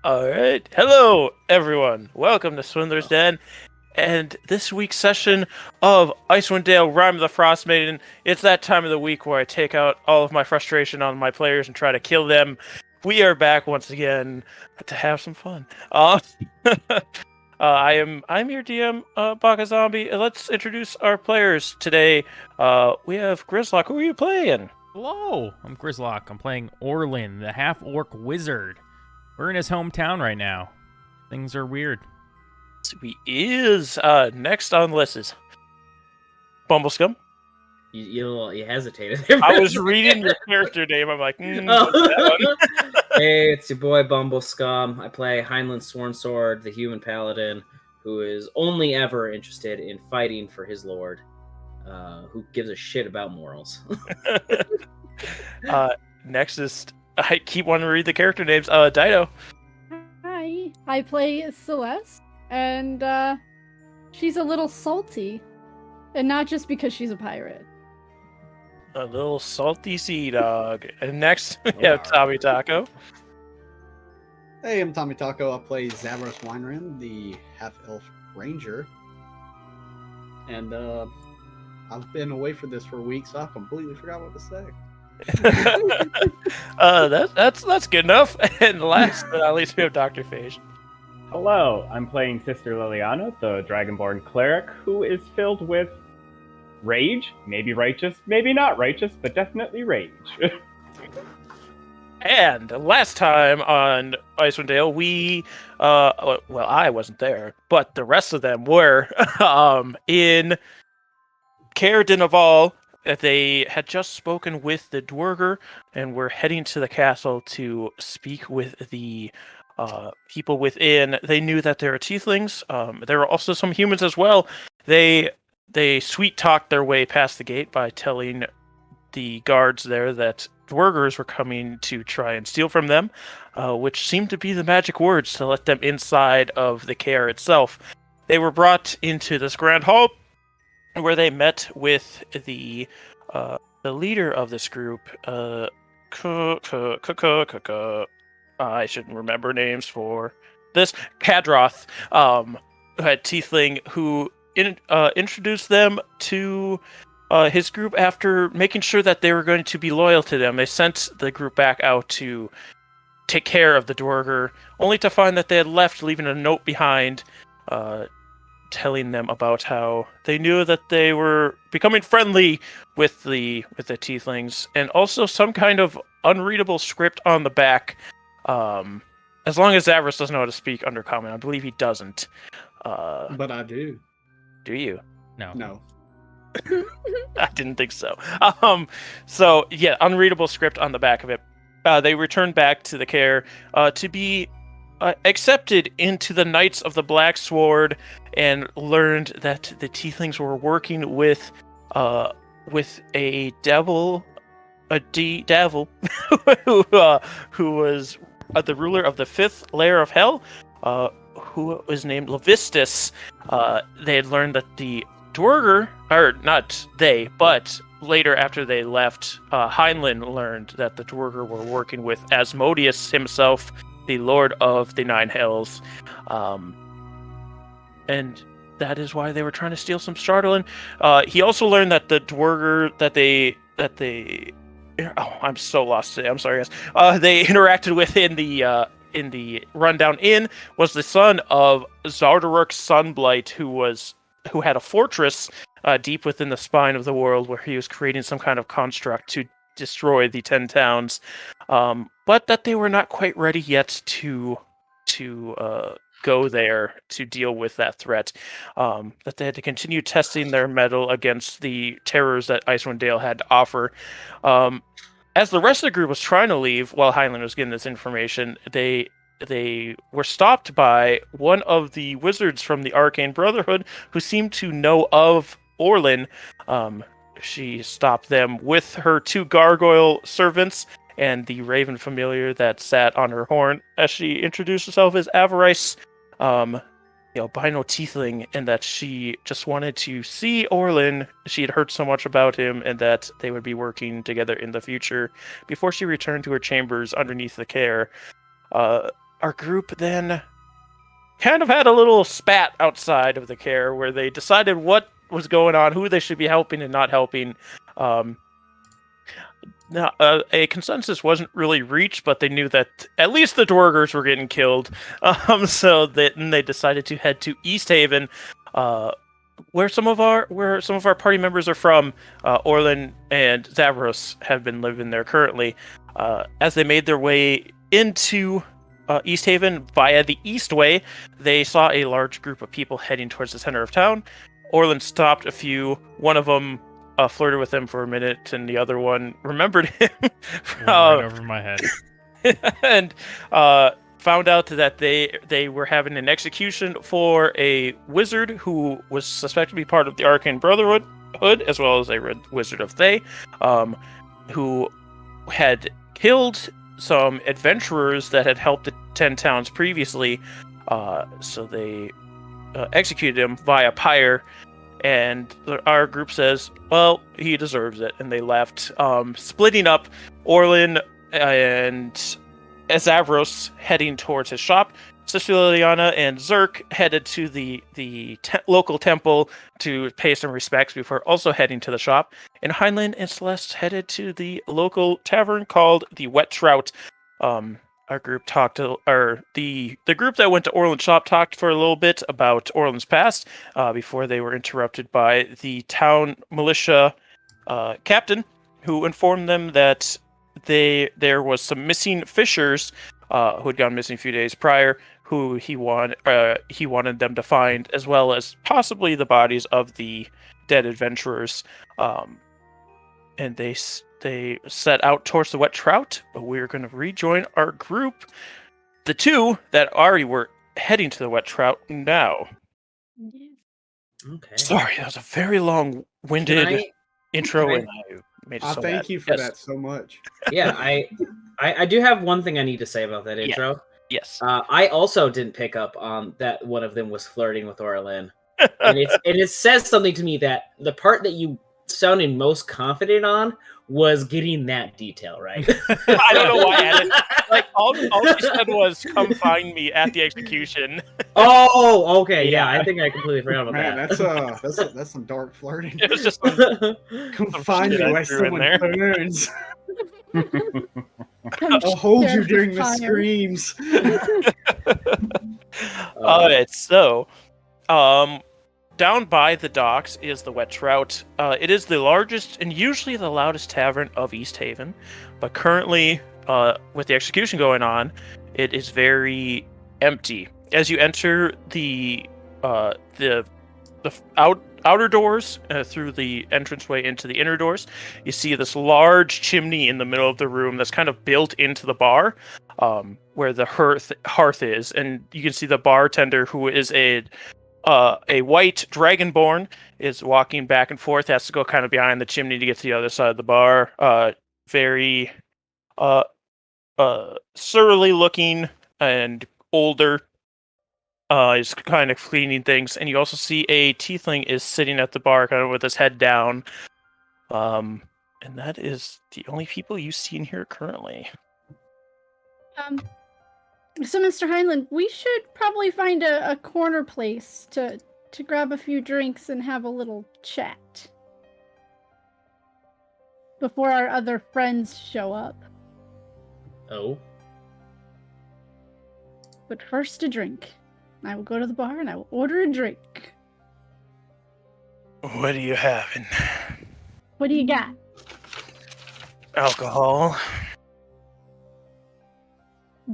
All right. Hello, everyone. Welcome to Swindler's Den. And this week's session of Icewind Dale, Rime the Frostmaiden. It's that time of the week where I take out all of my frustration on my players and try to kill them. We are back once again to have some fun. I'm your DM, BakaZombie. Let's introduce our players today. We have Grizlocke. Who are you playing? Hello, I'm Grizlocke. I'm playing Orlin, the half-orc wizard. We're in his hometown right now. Things are weird. He is. Next on the list is Bumbleskum. You hesitated there. I was reading your character name. I'm like, Oh. Hey, it's your boy Bumbleskum. I play Heinlein Swornsword, the human paladin, who is only ever interested in fighting for his lord, who gives a shit about morals. Next is, I keep wanting to read the character names. Dyto. Hi, I play Celeste, and she's a little salty, and not just because she's a pirate. A little salty sea dog. And next, we have TommieTaco. Hey, I'm TommieTaco. I play Zavros Winerin, the half-elf ranger. And I've been away for this for weeks, so I completely forgot what to say. That's good enough. And last but not least, we have Dr. Phage. Hello, I'm playing Sister Liliana, the Dragonborn cleric, who is filled with rage, maybe righteous, maybe not righteous, but definitely rage. And last time on Icewind Dale, I wasn't there, but the rest of them were in Caer Dinaval. They had just spoken with the Dwerger and were heading to the castle to speak with the people within. They knew that there were tieflings. There were also some humans as well. They sweet-talked their way past the gate by telling the guards there that Dwergers were coming to try and steal from them, which seemed to be the magic words to let them inside of the Caer itself. They were brought into this grand hall where they met with the leader of this group. I shouldn't remember names for this. Kadroth, who had tiefling, who introduced them to his group after making sure that they were going to be loyal to them. They sent the group back out to take care of the Dwerger, only to find that they had left, leaving a note behind, telling them about how they knew that they were becoming friendly with the tieflings, and also some kind of unreadable script on the back. As long as Zavros doesn't know how to speak Undercommon, I believe he doesn't. But I do. Do you? No. I didn't think so. So yeah, unreadable script on the back of it. They returned back to the Caer to be accepted into the Knights of the Black Sword, and learned that the tieflings were working with a devil, who was the ruler of the fifth layer of hell, who was named Levistus. They had learned that the Dwerger, or not they, but later after they left, Heinlein learned that the Dwerger were working with Asmodeus himself, the Lord of the Nine Hells. And that is why they were trying to steal some Startling. He also learned that the Dwerger that they I'm so lost today. I'm sorry, guys. They interacted with in the rundown inn was the son of Zardaruk Sunblight, who had a fortress deep within the spine of the world, where he was creating some kind of construct to destroy the 10 towns, but that they were not quite ready yet to go there to deal with that threat. That they had to continue testing their mettle against the terrors that Icewind Dale had to offer. As the rest of the group was trying to leave, while Heinlein was getting this information, they were stopped by one of the wizards from the Arcane Brotherhood, who seemed to know of Orlin. She stopped them with her 2 gargoyle servants and the raven familiar that sat on her horn, as she introduced herself as Avarice, albino tiefling, and that she just wanted to see Orlin. She had heard so much about him, and that they would be working together in the future before she returned to her chambers underneath the Caer. our group then kind of had a little spat outside of the care where they decided what was going on, who they should be helping and not helping. A consensus wasn't really reached, but they knew that at least the Dwargers were getting killed. So then they decided to head to East Haven, where some of our party members are from. Orlin and Zavros have been living there currently. As they made their way into East Haven via the East Way, they saw a large group of people heading towards the center of town. Orlin stopped a few. One of them flirted with him for a minute, and the other one remembered him. Right over my head. And found out that they were having an execution for a wizard who was suspected to be part of the Arcane Brotherhood, as well as a wizard of Thay, who had killed some adventurers that had helped the 10 towns previously. So they executed him via pyre. And our group says, well, he deserves it. And they left, splitting up. Orlin and Zavros heading towards his shop. Sister Liliana and Zerk headed to the local temple to pay some respects before also heading to the shop. And Heinlein and Celeste headed to the local tavern called the Wet Trout. Our group talked to, or the group that went to Orlin's shop talked for a little bit about Orlin's past before they were interrupted by the town militia captain, who informed them that there was some missing fishers who had gone missing a few days prior, who he wanted them to find, as well as possibly the bodies of the dead adventurers. And they set out towards the Wet Trout, but we're going to rejoin our group, the two that already were heading to the Wet Trout now. Okay. Sorry, that was a very long-winded intro, and I made it so thank bad. you for Yes. that so much. Yeah, I do have one thing I need to say about that intro. Yes. I also didn't pick up on that one of them was flirting with Orlin. And it says something to me that the part that you sounded most confident on was getting that detail right. I don't know why I added. Like all she said was, "Come find me at the execution." Oh, okay, yeah. Yeah. I think I completely forgot about Man, that. that's some dark flirting. It was just Come find shit me I where threw in someone there. burns. Come I'll hold share you during the fire. screams. Alright, so down by the docks is the Wet Trout. It is the largest and usually the loudest tavern of East Haven, but currently, with the execution going on, it is very empty. As you enter the outer doors through the entranceway into the inner doors, you see this large chimney in the middle of the room that's kind of built into the bar, where the hearth is, and you can see the bartender, who is a white dragonborn, is walking back and forth, has to go kind of behind the chimney to get to the other side of the bar. Very surly looking and older. Is kind of cleaning things, and you also see a tiefling is sitting at the bar, kind of with his head down. And that is the only people you see in here currently. So, Mr. Heinlein, we should probably find a corner place to grab a few drinks and have a little chat before our other friends show up. Oh. But first, a drink. I will go to the bar and I will order a drink. What are you having? What do you got? Alcohol.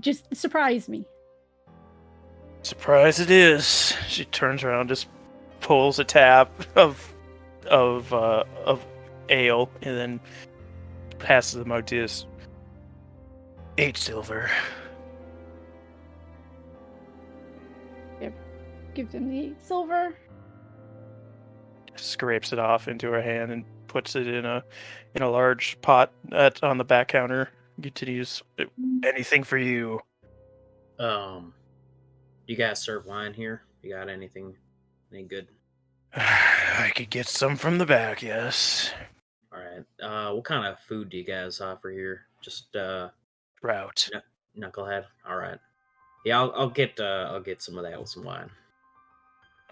Just surprise me. Surprise it is. She turns around, just pulls a tap of ale, and then passes the mug to us. 8 silver. Gives him the silver. Scrapes it off into her hand and puts it in a large pot on the back counter. Continues. Anything for you? You guys serve wine here? You got anything? Any good? I could get some from the back, yes. All right. What kind of food do you guys offer here? Just Trout. knucklehead. All right. Yeah, I'll get some of that with some wine.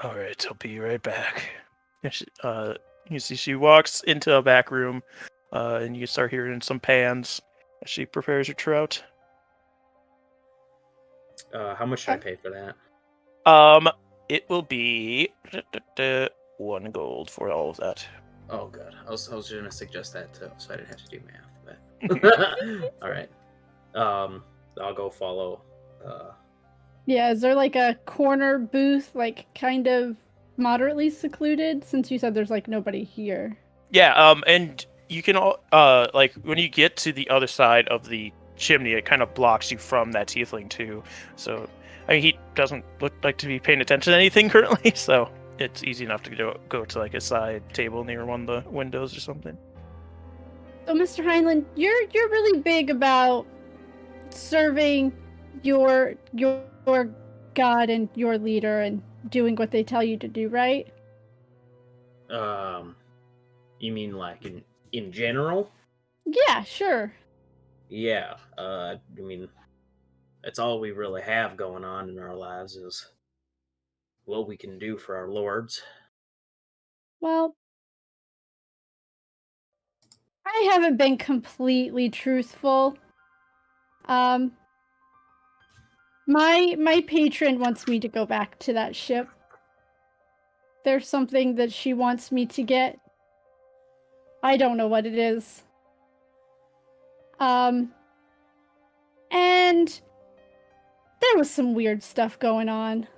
All right, I'll be right back. And you see she walks into a back room, and you start hearing some pans as she prepares her trout. How much should I pay for that? It will be 1 gold for all of that. Oh, good. I was gonna suggest that too, so I didn't have to do math. But all right. I'll go follow. Yeah, is there like a corner booth, like kind of moderately secluded? Since you said there's like nobody here. Yeah. And you can all like when you get to the other side of the chimney, it kind of blocks you from that tiefling too. So I mean, he doesn't look like to be paying attention to anything currently, so it's easy enough to go to like a side table near one of the windows or something. So, Mr. Heinlein, you're really big about serving your god and your leader and doing what they tell you to do, right? You mean like in general? Yeah, sure. Yeah. I mean, that's all we really have going on in our lives is what we can do for our lords. Well, I haven't been completely truthful. My patron wants me to go back to that ship. There's something that she wants me to get. I don't know what it is. And there was some weird stuff going on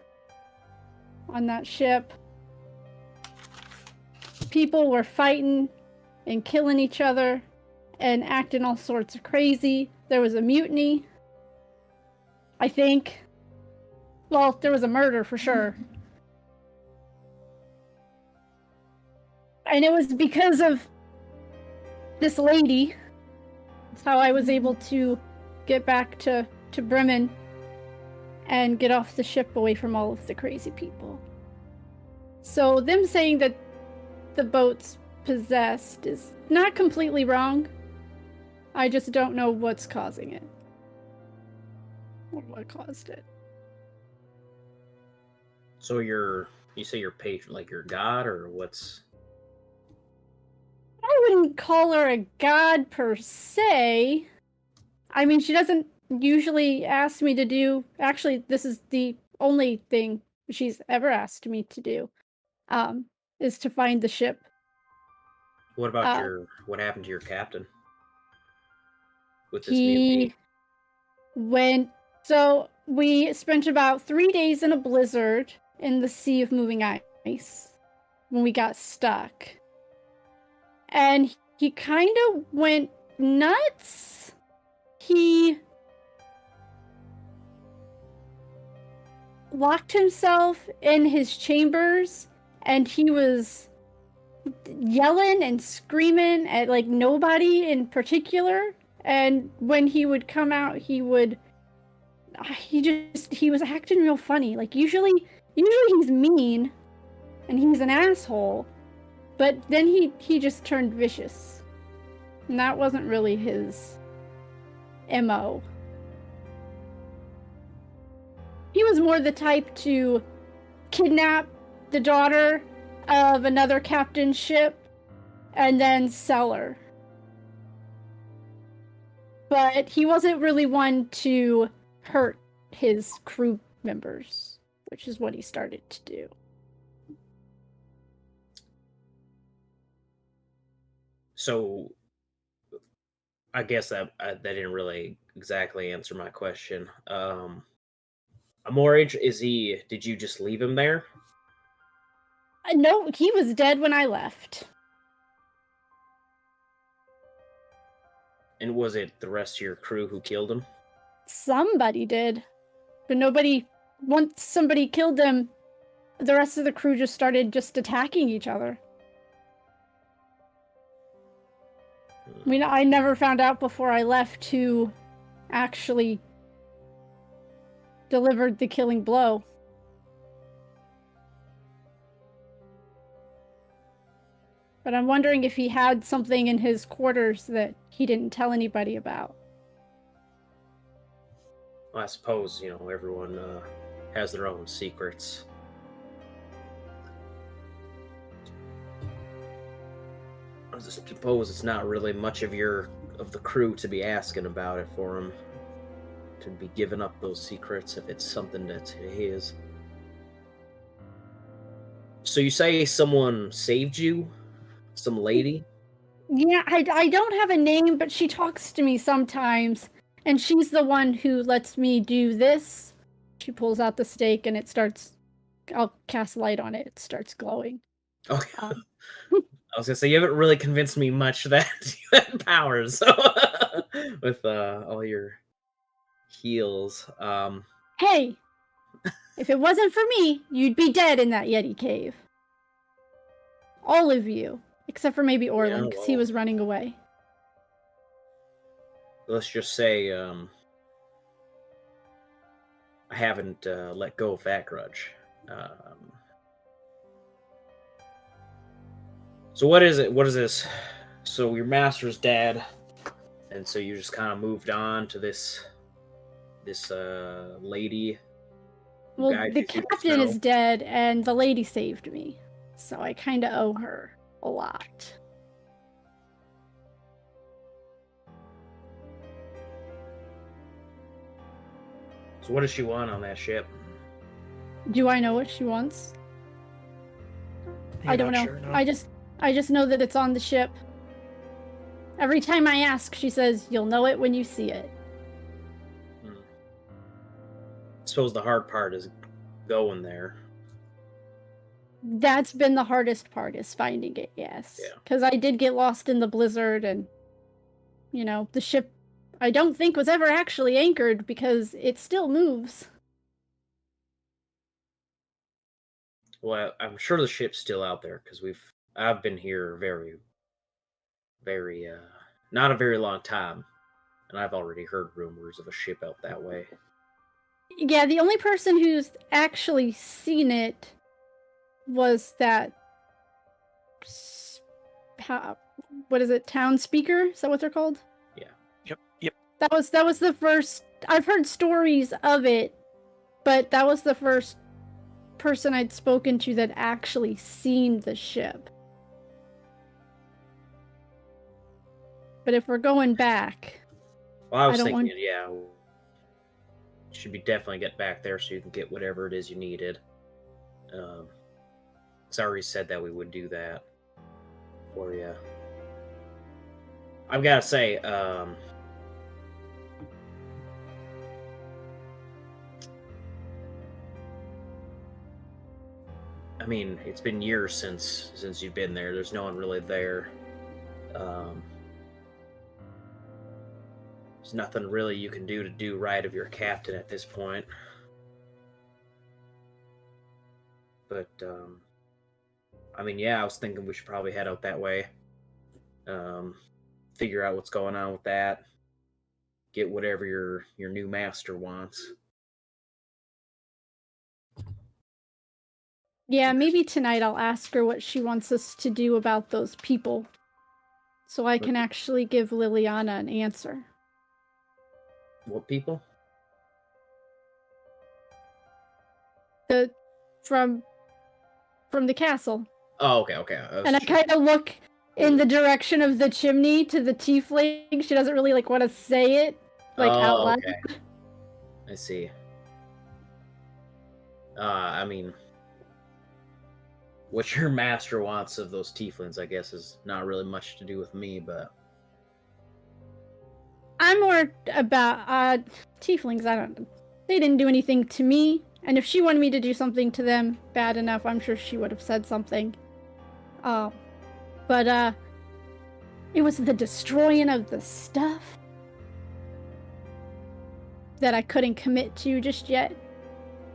that ship. People were fighting and killing each other and acting all sorts of crazy. There was a mutiny, I think. Well, there was a murder for sure. And it was because of this lady. That's how I was able to get back to Bremen and get off the ship away from all of the crazy people. So them saying that the boat's possessed is not completely wrong. I just don't know what's causing it. Or what caused it. So you say your patron, like your god, or what's? I wouldn't call her a god per se. I mean, she doesn't usually ask me to do. Actually, this is the only thing she's ever asked me to do. Is to find the ship. What about what happened to your captain? With this He mutiny? went. So we spent about 3 days in a blizzard in the Sea of Moving Ice when we got stuck. And he kind of went nuts. He locked himself in his chambers and he was yelling and screaming at like nobody in particular. And when he would come out, he was acting real funny. Like usually he's mean and he's an asshole, but then he just turned vicious. And that wasn't really his MO. He was more the type to kidnap the daughter of another captain's ship and then sell her. But he wasn't really one to hurt his crew members, which is what he started to do. So, I guess that didn't really exactly answer my question. Amorage, did you just leave him there? No, he was dead when I left. And was it the rest of your crew who killed him? Somebody did. But once somebody killed him, the rest of the crew just started attacking each other. I mean, I never found out before I left who actually delivered the killing blow. But I'm wondering if he had something in his quarters that he didn't tell anybody about. I suppose, everyone has their own secrets. I suppose it's not really much of the crew to be asking about it for him. To be giving up those secrets if it's something that's his. So you say someone saved you? Some lady? Yeah, I don't have a name, but she talks to me sometimes. And she's the one who lets me do this. She pulls out the stake and I'll cast light on it. It starts glowing. Okay. I was gonna say, you haven't really convinced me much that you had powers, so with all your heals. Hey! If it wasn't for me, you'd be dead in that Yeti cave. All of you. Except for maybe Orlin, because he was running away. Let's just say, I haven't let go of that grudge. So what is it? What is this? So your master's dead, and so you just kind of moved on to this lady. Well, the captain is dead, and the lady saved me, so I kind of owe her a lot. So what does she want on that ship? Do I know what she wants? I don't know. Sure, no? I just know that it's on the ship. Every time I ask, she says, "You'll know it when you see it." I suppose the hard part is going there. That's been the hardest part, is finding it, yes. Yeah. Because I did get lost in the blizzard, and, the ship, I don't think, was ever actually anchored because it still moves. Well, I'm sure the ship's still out there because I've been here very, very, not a very long time, and I've already heard rumors of a ship out that way. Yeah, the only person who's actually seen it was that, what is it, town speaker? Is that what they're called? Yeah. Yep. That was the first. I've heard stories of it, but that was the first person I'd spoken to that actually seen the ship. But if we're going back, Well, I was thinking, should be definitely get back there so you can get whatever it is you needed. Because I already said that we would do that for you. I've got to say, I mean, it's been years since you've been there. There's no one really there. There's nothing really you can do to do right of your captain at this point. But, I mean, yeah, I was thinking we should probably head out that way. Figure out what's going on with that. Get whatever your new master wants. yeah, maybe tonight I'll ask her what she wants us to do about those people, so I can actually give Liliana an answer. What people? From the castle. Oh, okay. And I kind of look in the direction of the chimney to the tiefling. She doesn't really want to say it out loud. Okay. I see. I mean, what your master wants of those tieflings, I guess, is not really much to do with me, but I'm more about tieflings. I don't know. They didn't do anything to me, and if she wanted me to do something to them bad enough, I'm sure she would have said something. But it was the destroying of the stuff that I couldn't commit to just yet.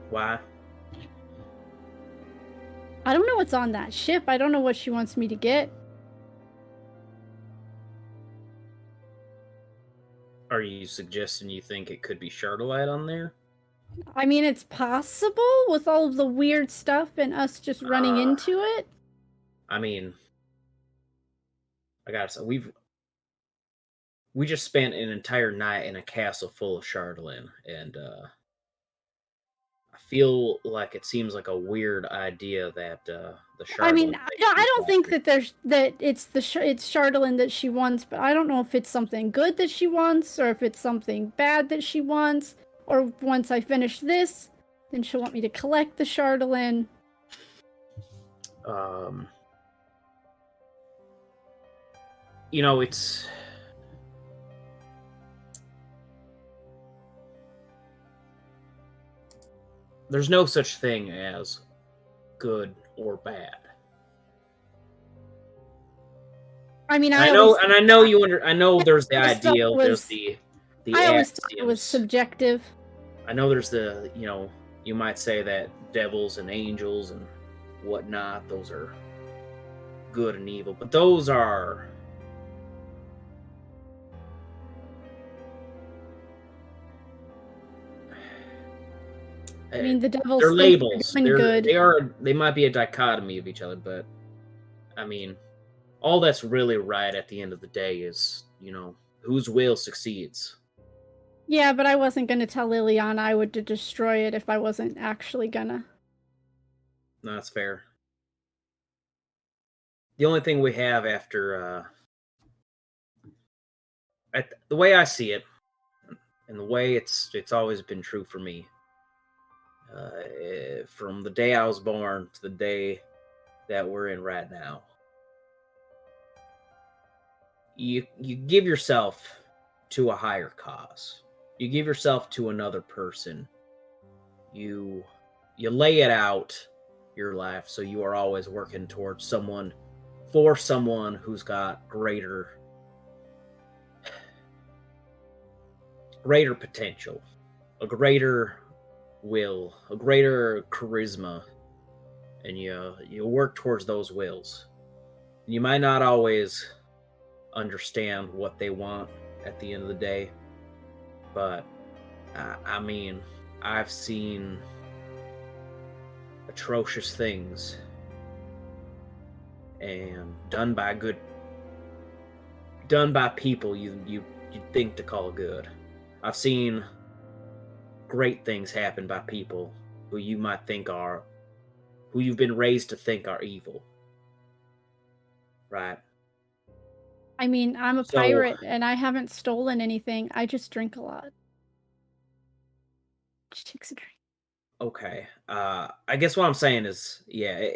why? I don't know what's on that ship. I don't know what she wants me to get. Are you suggesting you think it could be Chardelite on there? I mean, it's possible with all of the weird stuff and us just running into it. I mean, I gotta say, we just spent an entire night in a castle full of Chardolin, and I feel like it seems like a weird idea that the Chardolin. I mean, I don't think that it's it's Chardolin that she wants, but I don't know if it's something good that she wants or if it's something bad that she wants, or once I finish this, then she'll want me to collect the Chardolin. You know, it's there's no such thing as good or bad. I mean, I know there's the ideal, there's the I always thought it was subjective. I know there's the, you might say that devils and angels and whatnot, those are good and evil, but those are I mean, the devils. They're labels. Good. They might be a dichotomy of each other, but I mean, all that's really right at the end of the day is, whose will succeeds. Yeah, but I wasn't gonna tell Liliana I would destroy it if I wasn't actually gonna. No, that's fair. The only thing we have after, the way I see it, and the way it's always been true for me. From the day I was born to the day that we're in right now, you give yourself to a higher cause. You give yourself to another person. You lay it out, your life, so you are always working towards someone, for someone who's got greater potential, a greater will, a greater charisma, and you work towards those wills. You might not always understand what they want at the end of the day, but I mean, I've seen atrocious things and done by people you think to call good. I've seen great things happen by people who you might think who you've been raised to think are evil. Right? I mean, I'm a pirate and I haven't stolen anything. I just drink a lot. Just takes a drink. Okay. I guess what I'm saying is, yeah,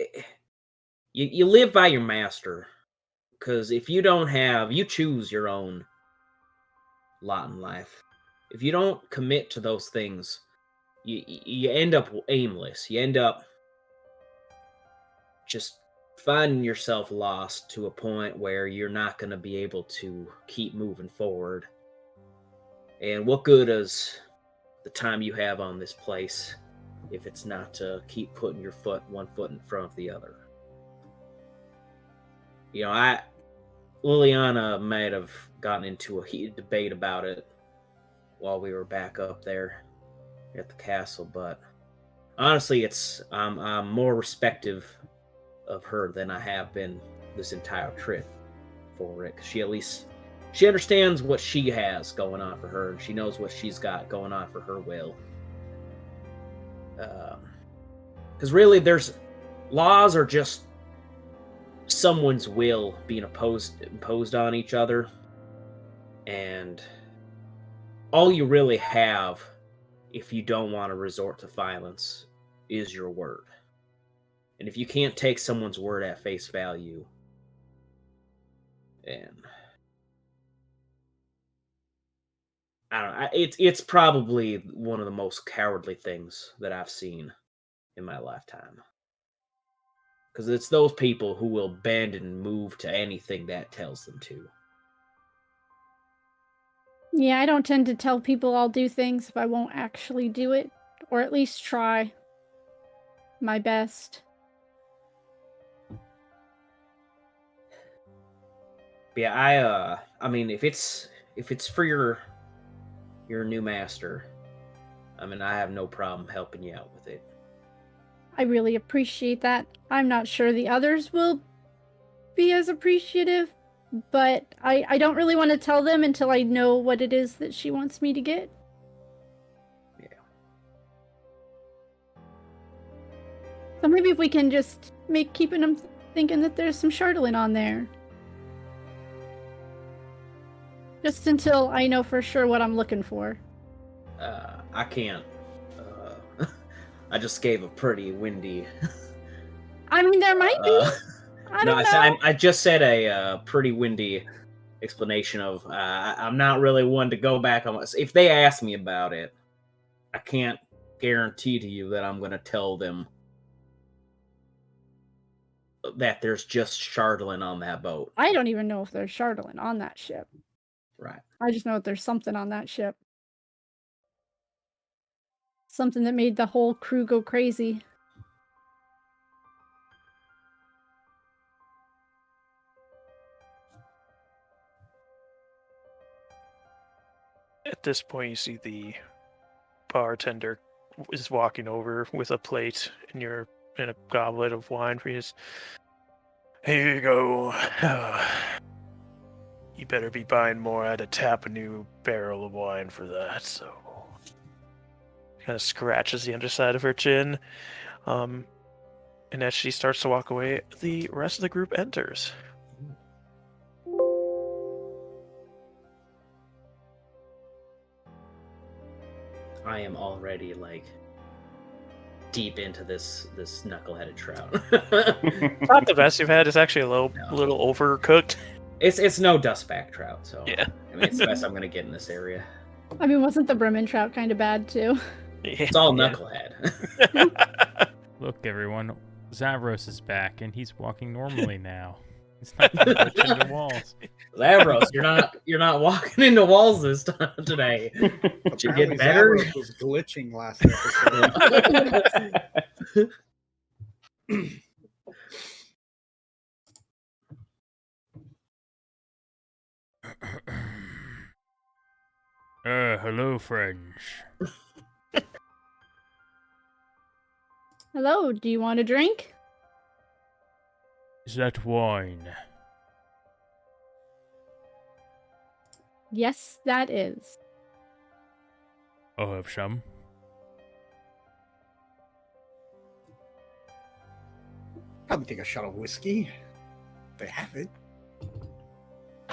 you live by your master, because if you don't you choose your own lot in life. If you don't commit to those things, you end up aimless. You end up just finding yourself lost to a point where you're not going to be able to keep moving forward. And what good is the time you have on this place if it's not to keep putting your one foot in front of the other? Liliana might have gotten into a heated debate about it while we were back up there at the castle, but honestly, I'm more respective of her than I have been this entire trip for it. 'Cause she understands what she has going on for her, and she knows what she's got going on for her will. Because really, laws are just someone's will being imposed on each other, and all you really have, if you don't want to resort to violence, is your word. And if you can't take someone's word at face value, and I don't know, it's probably one of the most cowardly things that I've seen in my lifetime. Because it's those people who will bend and move to anything that tells them to. Yeah, I don't tend to tell people I'll do things if I won't actually do it, or at least try my best. Yeah, I mean, if it's for your new master, I mean, I have no problem helping you out with it. I really appreciate that. I'm not sure the others will be as appreciative, but I don't really want to tell them until I know what it is that she wants me to get. Yeah. So maybe if we can just make keeping them thinking that there's some Chardolin on there. Just until I know for sure what I'm looking for. I can't. I just gave a pretty windy. I mean, there might be. I don't know. I just said a pretty windy explanation of I'm not really one to go back on. If they ask me about it, I can't guarantee to you that I'm going to tell them that there's just Chardolin on that boat. I don't even know if there's Chardolin on that ship. Right. I just know that there's something on that ship. Something that made the whole crew go crazy. At this point, you see the bartender is walking over with a plate and a goblet of wine for you. Here you go. You better be buying more. I had to tap a new barrel of wine for that, so... Kind of scratches the underside of her chin. And as she starts to walk away, the rest of the group enters. I am already like deep into this knuckleheaded trout. Not the best you've had. It's actually a little overcooked. It's no dustback trout, so Yeah. I mean, it's the best I'm gonna get in this area. I mean, wasn't the Bremen trout kind of bad too? It's all knucklehead. Look, everyone, Zavros is back, and he's walking normally now. He's not touching the walls. Zavros, you're not walking into walls this time today. Did you get better? Zavros was glitching last episode. Hello, friends. Hello, do you want a drink? Is that wine? Yes, that is. I'll have some. Probably take a shot of whiskey. If they have it.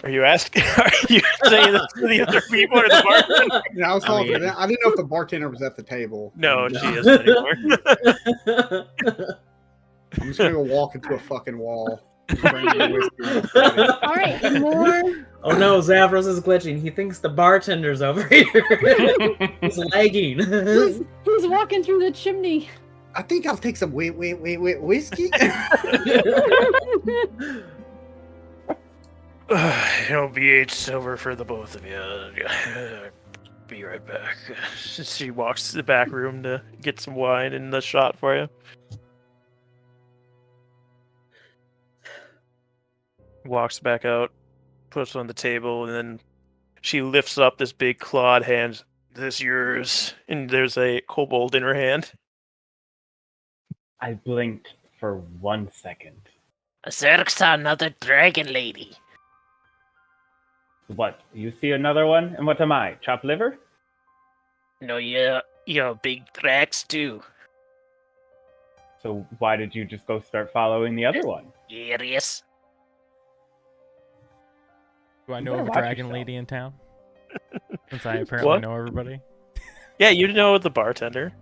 Are you asking? Are you saying this to the other people or the bartender? Yeah, I was calling for that. I didn't know if the bartender was at the table. No, she isn't anymore. I'm just gonna go walk into a fucking wall. Bring me whiskey. All right, more. Oh no, Zavros is glitching. He thinks the bartender's over here. He's lagging. He's walking through the chimney. I think I'll take some whiskey. It'll be 8 silver for the both of you. Be right back. She walks to the back room to get some wine and the shot for you. Walks back out, puts it on the table, and then she lifts up this big clawed hand. This yours? And there's a kobold in her hand. I blinked for 1 second. Zerk's another dragon lady. What? You see another one? And what am I? Chopped liver? No, you're big Drax too. So why did you just go start following the other one? Curious. Do I know better of a watch dragon yourself. lady in town? Since I apparently What? know everybody. Yeah, you know the bartender.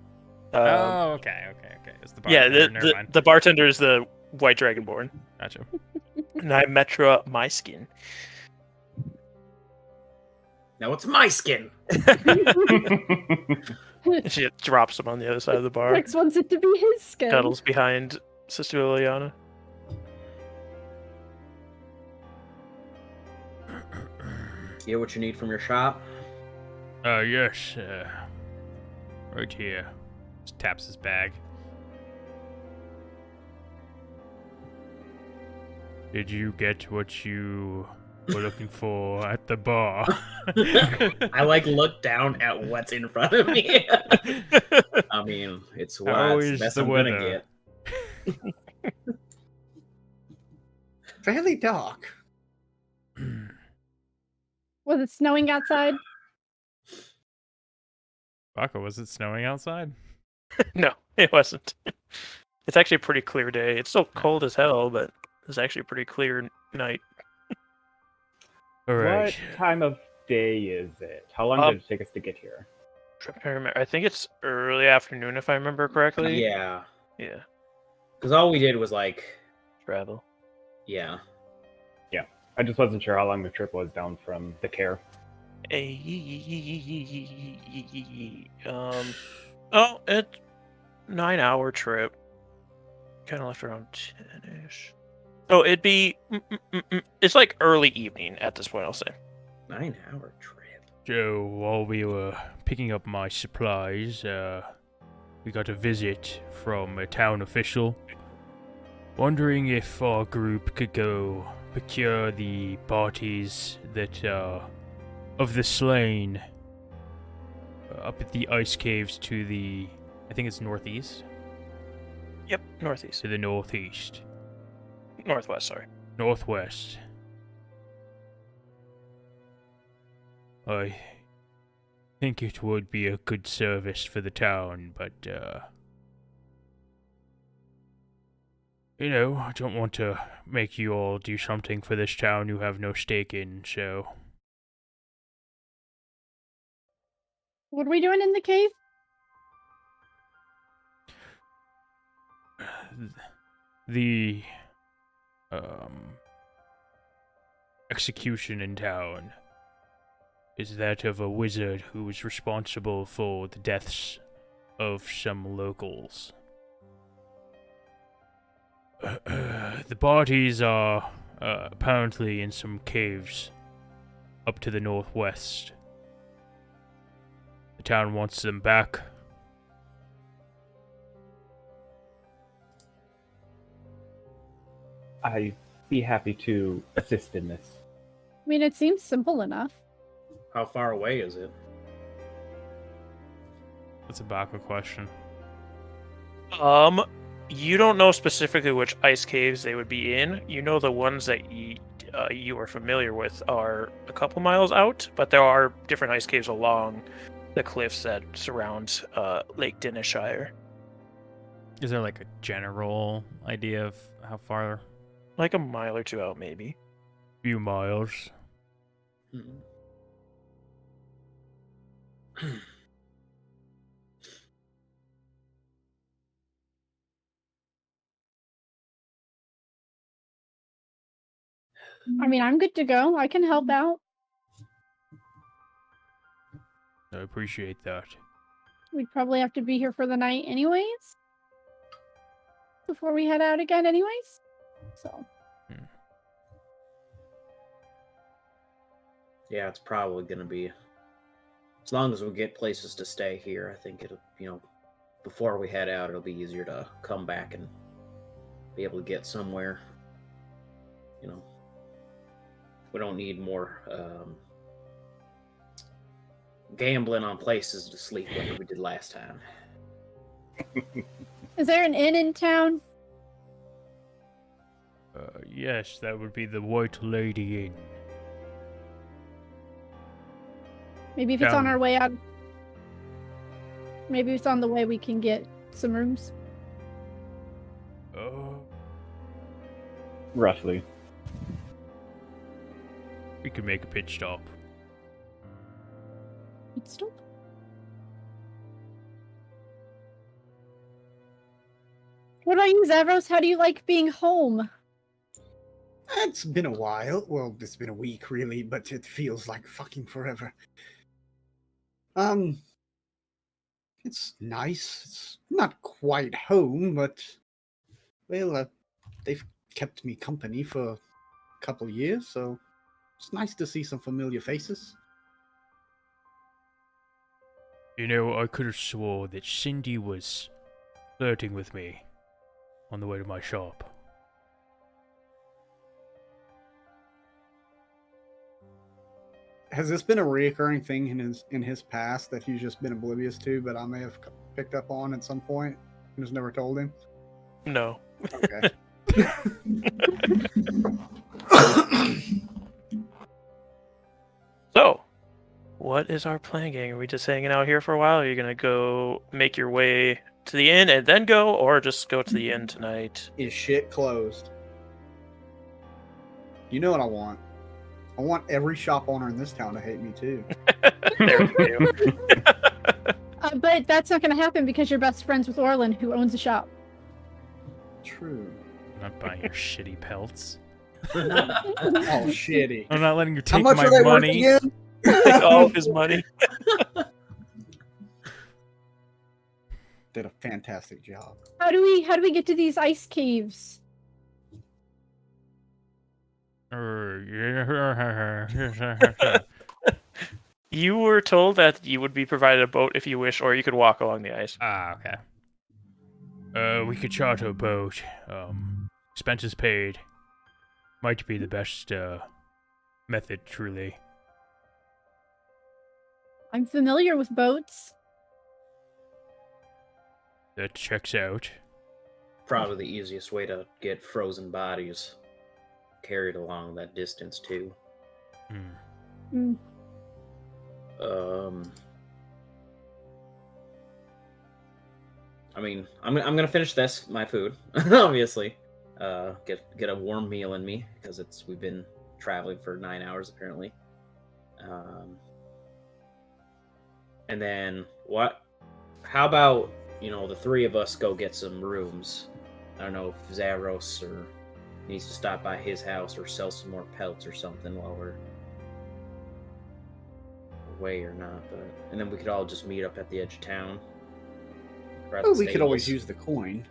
Oh, okay. It's the Yeah, bartender. Never mind. the bartender is the white dragonborn. Gotcha. And I Metra my skin. Now it's my skin. She drops him on the other side of the bar. Rex wants it to be his skin. Cuddles behind Sister Liliana. You get what you need from your shop? Yes. Right here. Just taps his bag. Did you get what you were looking for at the bar? I look down at what's in front of me. I mean, it's what How it's is the best the I'm gonna weather? get. Fairly dark. Was it snowing outside? Baka, was it snowing outside? No, it wasn't. It's actually a pretty clear day. It's still cold as hell, but it's actually a pretty clear night. All right. What time of day is it? How long did it take us to get here? I think it's early afternoon, if I remember correctly. Yeah, Yeah. because all we did was like, Travel. yeah. I just wasn't sure how long the trip was down from the care. Oh, it's 9-hour trip. Kind of left around 10-ish. Oh, it'd be. It's like early evening at this point, I'll say. 9-hour trip. So while we were picking up my supplies, we got a visit from a town official, wondering if our group could go procure the parties that of the slain up at the ice caves to the, I think it's northeast. Yep, northeast. To the northeast. Northwest, sorry. Northwest. I think it would be a good service for the town, but, you know, I don't want to make you all do something for this town you have no stake in, so... What are we doing in the cave? The, execution in town is that of a wizard who is responsible for the deaths of some locals. The bodies are apparently in some caves up to the northwest. The town wants them back. I'd be happy to assist in this. I mean, it seems simple enough. How far away is it? That's a Baka question. You don't know specifically which ice caves they would be in. You know the ones that you are familiar with are a couple miles out, but there are different ice caves along the cliffs that surround Lake Dinishire. Is there like a general idea of how far? Like a mile or two out, maybe. Few miles. I mean, I'm good to go. I can help out. I appreciate that. We'd probably have to be here for the night anyways. Before we head out again anyways. So. Yeah, it's probably going to be... As long as we get places to stay here, I think it'll, before we head out, it'll be easier to come back and be able to get somewhere. We don't need more gambling on places to sleep like we did last time. Is there an inn in town? Yes, that would be the White Lady Inn. Maybe if it's on Down. our way out. Maybe if it's on the way we can get some rooms. Roughly. We could make a pit stop. Stop. What about you, Zavros? How do you like being home? It's been a while. Well, it's been a week, really, but it feels like fucking forever. It's nice. It's not quite home, but, well, they've kept me company for a couple years, so it's nice to see some familiar faces. You know, I could have swore that Cindy was flirting with me on the way to my shop. Has this been a reoccurring thing in his past that he's just been oblivious to, but I may have picked up on at some point and just never told him? No. Okay. So, what is our plan, gang? Are we just hanging out here for a while? Are you gonna go make your way to the inn and then go, or just go to the inn tonight? Is shit closed? You know what I want? I want every shop owner in this town to hate me too. There we go. But that's not going to happen because you're best friends with Orlin, who owns a shop. True. I'm not buying your shitty pelts. Oh, shitty. I'm not letting you How take much my are they worth money. again? Take all of his money. Did a fantastic job. How do we get to these ice caves? You were told that you would be provided a boat if you wish, or you could walk along the ice. Okay. We could charter a boat. Expenses paid. Might be the best method, truly. I'm familiar with boats. That checks out. Probably the easiest way to get frozen bodies carried along that distance too. Mm. I mean, I'm gonna finish my food, obviously. Get a warm meal in me because we've been traveling for 9 hours apparently. And then what? How about the three of us go get some rooms? I don't know if Zavros needs to stop by his house or sell some more pelts or something while we're away or not. And then we could all just meet up at the edge of town. or at Well, the we could always stables. use the coin.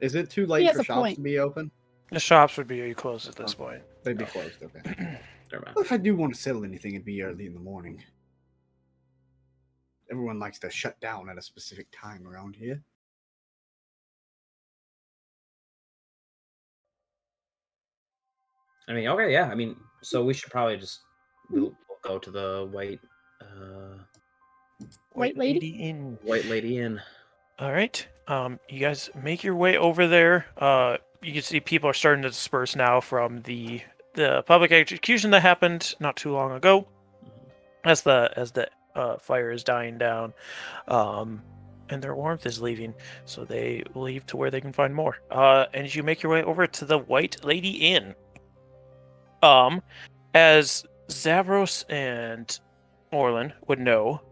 Is it too He late has for a shops point. to be open? The shops would be closed at this point. They'd be closed, okay. Never mind. Well, if I do want to settle anything, it'd be early in the morning. Everyone likes to shut down at a specific time around here. I mean, okay, yeah. I mean, so we should probably just we'll go to the White lady? Inn. White Lady Inn. All right. You guys make your way over there. You can see people are starting to disperse now from the public execution that happened not too long ago, as the fire is dying down, and their warmth is leaving, so they leave to where they can find more. And you make your way over to the White Lady Inn. As Zavros and Orlin would know,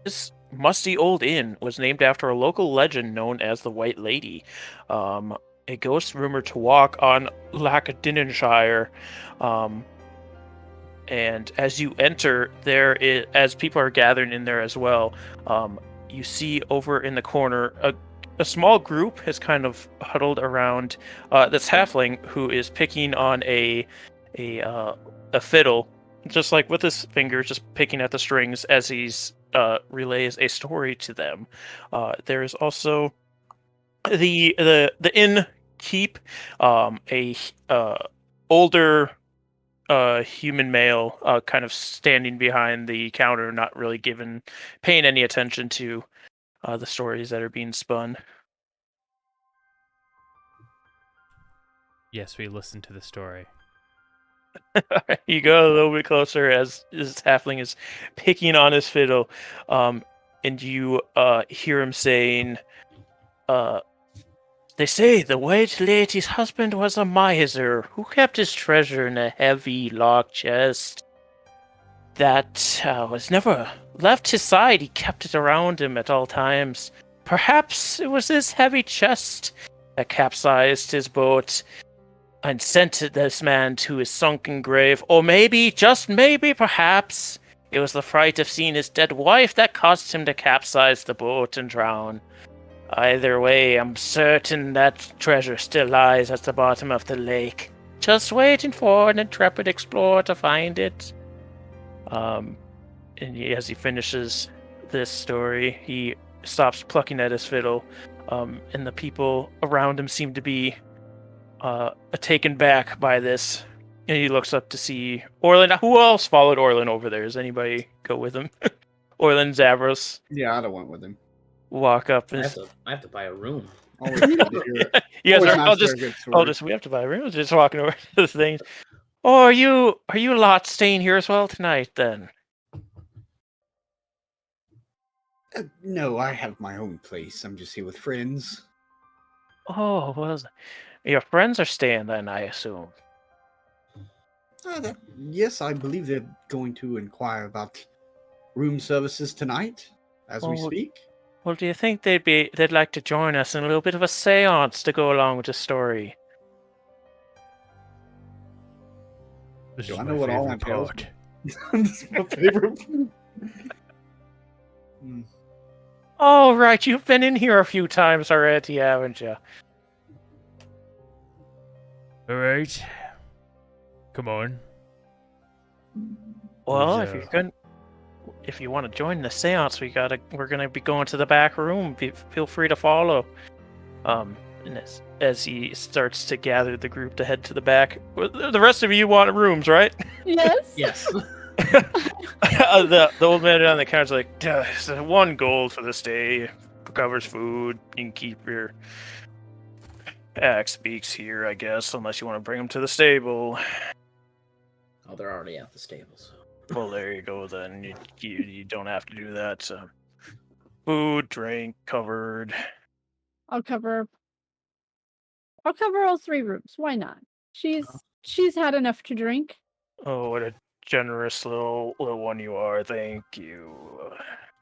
this musty old inn was named after a local legend known as the White Lady, a ghost rumored to walk on Lackadinenshire. And as you enter, as people are gathering in there as well, you see over in the corner a small group has kind of huddled around this halfling who is picking on a fiddle, just like with his fingers, just picking at the strings as he's relays a story to them. There is also the inn keep, a older human male kind of standing behind the counter, not really paying any attention to the stories that are being spun. Yes, we listened to the story. You go a little bit closer as this halfling is picking on his fiddle, and you hear him saying, "They say the White Lady's husband was a miser who kept his treasure in a heavy locked chest that was never left his side. He kept it around him at all times. Perhaps it was this heavy chest that capsized his boat and sent this man to his sunken grave. Or maybe, just maybe, perhaps, it was the fright of seeing his dead wife that caused him to capsize the boat and drown. Either way, I'm certain that treasure still lies at the bottom of the lake, just waiting for an intrepid explorer to find it." As he finishes this story, he stops plucking at his fiddle, and the people around him seem to be taken back by this. And he looks up to see Orlin. Who else followed Orlin over there? Does anybody go with him? Orlin, Zavros Yeah, I'd have went with him. walk up and I have to buy a room. Always good to hear it. You guys Always are. nice I'll to hear just. a good I'll story. just. We have to buy rooms. Just walking over to the things. Oh, are you a lot staying here as well tonight? Then. No, I have my own place. I'm just here with friends. Oh, well, your friends are staying then, I assume. Yes, I believe they're going to inquire about room services tonight as we Oh. speak. Well, do you think they'd like to join us in a little bit of a seance to go along with the story? This Do is I my know what all favorite entails? part. This is my favorite. Hmm. Oh, right, you've been in here a few times already, haven't you? All right. Come on. Well, Who's, if you want to join the seance, we're gonna be going to the back room. Feel free to follow. And as he starts to gather the group to head to the back, the rest of you want rooms, right? Yes. Yes. The old man on the counter's like, "It's 1 gold for the stay. Covers food. You can keep your axe beaks here, I guess, unless you want to bring them to the stable." Oh, they're already at the stables. Well, there you go then. You don't have to do that. So. Food, drink, covered. I'll cover all 3 rooms. Why not? She's had enough to drink. Oh, what a generous little one you are. Thank you.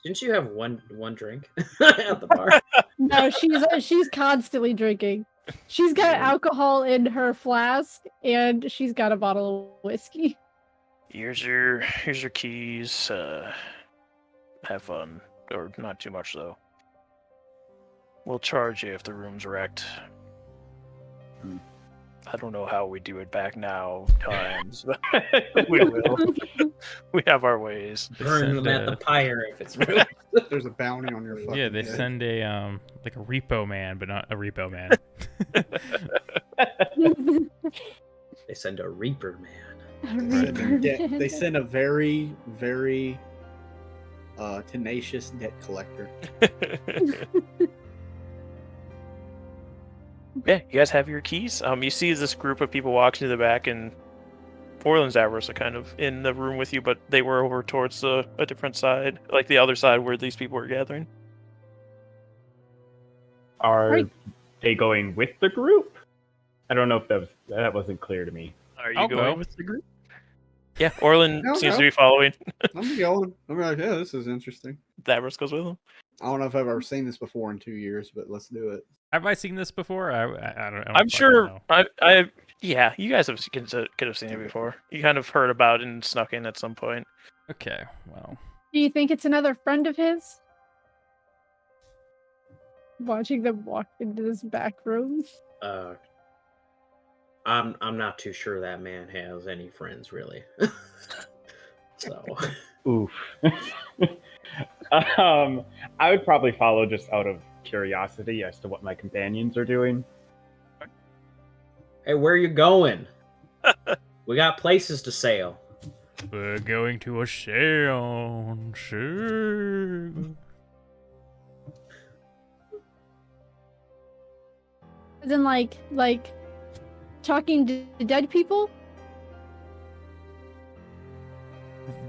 Didn't you have one drink at the bar? No, she's constantly drinking. She's got alcohol in her flask, and she's got a bottle of whiskey. Here's your keys. Have fun, or not too much though. We'll charge you if the room's wrecked. I don't know how we do it back now times, but we will. We have our ways. Burn them at the pyre if it's ruined. There's a bounty on your fucking Yeah, they head. send a like a repo man, but not a repo man. They send a Reaper Man. They send a very, very tenacious debt collector. Yeah, you guys have your keys. You see this group of people walking to the back, and Orland and Zavros are kind of in the room with you, but they were over towards a different side, like the other side where these people were gathering. Are Right. they going with the group? I don't know if that wasn't clear to me. Are you I'll going go. with the group? Yeah, Orland No, seems no. to be following. I'm going. I'm like, yeah, this is interesting. Zavros goes with him. I don't know if I've ever seen this before in 2 years, but let's do it. Have I seen this before? I don't. I don't I'm fucking sure. know. Yeah, you guys could have seen it before. You kind of heard about it and snuck in at some point. Okay, well, Do you think it's another friend of his? Watching them walk into this back room. I'm not too sure that man has any friends really. So Oof. I would probably follow just out of curiosity as to what my companions are doing. hey, where you going? We got places to sail. we're going to a seance. As in, like talking to dead people.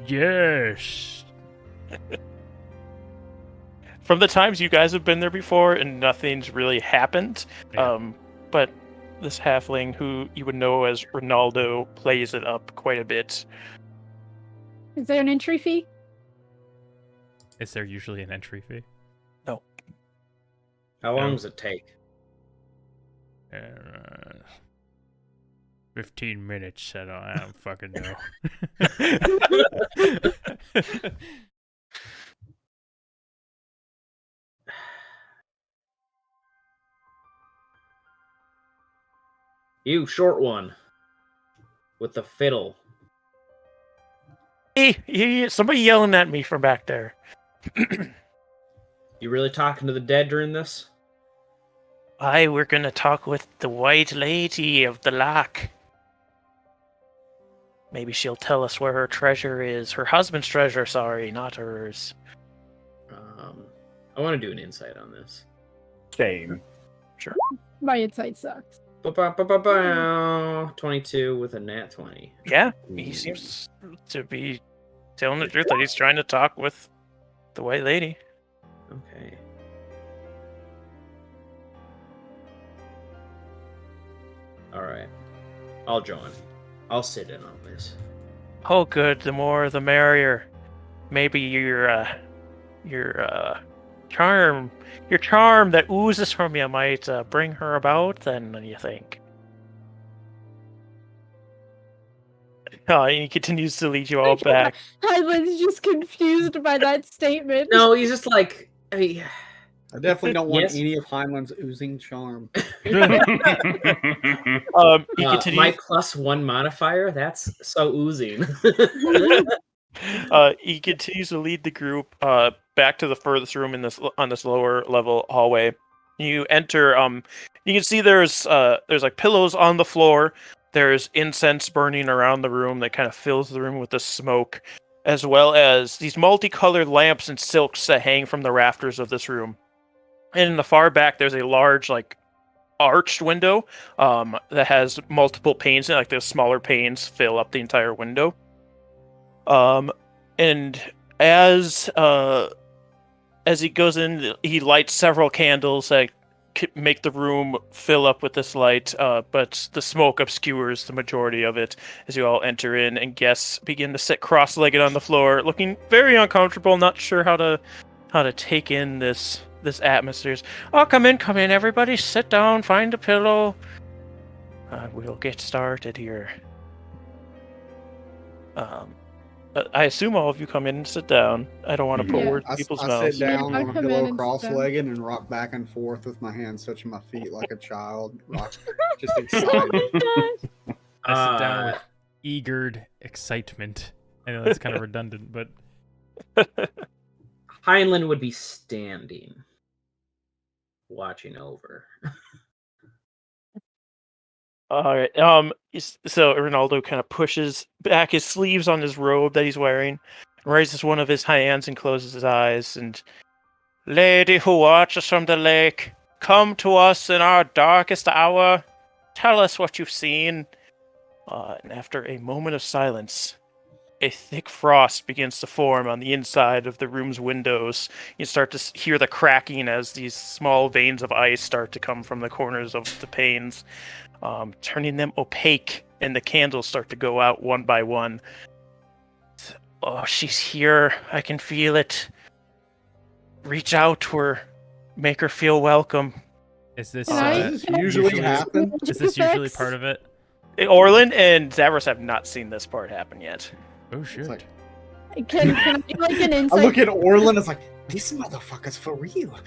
Yes. From the times you guys have been there before, and nothing's really happened. Yeah. But this halfling, who you would know as Ronaldo, plays it up quite a bit. Is there an entry fee? Is there usually an entry fee? How long does it take? 15 minutes. I don't fucking know. You short one with the fiddle. Hey, somebody yelling at me from back there. You really talking to the dead during this? Aye, we're gonna talk with the White Lady of the Loch. Maybe she'll tell us where her treasure is. Her husband's treasure, sorry, not hers. I want to do an insight on this. Same. Sure. My insight sucks. 22 with a nat 20. Yeah, he seems to be telling the truth that he's trying to talk with the white lady. Okay. All right. I'll join. I'll sit in on this. Oh, good. The more, the merrier. Maybe your charm that oozes from you might bring her about. Then you think. He continues to lead you all back. Highland's just confused by that statement. No, he's just like, I definitely don't want Yes. any of Heinlein's oozing charm. He continues. my +1 modifier, that's so oozing. He continues to lead the group back to the furthest room on this lower level hallway. You enter. You can see there's like pillows on the floor. There's incense burning around the room that kind of fills the room with the smoke, as well as these multicolored lamps and silks that hang from the rafters of this room. And in the far back, there's a large, like, arched window that has multiple panes, and like the smaller panes fill up the entire window. And as he goes in, he lights several candles that make the room fill up with this light, but the smoke obscures the majority of it as you all enter in, and guests begin to sit cross-legged on the floor, looking very uncomfortable, not sure how to take in this atmosphere. Oh, come in, everybody, sit down, find a pillow. We'll get started here. I assume all of you come in and sit down. I don't want to put Yeah. words in people's I mouths. sit down Yeah, I on a come in pillow and sit cross-legged and rock back and forth with my hands touching my feet like a child. Just excited. I sit down with eager excitement. I know that's kind of redundant, but Heinlein would be standing, watching over. All right. So Ronaldo kind of pushes back his sleeves on his robe that he's wearing, raises one of his hands and closes his eyes. And, lady who watches from the lake, come to us in our darkest hour. Tell us what you've seen. And after a moment of silence, a thick frost begins to form on the inside of the room's windows. You start to hear the cracking as these small veins of ice start to come from the corners of the panes, turning them opaque, and the candles start to go out one by one. Oh, she's here. I can feel it. Reach out to her. Make her feel welcome. is this usually happen? Is this usually part of it? Orlin and Zavros have not seen this part happen yet. Oh shit! like- Can I do like an I insight? look at Orlin, it's like, these motherfuckers for real.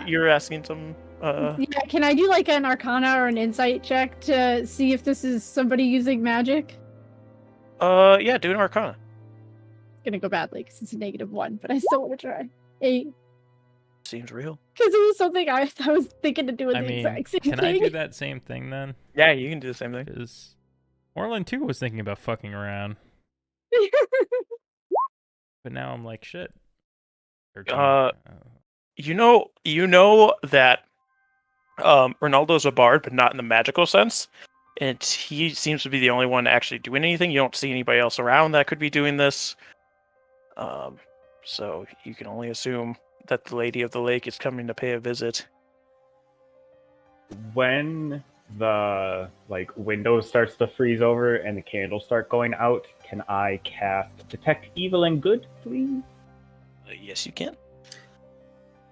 You're asking some... Yeah, can I do like an Arcana or an Insight check to see if this is somebody using magic? Yeah, do an Arcana. It's gonna go badly because it's a -1, but I still want to try. 8. Seems real. Because it was something I was thinking of doing I the mean, exact same can I thing. do that same thing then? Yeah, you can do the same thing. Because Orlin too was thinking about fucking around, but now I'm like shit. 13. You know that Ronaldo's a bard, but not in the magical sense. And he seems to be the only one actually doing anything. You don't see anybody else around that could be doing this. So you can only assume that the Lady of the Lake is coming to pay a visit. When the window starts to freeze over and the candles start going out, can I cast Detect Evil and Good, please? Yes, you can.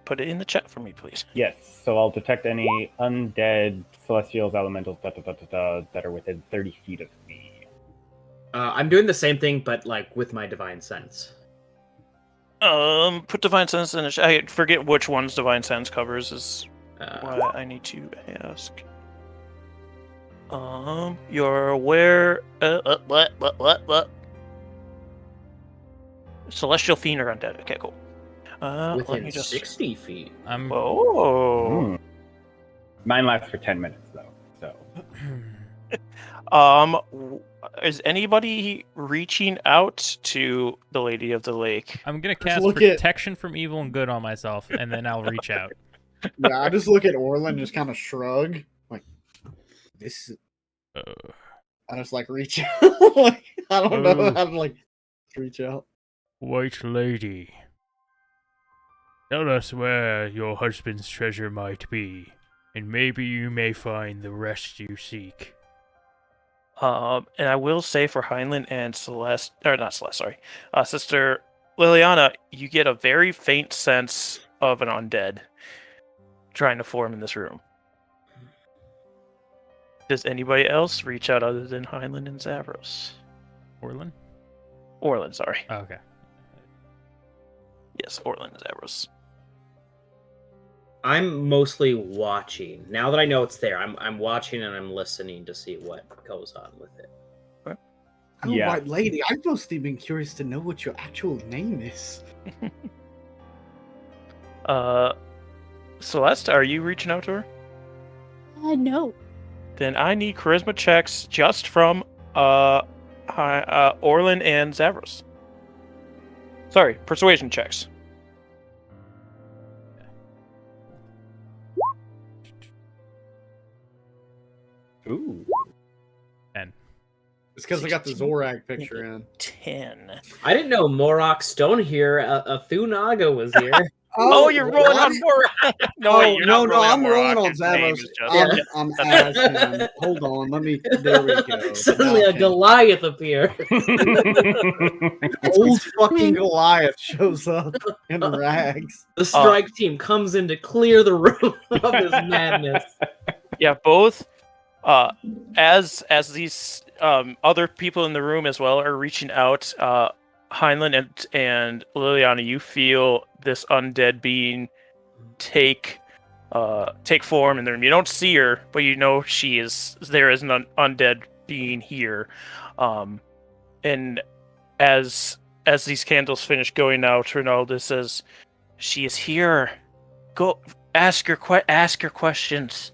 Put it in the chat for me, please. Yes, so I'll detect any undead, celestials, elementals, that are within 30 feet of me. I'm doing the same thing, but with my divine sense. Put Divine Sense in the chat. I forget which ones Divine Sense covers is what I need to ask. You're aware... What? Celestial Fiend or Undead. Okay, cool. Let Within me just... 60 feet. I'm Oh. Mine lasts for 10 minutes, though, so... is anybody reaching out to the Lady of the Lake? I'm gonna Just cast look at- protection from evil and good on myself, and then I'll reach out. Yeah, I just look at Orlin and just kind of shrug. Like, this is... I just, like, reach out. Like, I don't know how to, like, reach out. White lady, tell us where your husband's treasure might be, and maybe you may find the rest you seek. And I will say for Heinlein and Celeste, or not Celeste, sorry, Sister Liliana, you get a very faint sense of an undead trying to form in this room. Does anybody else reach out other than Heinlein and Zavros? Orlin? Orlin, sorry. Oh, okay. Yes, Orlin and Zavros. I'm mostly watching. Now that I know it's there, I'm watching and I'm listening to see what goes on with it. Oh, Yeah. White Lady, I've mostly been curious to know what your actual name is. Celeste, are you reaching out to her? No. Then I need charisma checks just from Orlin and Zavros. Sorry, persuasion checks. Ooh. It's because I got the Zorag picture in. 10. I didn't know Morok Stone here, Thunaga was here. Oh, you're rolling what? on Morak. No, Oh, wait, you're no, not no, I'm Morak. rolling on His name Zavros. is just- I'm as him. Hold on, let me. There we go. Suddenly a Okay. Goliath appeared. Old fucking Goliath shows up in rags. The strike team comes in to clear the room of this madness. Yeah, both. As these other people in the room as well are reaching out, Heinlein and Liliana, you feel this undead being take form in the room. You don't see her, but you know there is an undead being here. And as these candles finish going out, Ronaldo says, "She is here. Go ask your questions."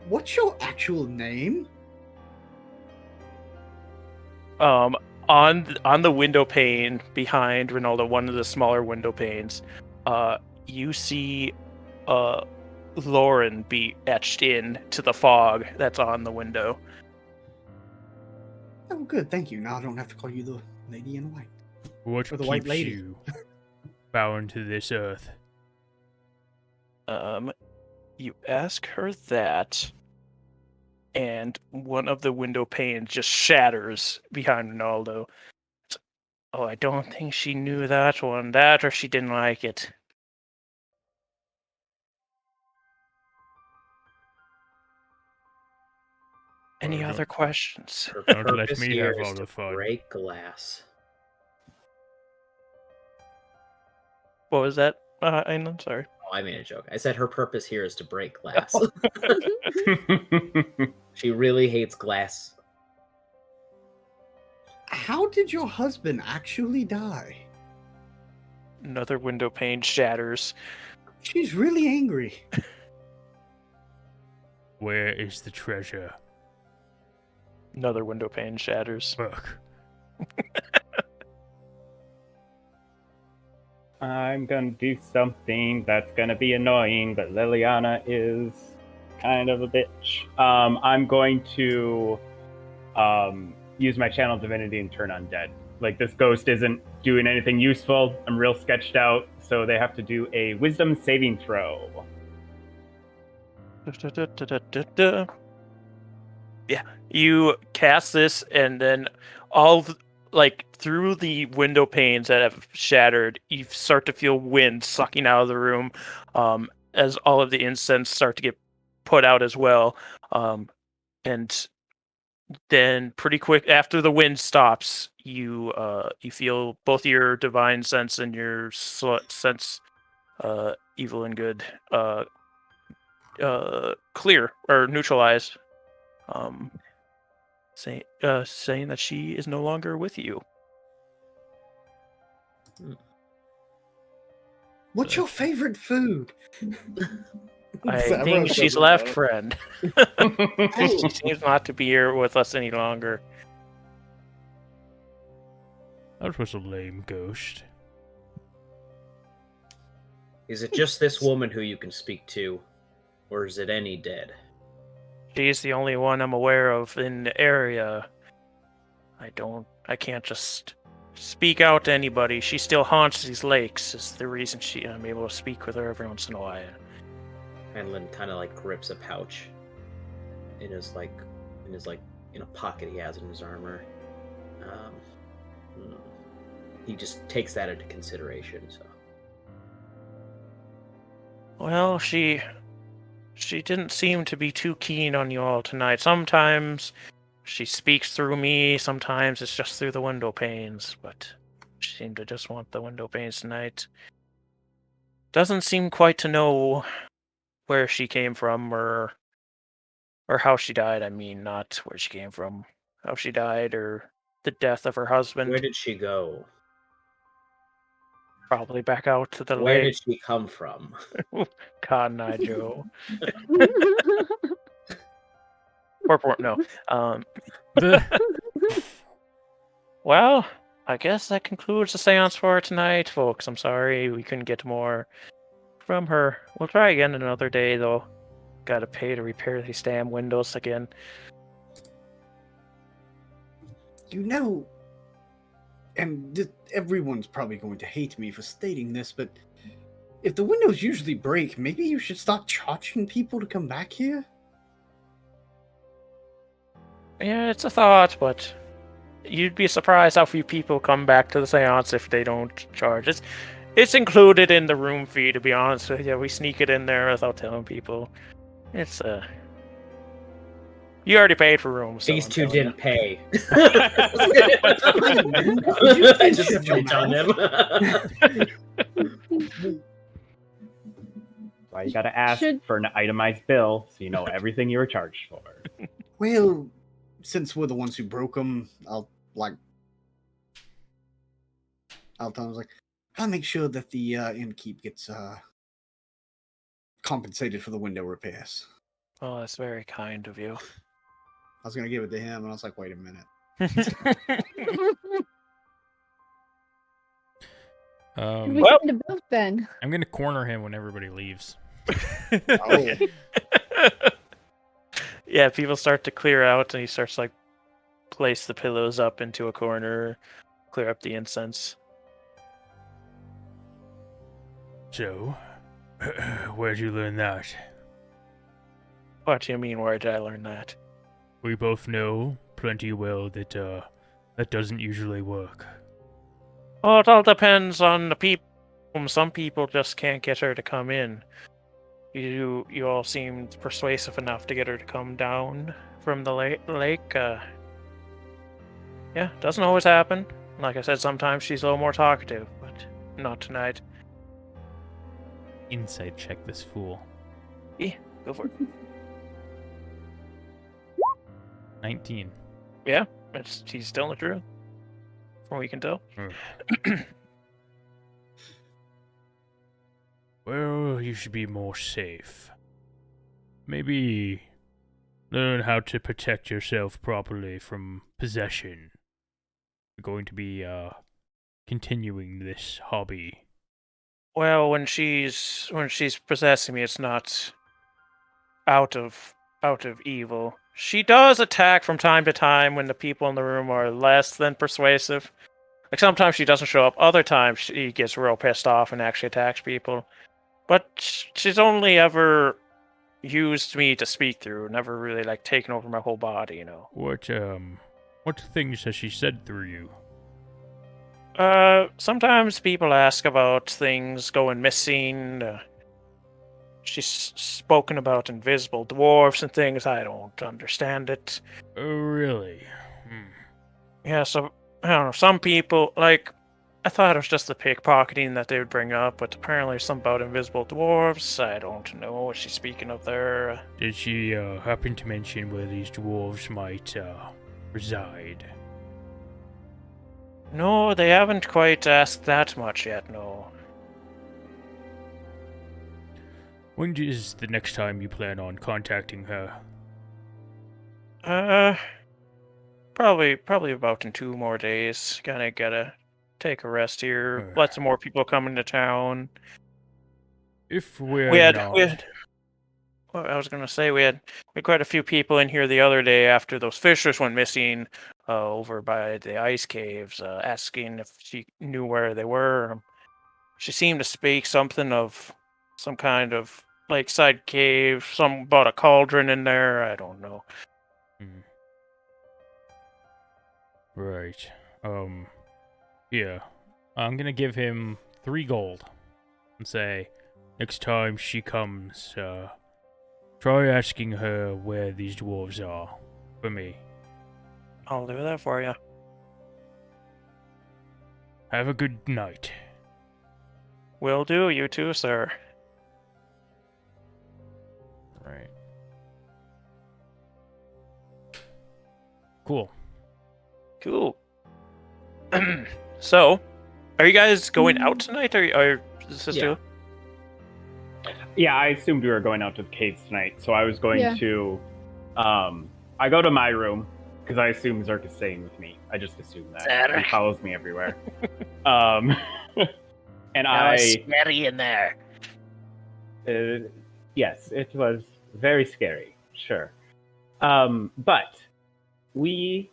What's your actual name? On the window pane behind Ronaldo, one of the smaller window panes, you see Lauren be etched in to the fog that's on the window. Oh, good, thank you. Now I don't have to call you the Lady in White. What Or the keeps White Lady. you bound to this earth? You ask her that, and one of the window panes just shatters behind Ronaldo. Oh, I don't think she knew that one. That or she didn't like it. Any Well, other questions? Her Don't let purpose me here have is all to the fun. break glass. What was that, Einland? Sorry. Oh, I made a joke. I said her purpose here is to break glass. She really hates glass. How did your husband actually die? Another window pane shatters. She's really angry. Where is the treasure? Another window pane shatters. Fuck. I'm gonna do something that's gonna be annoying, but Liliana is kind of a bitch. I'm going to use my channel divinity and turn undead. Like, this ghost isn't doing anything useful. I'm real sketched out, so they have to do a wisdom saving throw. Yeah, you cast this, and then through the window panes that have shattered, you start to feel wind sucking out of the room, as all of the incense start to get put out as well, and then pretty quick after the wind stops, you feel both your divine sense and your sense, evil and good, clear or neutralized, saying that she is no longer with you. What's your favorite food? I Zavros think she's doesn't left, know. friend. She seems not to be here with us any longer. That was a lame ghost. Is it just this woman who you can speak to, or is it any dead? She's the only one I'm aware of in the area. I can't just speak out to anybody. She still haunts these lakes. Is the reason I'm able to speak with her every once in a while. Hanlon kind of like grips a pouch in his in a pocket he has in his armor. He just takes that into consideration. So, Well, she didn't seem to be too keen on you all tonight. Sometimes she speaks through me, sometimes it's just through the window panes, but she seemed to just want the window panes tonight. Doesn't seem quite to know where she came from or how she died. I mean, not where she came from, how she died, or the death of her husband. where did she go? Probably back out to the Where lake. did she come from? Cotton Eye Joe. No. Well, I guess that concludes the seance for tonight, folks. I'm sorry we couldn't get more from her. We'll try again another day, though. Gotta pay to repair these damn windows again. You know, and everyone's probably going to hate me for stating this, but if the windows usually break, maybe you should stop charging people to come back here? Yeah, it's a thought, but you'd be surprised how few people come back to the seance if they don't charge. It's included in the room fee, to be honest with you. We sneak it in there without telling people. It's you already paid for rooms. So These I'm two telling you. didn't pay. You I just shut your snitched on them. Why you gotta ask for an itemized bill so you know everything you were charged for. Well, since we're the ones who broke them, I'll tell them, I'll make sure that the innkeep gets compensated for the window repairs. Oh, that's very kind of you. I was going to give it to him, and I was like, wait a minute. We Well- find a boat then. I'm gonna corner him when everybody leaves. Oh, Yeah, people start to clear out, and he starts like place the pillows up into a corner, clear up the incense. So, where'd you learn that? What do you mean? Where did I learn that? We both know plenty well that that doesn't usually work. Well, it all depends on the people. Some people just can't get her to come in. You all seemed persuasive enough to get her to come down from the lake. Yeah, doesn't always happen. Like I said, sometimes she's a little more talkative, but not tonight. Insight check this fool. Go for it. 19. He's telling the truth, from what we can tell. Well, you should be more safe. Maybe learn how to protect yourself properly from possession. You're going to be continuing this hobby. Well, when she's possessing me, it's not out of evil. She does attack from time to time when the people in the room are less than persuasive. Like sometimes she doesn't show up, other times she gets real pissed off and actually attacks people. But she's only ever used me to speak through, never really like taken over my whole body, you know. What things has she said through you? Sometimes people ask about things going missing. She's spoken about invisible dwarves and things. I don't understand it. Oh, really? Yeah, so, I don't know, some people, like, I thought it was just the pickpocketing that they would bring up, but apparently something about invisible dwarves. I don't know what she's speaking of there. Did she happen to mention where these dwarves might reside? No, they haven't quite asked that much yet, no. When is the next time you plan on contacting her? Probably about in 2 more days. Gotta take a rest here. Let some more people come into town. If we're We had, not... well, I was gonna say we had quite a few people in here the other day after those fishers went missing, over by the ice caves, asking if she knew where they were. She seemed to speak something of some kind of lakeside cave, some about a cauldron in there. I don't know. Right. Yeah. I'm gonna give him 3 gold and say, next time she comes, try asking her where these dwarves are for me. I'll do that for you. Have a good night. Will do. You too, sir. Right. Cool. Cool. So, are you guys going out tonight, or is this Yeah. Yeah, I assumed we were going out to the caves tonight, so I was going Yeah. to. I go to my room because I assume Zerk is staying with me. I just assume that Zerk. he follows me everywhere. And Now it's scary in there. Yes, it was very scary. Sure, but we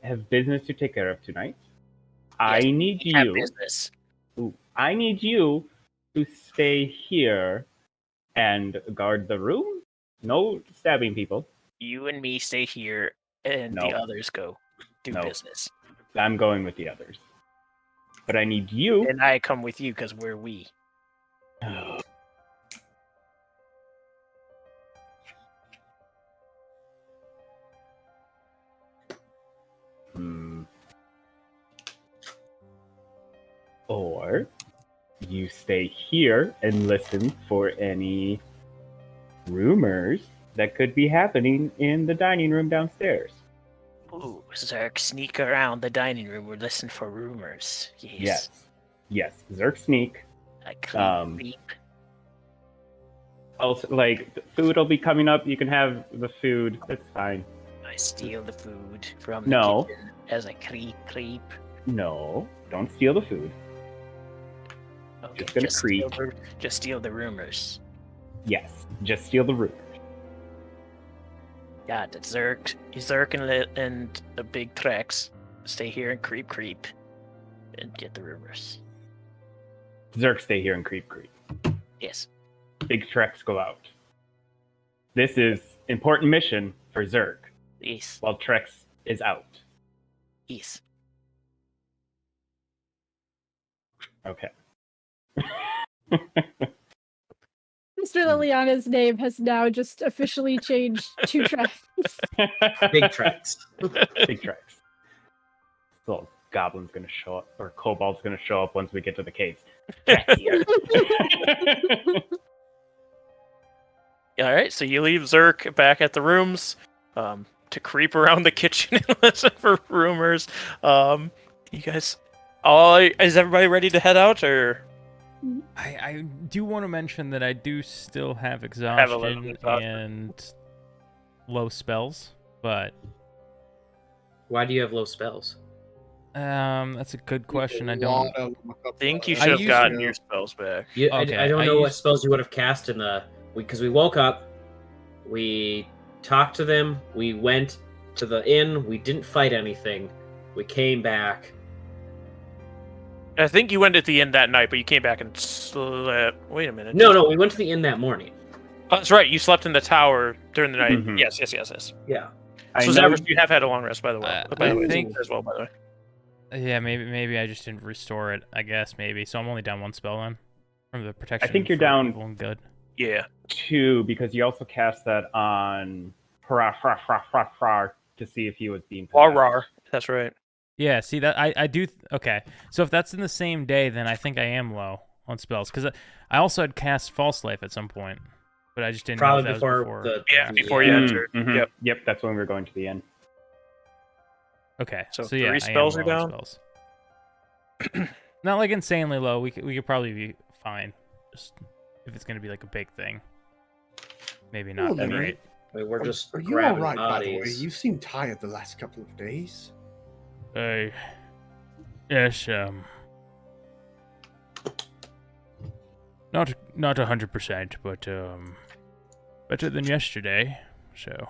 have business to take care of tonight. I Yes, need We have you. business. I need you to stay here and guard the room. No stabbing people. You and me stay here, and No. the others go do No. business. I'm going with the others. But I need you. And I come with you because we're we. Or you stay here and listen for any rumors that could be happening in the dining room downstairs. Ooh, Zerk, sneak around the dining room. We're listening for rumors. Yes. Yes. Zerk sneak. I creep, creep. Also, like, the food will be coming up. You can have the food. That's fine. I steal the food from the No. kitchen as I creep. No, don't steal the food. Okay, Just gonna creep. Just steal the rumors. Yes, just steal the rumors. Yeah, the Zerk and the big Trex stay here and creep and get the rumors. Zerk stay here and creep. Yes. Big Trex go out. This is important mission for Zerk Yes. while Trex is out. Yes. Okay. Mr. Liliana's name has now just officially changed to Travis. Big tracks. Big Trex. Little goblin's gonna show up, or kobold's gonna show up once we get to the caves. Trex here. All right, so you leave Zerk back at the rooms to creep around the kitchen and listen for rumors. You guys, is everybody ready to head out, or? I do want to mention that I do still have a little exhaustion exhaustion. and low spells, but Why do you have low spells? that's a good question. I A don't. lot of them, I think you I should have used gotten to- your spells back. Okay, I don't I know what used- spells you would have cast in the because we woke up, we talked to them, we went to the inn, we didn't fight anything, we came back. I think you went at the end that night, but you came back and slept. Wait a minute. No, we went to the inn that morning. Oh, that's right. You slept in the tower during the night. Mhm. Yes. Yeah. I So know. Zavros, you have had a long rest, by the way. I think- as well, by the way. Yeah, maybe I just didn't restore it. I guess maybe. So I'm only down 1 spell then from the protection. think you're for down- evil and good. Yeah. 2 because you also cast that on to see if he was being possessed. Rar. That's right. Yeah, see that I do. Okay, so if that's in the same day, then I think I am low on spells because I also had cast False Life at some point, but I just didn't. Probably know if that before, was the Yeah, before uh, you enter. Mhm. Yep. That's when we were going to the inn. Okay, So yeah, 3 I am spells are low on down? spells. Not like insanely low. We could probably be fine. Just if it's gonna be like a big thing. Maybe not Well, great. I mean, we're just Are you grabbing alright, by the way? bodies. You seem tired the last couple of days. Yes, not 100%, but better than yesterday. So,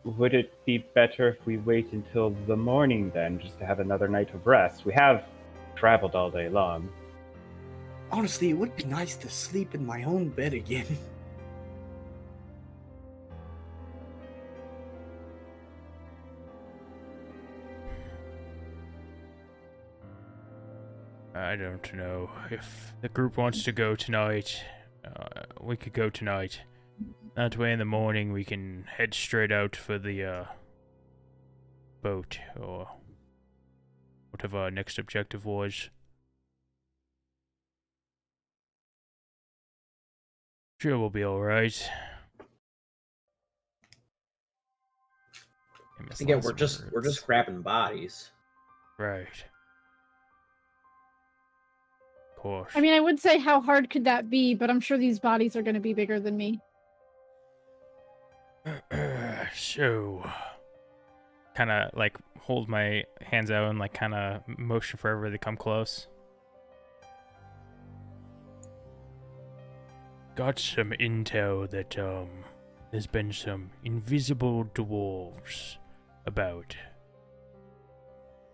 Would it be better if we wait until the morning then, just to have another night of rest? We have traveled all day long. Honestly, it would be nice to sleep in my own bed again. I don't know if the group wants to go tonight. We could go tonight. That way, in the morning, we can head straight out for the boat or whatever our next objective was. Sure, we'll be all right. Again, we're just grabbing bodies. Right. Of course. I mean, I would say how hard could that be, but I'm sure these bodies are going to be bigger than me. So, kind of like hold my hands out and like kind of motion for wherever they come close. Got some intel that there's been some invisible dwarves about.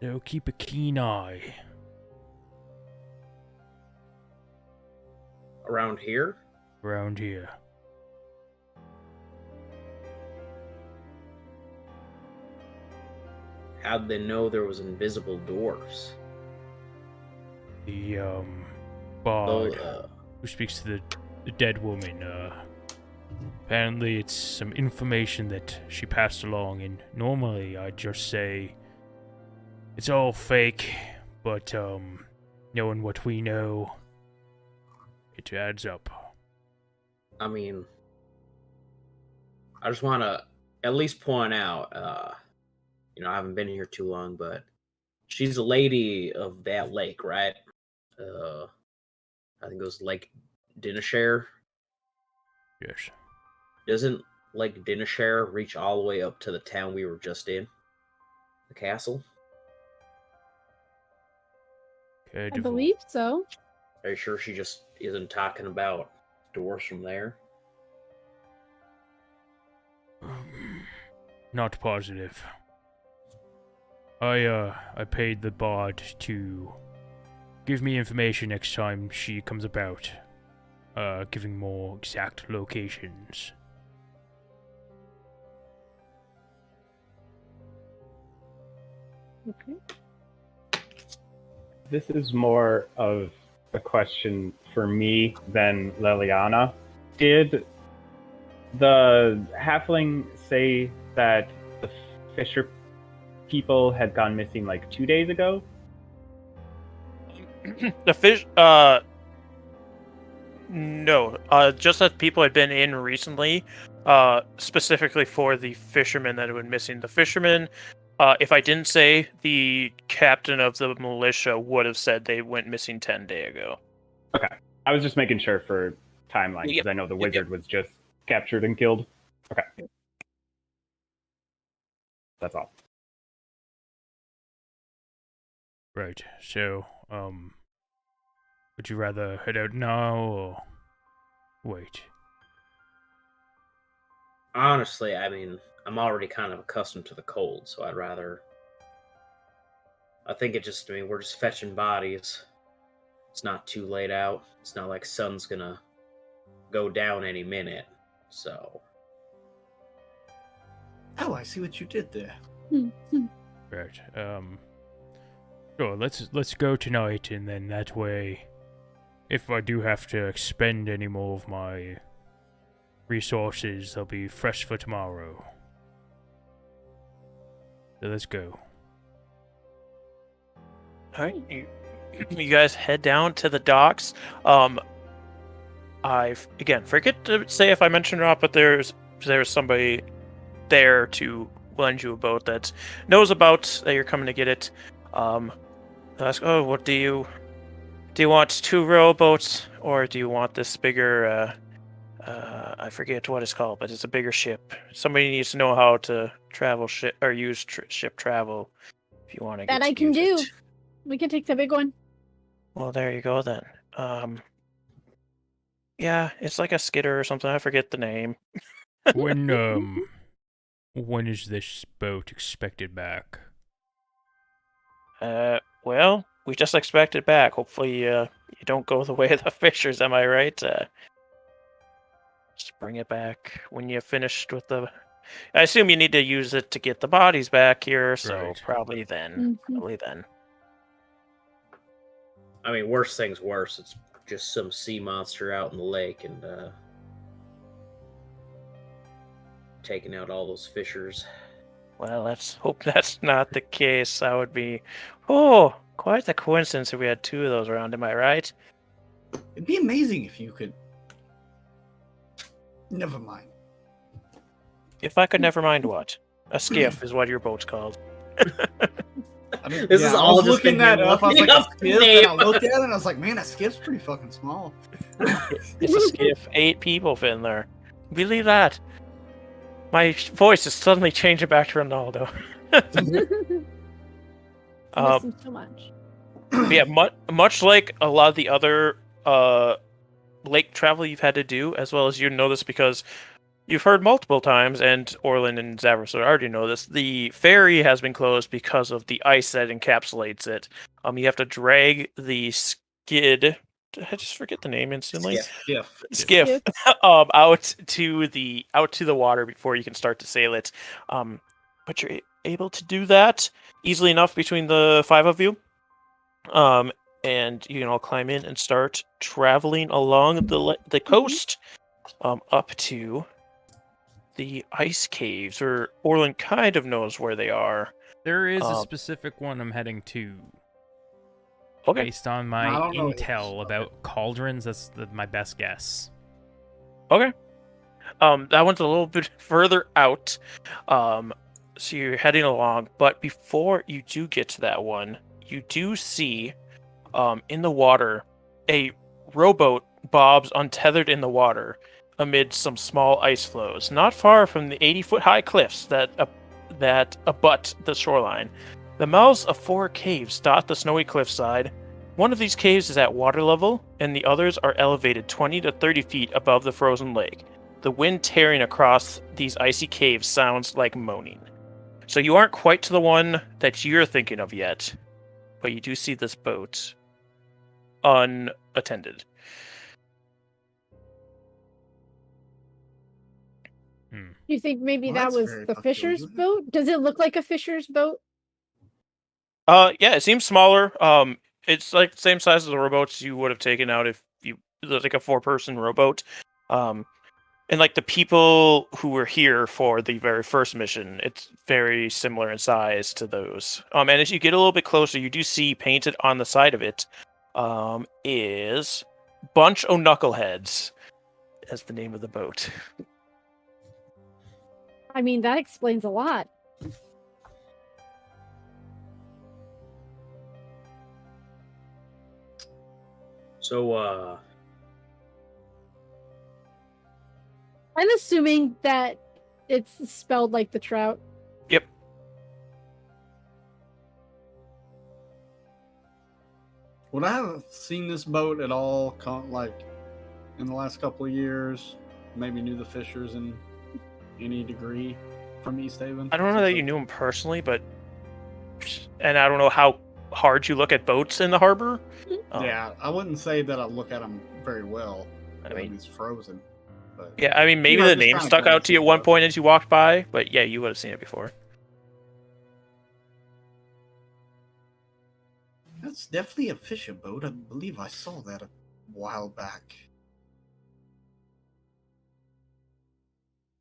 So keep a keen eye. Around here? Around here. How'd they know there was invisible dwarfs? The bard Oh, who speaks to the dead woman, apparently it's some information that she passed along, and normally I'd just say it's all fake, but knowing what we know, it adds up. I mean, I just want to at least point out, I haven't been here too long, but she's a lady of that lake, right? I think it was Lake Dinashare. Yes. Doesn't Lake Dinashare reach all the way up to the town we were just in? The castle? Okay, I believe so. Are you sure she just isn't talking about dwarfs from there? Not positive. I paid the bard to give me information next time she comes about, giving more exact locations. Okay. This is more of a question for me than Liliana. Did the halfling say that the fisher people had gone missing like 2 days ago? The fish, no, just that people had been in recently, specifically for the fishermen that had been missing. The fishermen, if I didn't say, the captain of the militia would have said they went missing 10 days ago. Okay. I was just making sure for timeline, because Yep. I know the wizard was just captured and killed. Okay. That's all. Right, so, would you rather head out now, or wait? Honestly, I mean, I'm already kind of accustomed to the cold, so I'd rather... I think we're just fetching bodies. It's not too late out. It's not like sun's gonna go down any minute, so... Oh, I see what you did there. Right, sure, let's go tonight, and then that way, if I do have to expend any more of my resources, they'll be fresh for tomorrow. So let's go. All right, you guys head down to the docks. I again forget to say if I mentioned or not, but there's somebody there to lend you a boat that knows about that you're coming to get it. They'll ask, "Oh, what do you want? 2 rowboats, or do you want this bigger? I forget what it's called, but it's a bigger ship. Somebody needs to know how to travel ship or use ship travel. If you want to That get I to can use do. it. We can take the big one. Well, there you go then. Yeah, it's like a skidder or something. I forget the name. When is this boat expected back? Well, we just expect it back. Hopefully, you don't go the way of the fishers. Am I right? Just bring it back when you're finished with the. I assume you need to use it to get the bodies back here, so Right. probably then. Mhm. Probably then. I mean, worst things worse. It's just some sea monster out in the lake and taking out all those fishers. Well, let's hope that's not the case. That would be, oh, quite the coincidence if we had 2 of those around. Am I right? It'd be amazing if you could. Never mind. If I could never mind what? A skiff is what your boat's called. This is all I was just looking been that him up. I was looking like, up a the skiff, name. and I looked at it and I was like, man, that skiff's pretty fucking small. It's a skiff. 8 people fit in there. Believe that. My voice is suddenly changing back to Ronaldo. I miss him so much. Yeah, much like a lot of the other lake travel you've had to do, as well as you know this because you've heard multiple times, and Orlin and Zavros already know this, the ferry has been closed because of the ice that encapsulates it. You have to drag the skid. Did I just forget the name instantly? Skiff. Out to the water before you can start to sail it. But you're able to do that easily enough between the 5 of you. And you can all climb in and start traveling along the coast, up to the ice caves. Or Orlin kind of knows where they are. There is a specific one I'm heading to. Okay. Based on my intel about cauldrons, that's my best guess. Okay. That one's a little bit further out. So you're heading along, but before you do get to that one, you do see, in the water, a rowboat bobs untethered in the water amid some small ice flows, not far from the 80-foot-high cliffs that abut the shoreline. The mouths of 4 caves dot the snowy cliffside. One of these caves is at water level, and the others are elevated 20 to 30 feet above the frozen lake. The wind tearing across these icy caves sounds like moaning. So you aren't quite to the one that you're thinking of yet, but you do see this boat unattended. You think maybe that Well, was that's the very fisher's peculiar. boat? Does it look like a fisher's boat? Yeah, it seems smaller. It's like the same size as the rowboats you would have taken out if you like a 4-person rowboat. And like the people who were here for the very first mission, it's very similar in size to those. And as you get a little bit closer, you do see painted on the side of it, is Bunch o' Knuckleheads as the name of the boat. I mean, that explains a lot. So, I'm assuming that it's spelled like the trout. Yep. Would I have seen this boat at all, like, in the last couple of years? Maybe knew the fishers in any degree from East Haven? I don't know that you knew him personally, but... And I don't know how hard you look at boats in the harbor. Yeah, I wouldn't say that I look at them very well. I mean, he's frozen. But yeah, I mean, maybe know, the just name kinda stuck out to you at glances one up. point as you walked by, but yeah, you would have seen it before. That's definitely a fishing boat. I believe I saw that a while back.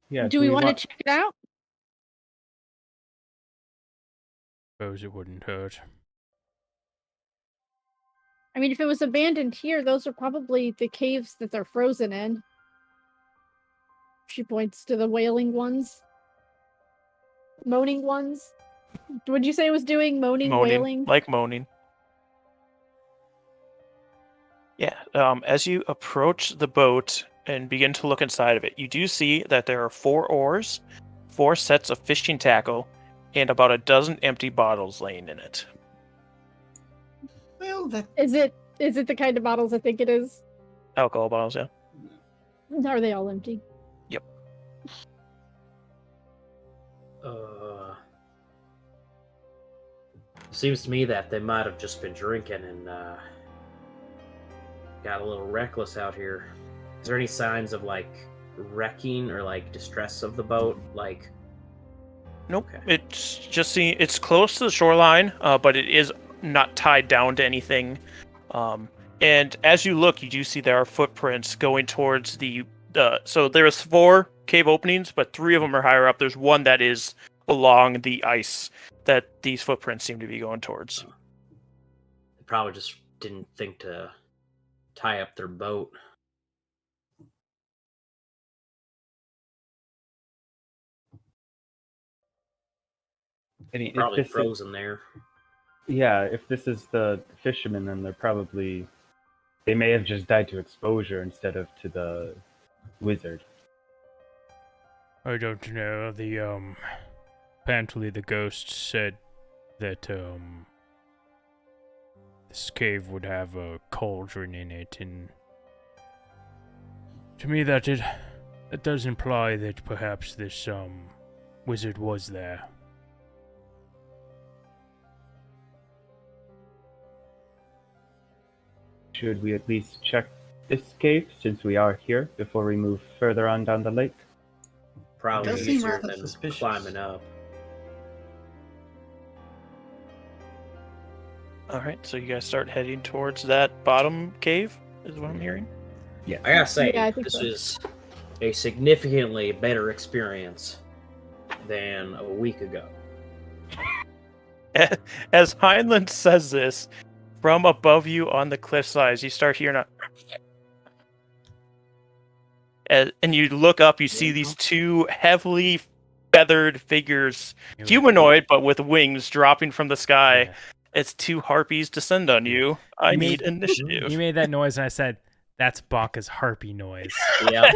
Yeah. Do we want to check it out? Suppose it wouldn't hurt. I mean, if it was abandoned here, those are probably the caves that they're frozen in. She points to the wailing ones. Moaning ones. Would you say it was doing moaning, wailing? Like moaning. Yeah. As you approach the boat and begin to look inside of it, you do see that there are 4 oars, 4 sets of fishing tackle, and about a dozen empty bottles laying in it. Well, that Is it the kind of bottles I think it is? Alcohol bottles, yeah. Are they all empty? Seems to me that they might have just been drinking and got a little reckless out here. Is there any signs of like wrecking or like distress of the boat? Like, Nope. Okay. It's just it's close to the shoreline, but it is not tied down to anything. And as you look, you do see there are footprints going towards the. So there's 4 cave openings, but 3 of them are higher up. There's one that is along the ice that these footprints seem to be going towards. they probably just didn't think to tie up their boat. If Probably this is- frozen there. Yeah, if this is the fishermen, then they may have just died to exposure instead of to the wizard. I don't know. Apparently the ghost said that this cave would have a cauldron in it, and to me that does imply that perhaps this wizard was there. Should we at least check this cave since we are here before we move further on down the lake? Probably Does seem easier rather than suspicious. climbing up. All right, so you guys start heading towards that bottom cave, is what I'm hearing. Yeah. I gotta say, Yeah, I think this so. is a significantly better experience than a week ago. As Heinlein says this, from above you on the cliff sides, you start hearing and you look up, you see these 2 heavily feathered figures, humanoid but with wings, dropping from the sky. Yeah. As 2 harpies descend on you. I You need made- initiative. You made that noise, and I said, "That's Baka's harpy noise." Yeah.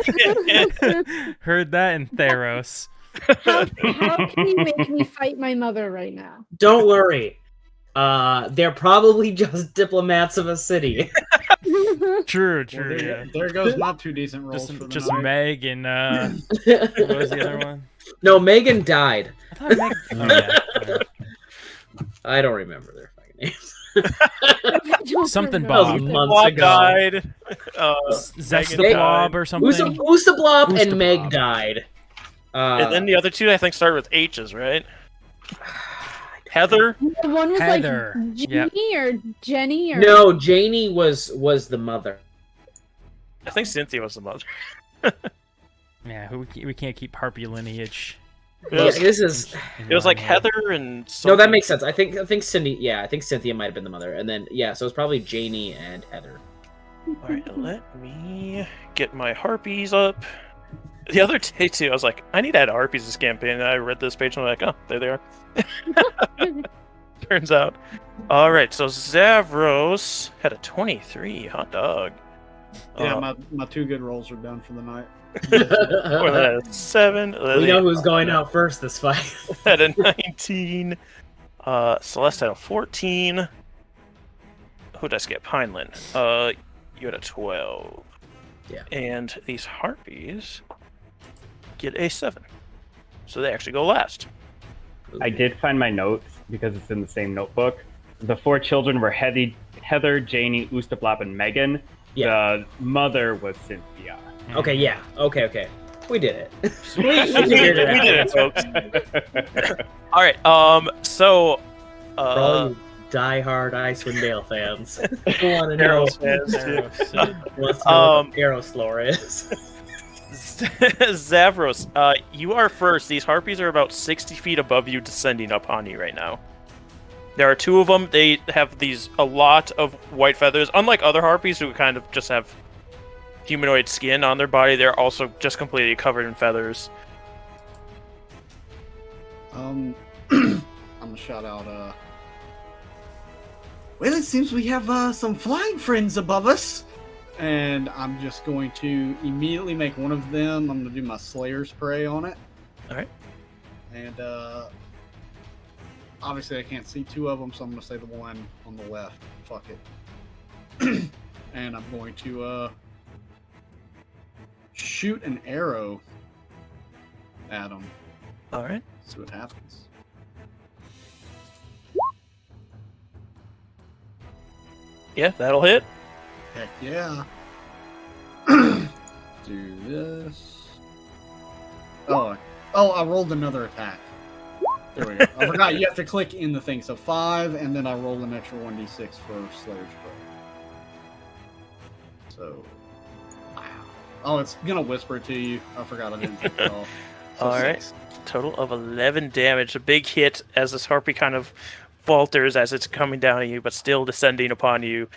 Heard that in Theros. How can you make me fight my mother right now? Don't worry. They're probably just diplomats of a city. True, Well, yeah. there goes my 2 decent rolls for the Just night. Meg and what was the other one? No, Megan died. I thought Meg. Oh, yeah. I don't remember their fucking names. Something That was Bob. months Blob ago. died. Zest Megan the They- Blob or something. Oostablob and Oostablob. Meg died. And then the other 2, I think, start with H's, right? Heather. The one was Heather. like Yep. Jeannie or Jenny or No, Janie was the mother. I think Cynthia was the mother. Yeah, we can't keep harpy lineage. It was, Yeah, this is it was like Yeah. Heather and no, something. that makes sense. I think Cindy. Yeah, I think Cynthia might have been the mother, and then so it's probably Janie and Heather. All right, let me get my harpies up. The other day too, I was like, I need to add harpies to this campaign. And I read this page and I'm like, oh, there they are. Turns out. All right, so Zavros had a 23. Hot dog. Yeah, my 2 good rolls are done for the night. Or that 7. We know who's going out first this fight. Had a 19. Celeste had a 14. Who did I skip? Heinlein. You had a 12. Yeah. And these harpies get a 7. So they actually go last. I did find my notes because it's in the same notebook. The 4 children were Heather, Janie, Oostablop, and Megan. Yeah. The mother was Cynthia. Okay, yeah. Okay. We did it. We did it, folks. All right. So. For all you diehard Icewind Dale fans, who want to know Arrows fans, too. what's what Arrow's lore is? Zavros, you are first. These harpies are about 60 feet above you, descending upon you right now. There are 2 of them. They have a lot of white feathers. Unlike other harpies who kind of just have humanoid skin on their body, they're also just completely covered in feathers. I'm gonna shout out. Well, it seems we have some flying friends above us. And I'm just going to immediately make one of them. I'm going to do my Slayer's Prey on it. All right. And obviously I can't see two of them, so I'm going to say the one on the left. Fuck it. And I'm going to shoot an arrow at him. All right. See what happens. Yeah, that'll hit. Heck yeah. Do this. Oh, I rolled another attack. There we go. I forgot you have to click in the thing. So 5, and then I rolled an extra 1d6 for Slayer's Prey. So, wow. Oh, it's gonna whisper it to you. I forgot I didn't take it off. So All right. 6. Total of 11 damage. A big hit as this harpy kind of falters as it's coming down on you, but still descending upon you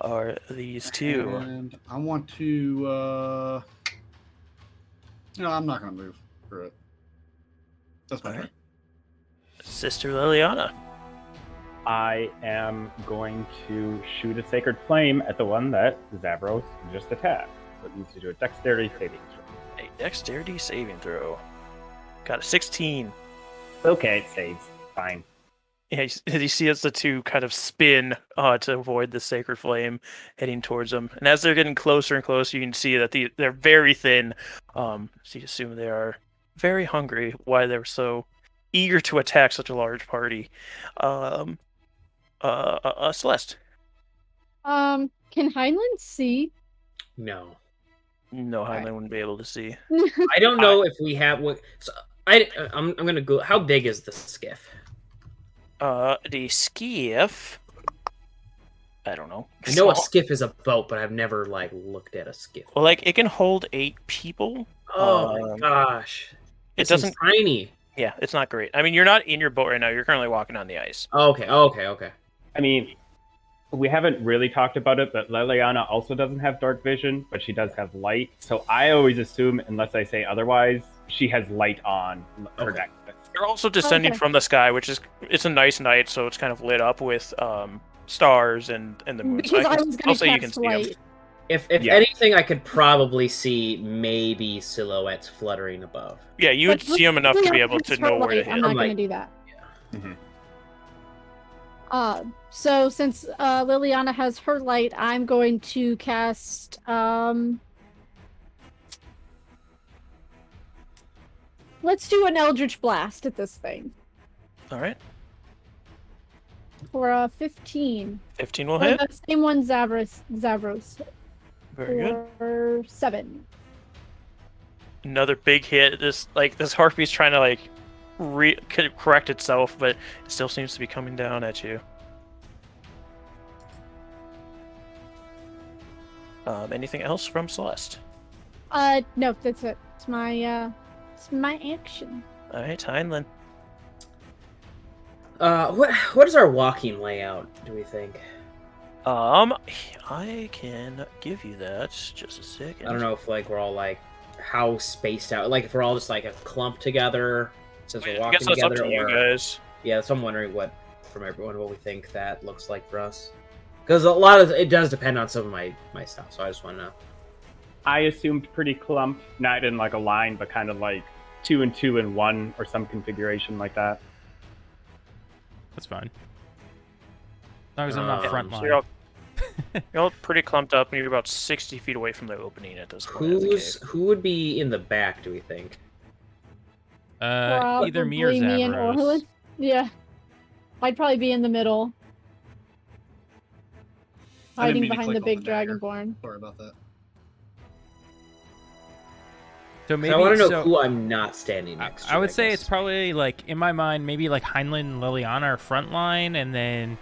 are these two. And I want to. No, I'm not gonna move through it. That's my All turn. right. Sister Liliana. I am going to shoot a Sacred Flame at the one that Zavros just attacked. So it needs to do a Dexterity saving throw. A dexterity saving throw. Got a 16. Okay, it saves. Fine. Yeah, you see as the two kind of spin to avoid the sacred flame heading towards them. And as they're getting closer and closer, you can see that they're very thin. So you assume they are very hungry, why they're so eager to attack such a large party. Celeste. Can Heinlein see? No. No, Heinlein wouldn't be able to see. I don't know if we have what. So I'm gonna go. How big is the skiff? The skiff. I don't know. I know a skiff is a boat, but I've never like looked at a skiff. Well, like it can hold 8 people. Oh my gosh! It doesn't. Tiny. Yeah, it's not great. I mean, you're not in your boat right now. You're currently walking on the ice. Okay. I mean, we haven't really talked about it, but Liliana also doesn't have dark vision, but she does have light. So I always assume, unless I say otherwise, she has light on her deck. You're also descending Okay. from the sky, which is it's a nice night, so it's kind of lit up with stars and the moon. So Because I was I'll gonna say you can cast see 'em. light. If Yeah. anything, I could probably see maybe silhouettes fluttering above. Yeah, you would But see them enough to be Liliana able has to her know where to light. hit. I'm not Light. gonna do that. Mhm. So since Liliana has her light, I'm going to cast let's do an Eldritch Blast at this thing All right, for a 15. 15 will Or hit. the same one Zavros Very good. for 7. Another big hit. This harpy's trying to like correct itself, but it still seems to be coming down at you. Anything else from Celeste? No, that's it. It's my action. All right, Heinlein. What is our walking layout? Do we think? I can give you that. Just a second. I don't know if like we're all like how spaced out. Like if we're all just like a clump together since we're I walking guess that's up together. to you guys. Yeah, so I'm wondering what from everyone what we think that looks like for us. Because a lot of it does depend on some of my stuff. So I just want to know. I assumed pretty clumped, not in like a line, but kind of like 2 and 2 and 1 or some configuration like that. That's fine. As long as I'm not front So line. you're all pretty clumped up, and you're about 60 feet away from the opening at this point. of the cave. Who would be in the back? Do we think? Either me or Probably me and Zavros. Orlin. Yeah. I'd probably be in the middle. I didn't Hiding mean to behind the click on big the dagger. dragonborn. Sorry about that. So maybe I want to know so- who I'm not standing next to. I would say guess. it's probably like in my mind, maybe like Heinlein and Liliana are front line, and then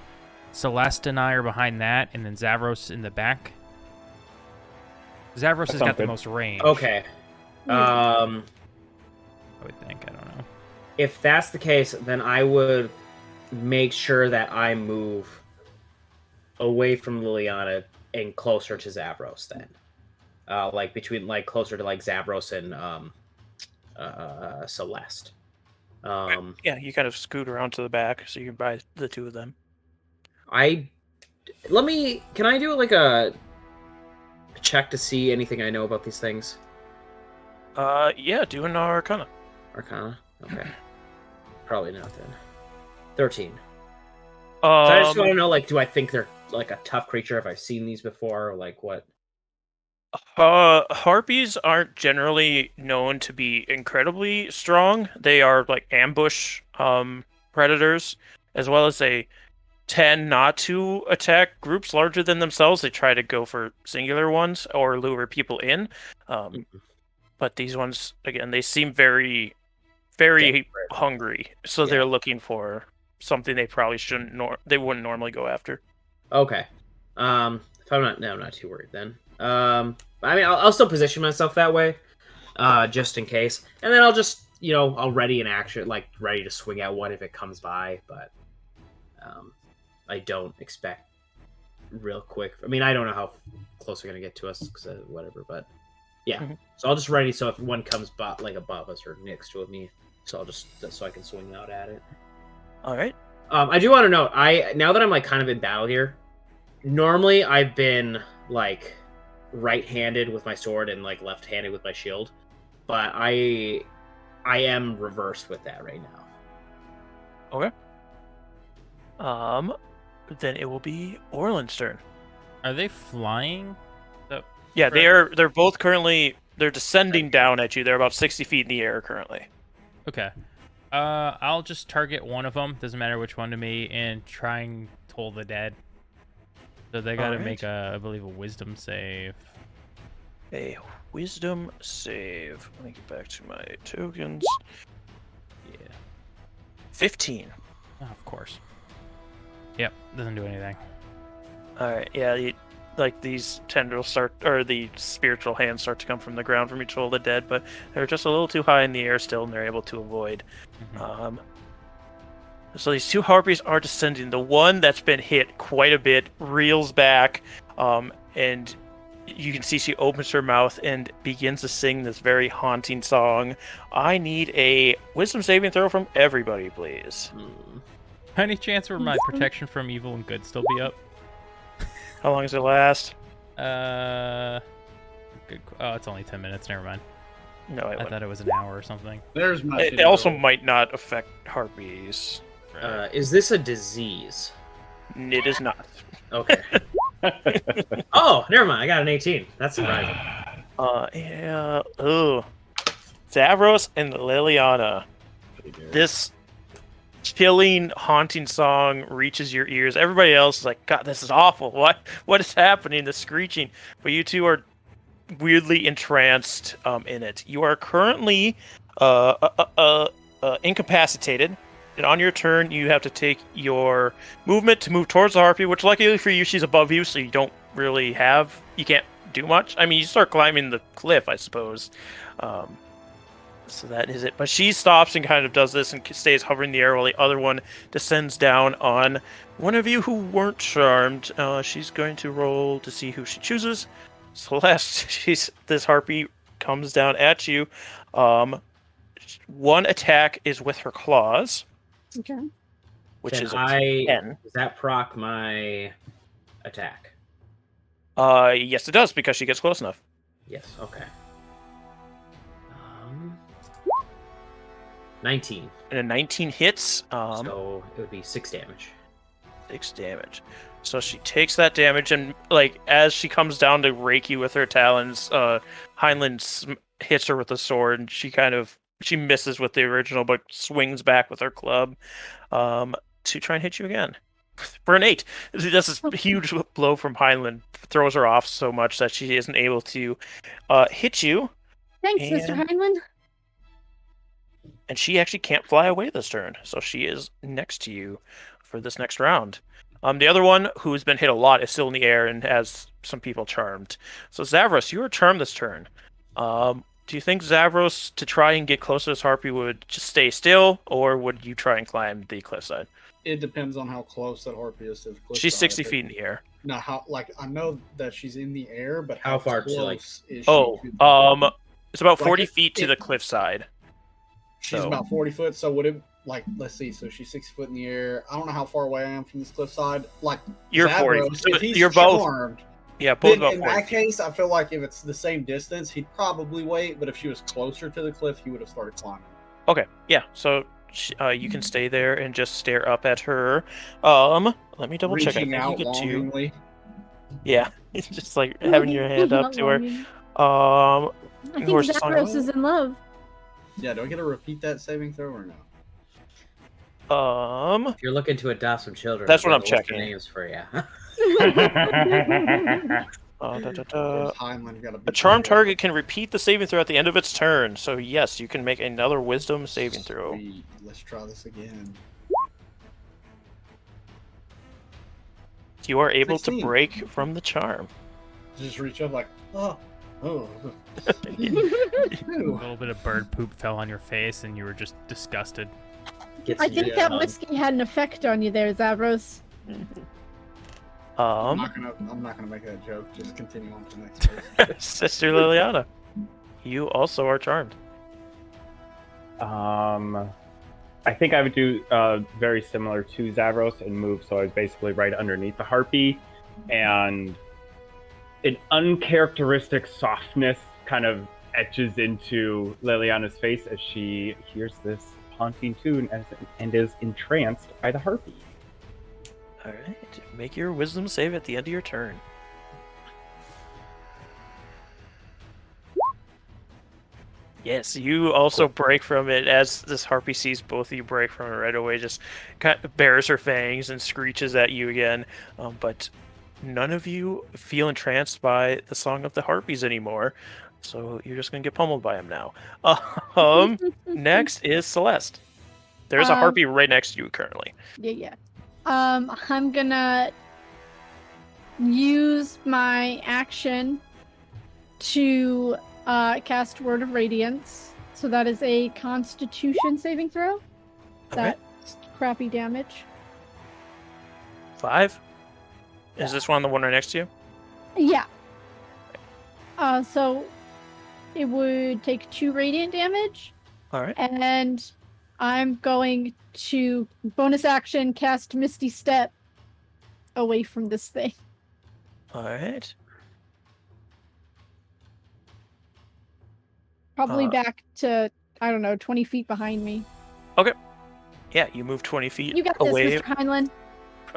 Celeste and I are behind that, and then Zavros in the back. Zavros has sounds got the good. most range. Okay. I would think. I don't know. If that's the case, then I would make sure that I move away from Liliana and closer to Zavros then. Like between like closer to like Zavros and Celeste. Yeah, you kind of scoot around to the back, so you can buy the two of them. Can I do like a check to see anything I know about these things? Yeah, do an Arcana. Arcana? Okay. Probably not then. 13. So I just want to know, like, do I think they're like a tough creature? Have I seen these before? Or like what? Harpies aren't generally known to be incredibly strong. They are like ambush predators, as well as they tend not to attack groups larger than themselves. They try to go for singular ones or lure people in. But these ones, again, they seem very, very hungry. So they're looking for something they probably shouldn't. They wouldn't normally go after. Okay. If I'm not too worried then. I mean, I'll still position myself that way, just in case, and then I'll just, I'll ready an action, like ready to swing at one if it comes by. But I don't expect real quick. I mean, I don't know how close they're gonna get to us, because whatever. But yeah, so I'll just ready. So if one comes like above us or next to me, so I can swing out at it. All right. I do want to know. Now that I'm like kind of in battle here, normally I've been like right-handed with my sword and like left-handed with my shield, but I am reversed with that right now. Okay. Then it will be Orland's turn. Are they flying? Yeah, they're both currently descending down at you. They're about 60 feet in the air currently. Okay. I'll just target one of them. Doesn't matter which one to me, and try and toll the dead. So they gotta make I believe, a wisdom save. A wisdom save. Let me get back to my tokens. Yeah. 15. Oh, of course. Yep, doesn't do anything. Alright, yeah, like these tendrils or the spiritual hands start to come from the ground from each of the dead, but they're just a little too high in the air still, and they're able to avoid. So these two harpies are descending. The one that's been hit quite a bit reels back, and you can see she opens her mouth and begins to sing this very haunting song. I need a wisdom saving throw from everybody, please. Any chance where my protection from evil and good still be up? How long does it last? Good. Oh, it's only 10 minutes. Never mind. No, I thought it was an hour or something. There's my. It also might not affect harpies. Is this a disease? It is not. Okay. Oh, never mind. I got an 18. That's surprising. Yeah. Oh, Zavros and Liliana. This chilling, haunting song reaches your ears. Everybody else is like, God, this is awful. What is happening? The screeching. But you two are weirdly entranced in it. You are currently incapacitated. And on your turn, you have to take your movement to move towards the harpy, which luckily for you, she's above you, so you can't do much. I mean, you start climbing the cliff, I suppose. So that is it. But she stops and kind of does this and stays hovering in the air while the other one descends down on one of you who weren't charmed. She's going to roll to see who she chooses. Celeste, this harpy comes down at you. One attack is with her claws. Okay. Which is a 10. Does that proc my attack? Yes, it does, because she gets close enough. Yes, okay. 19. And a 19 hits. So it would be 6 damage. 6 damage. So she takes that damage, and like as she comes down to rake you with her talons, Heinlein hits her with a sword, and she misses with the original, but swings back with her club to try and hit you again. For an 8. This is a huge blow from Heinlein. Throws her off so much that she isn't able to hit you. Thanks, Mr. Heinlein. And she actually can't fly away this turn, so she is next to you for this next round. The other one, who's been hit a lot, is still in the air and has some people charmed. So Zavros, you are charmed this turn. Do you think Zavros, to try and get close to this harpy, would just stay still, or would you try and climb the cliffside? It depends on how close that harpy is to the cliff. She's 60 feet in the air. Now, I know that she's in the air, but how far close is she? It's about 40 feet to the cliffside. She's about 40 foot, so would it, let's see, so she's 60 foot in the air. I don't know how far away I am from this cliffside. You're Zavros, 40. So if he's you're both. Charmed, Yeah, both Then about in 40 that feet. case, I feel like if it's the same distance, he'd probably wait. But if she was closer to the cliff, he would have started climbing. Okay, yeah. So you can stay there and just stare up at her. Let me double check. I Reaching think you out get two. longingly. Yeah, it's just like having your hand up to her. Longing. Um, I think Horse is on- Zapdos is in love. Yeah, do I get to repeat that saving throw or no? If you're looking to adopt some children, That's what I've I'm got a list of checking. names for you. Heinlein got a A charmed target can repeat the saving throw at the end of its turn. So yes, you can make another Wisdom saving throw. Sweet. Let's try this again. You are able to 16. break from the charm. Just reach up like, oh. A little bit of bird poop fell on your face, and you were just disgusted. Get I some think shit that on. whiskey had an effect on you there, Zavros. I'm not gonna make that joke. Just continue on to the next person. Sister Liliana, you also are charmed. I think I would do very similar to Zavros and move, so I was basically right underneath the Harpy, and an uncharacteristic softness kind of etches into Liliana's face as she hears this haunting tune and is entranced by the Harpy. All right, make your Wisdom save at the end of your turn. Yes, you also break from it as this Harpy sees both of you break from it right away. Just kind of bares her fangs and screeches at you again. But none of you feel entranced by the Song of the Harpies anymore, so you're just gonna get pummeled by him now. Next is Celeste. There's a Harpy right next to you currently. Yeah. I'm gonna use my action to cast Word of Radiance. So that is a Constitution saving throw. That's crappy damage. 5. Is this one the one right next to you? Yeah. So it would take 2 radiant damage, All right. and I'm going to bonus action cast Misty Step away from this thing. All right. Probably back to, I don't know, 20 feet behind me. Yeah, you move 20 feet You got away this, Mr. Heinlein.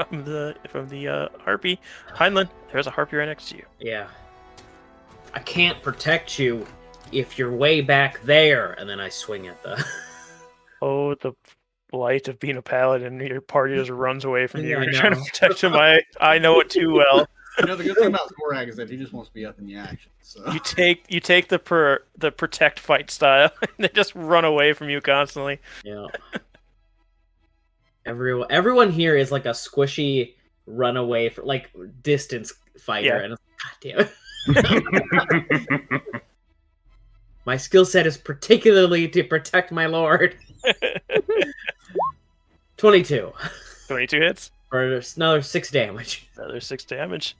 from the Harpy. Heinlein, there's a Harpy right next to you. Yeah. I can't protect you if you're way back there. And then I swing at the. Oh, the blight of being a paladin. Your party just runs away from you. Yeah, I You're trying to know. protect him. I know it too well. You know, the good thing about Zorag is that he just wants to be up in the action. So You take the protect fight style, and they just run away from you constantly. Yeah. Everyone here is like a squishy runaway for like distance fighter, Yeah. and God damn it. My skill set is particularly to protect my lord. 22 22 hits. for another 6 damage. Another 6 damage.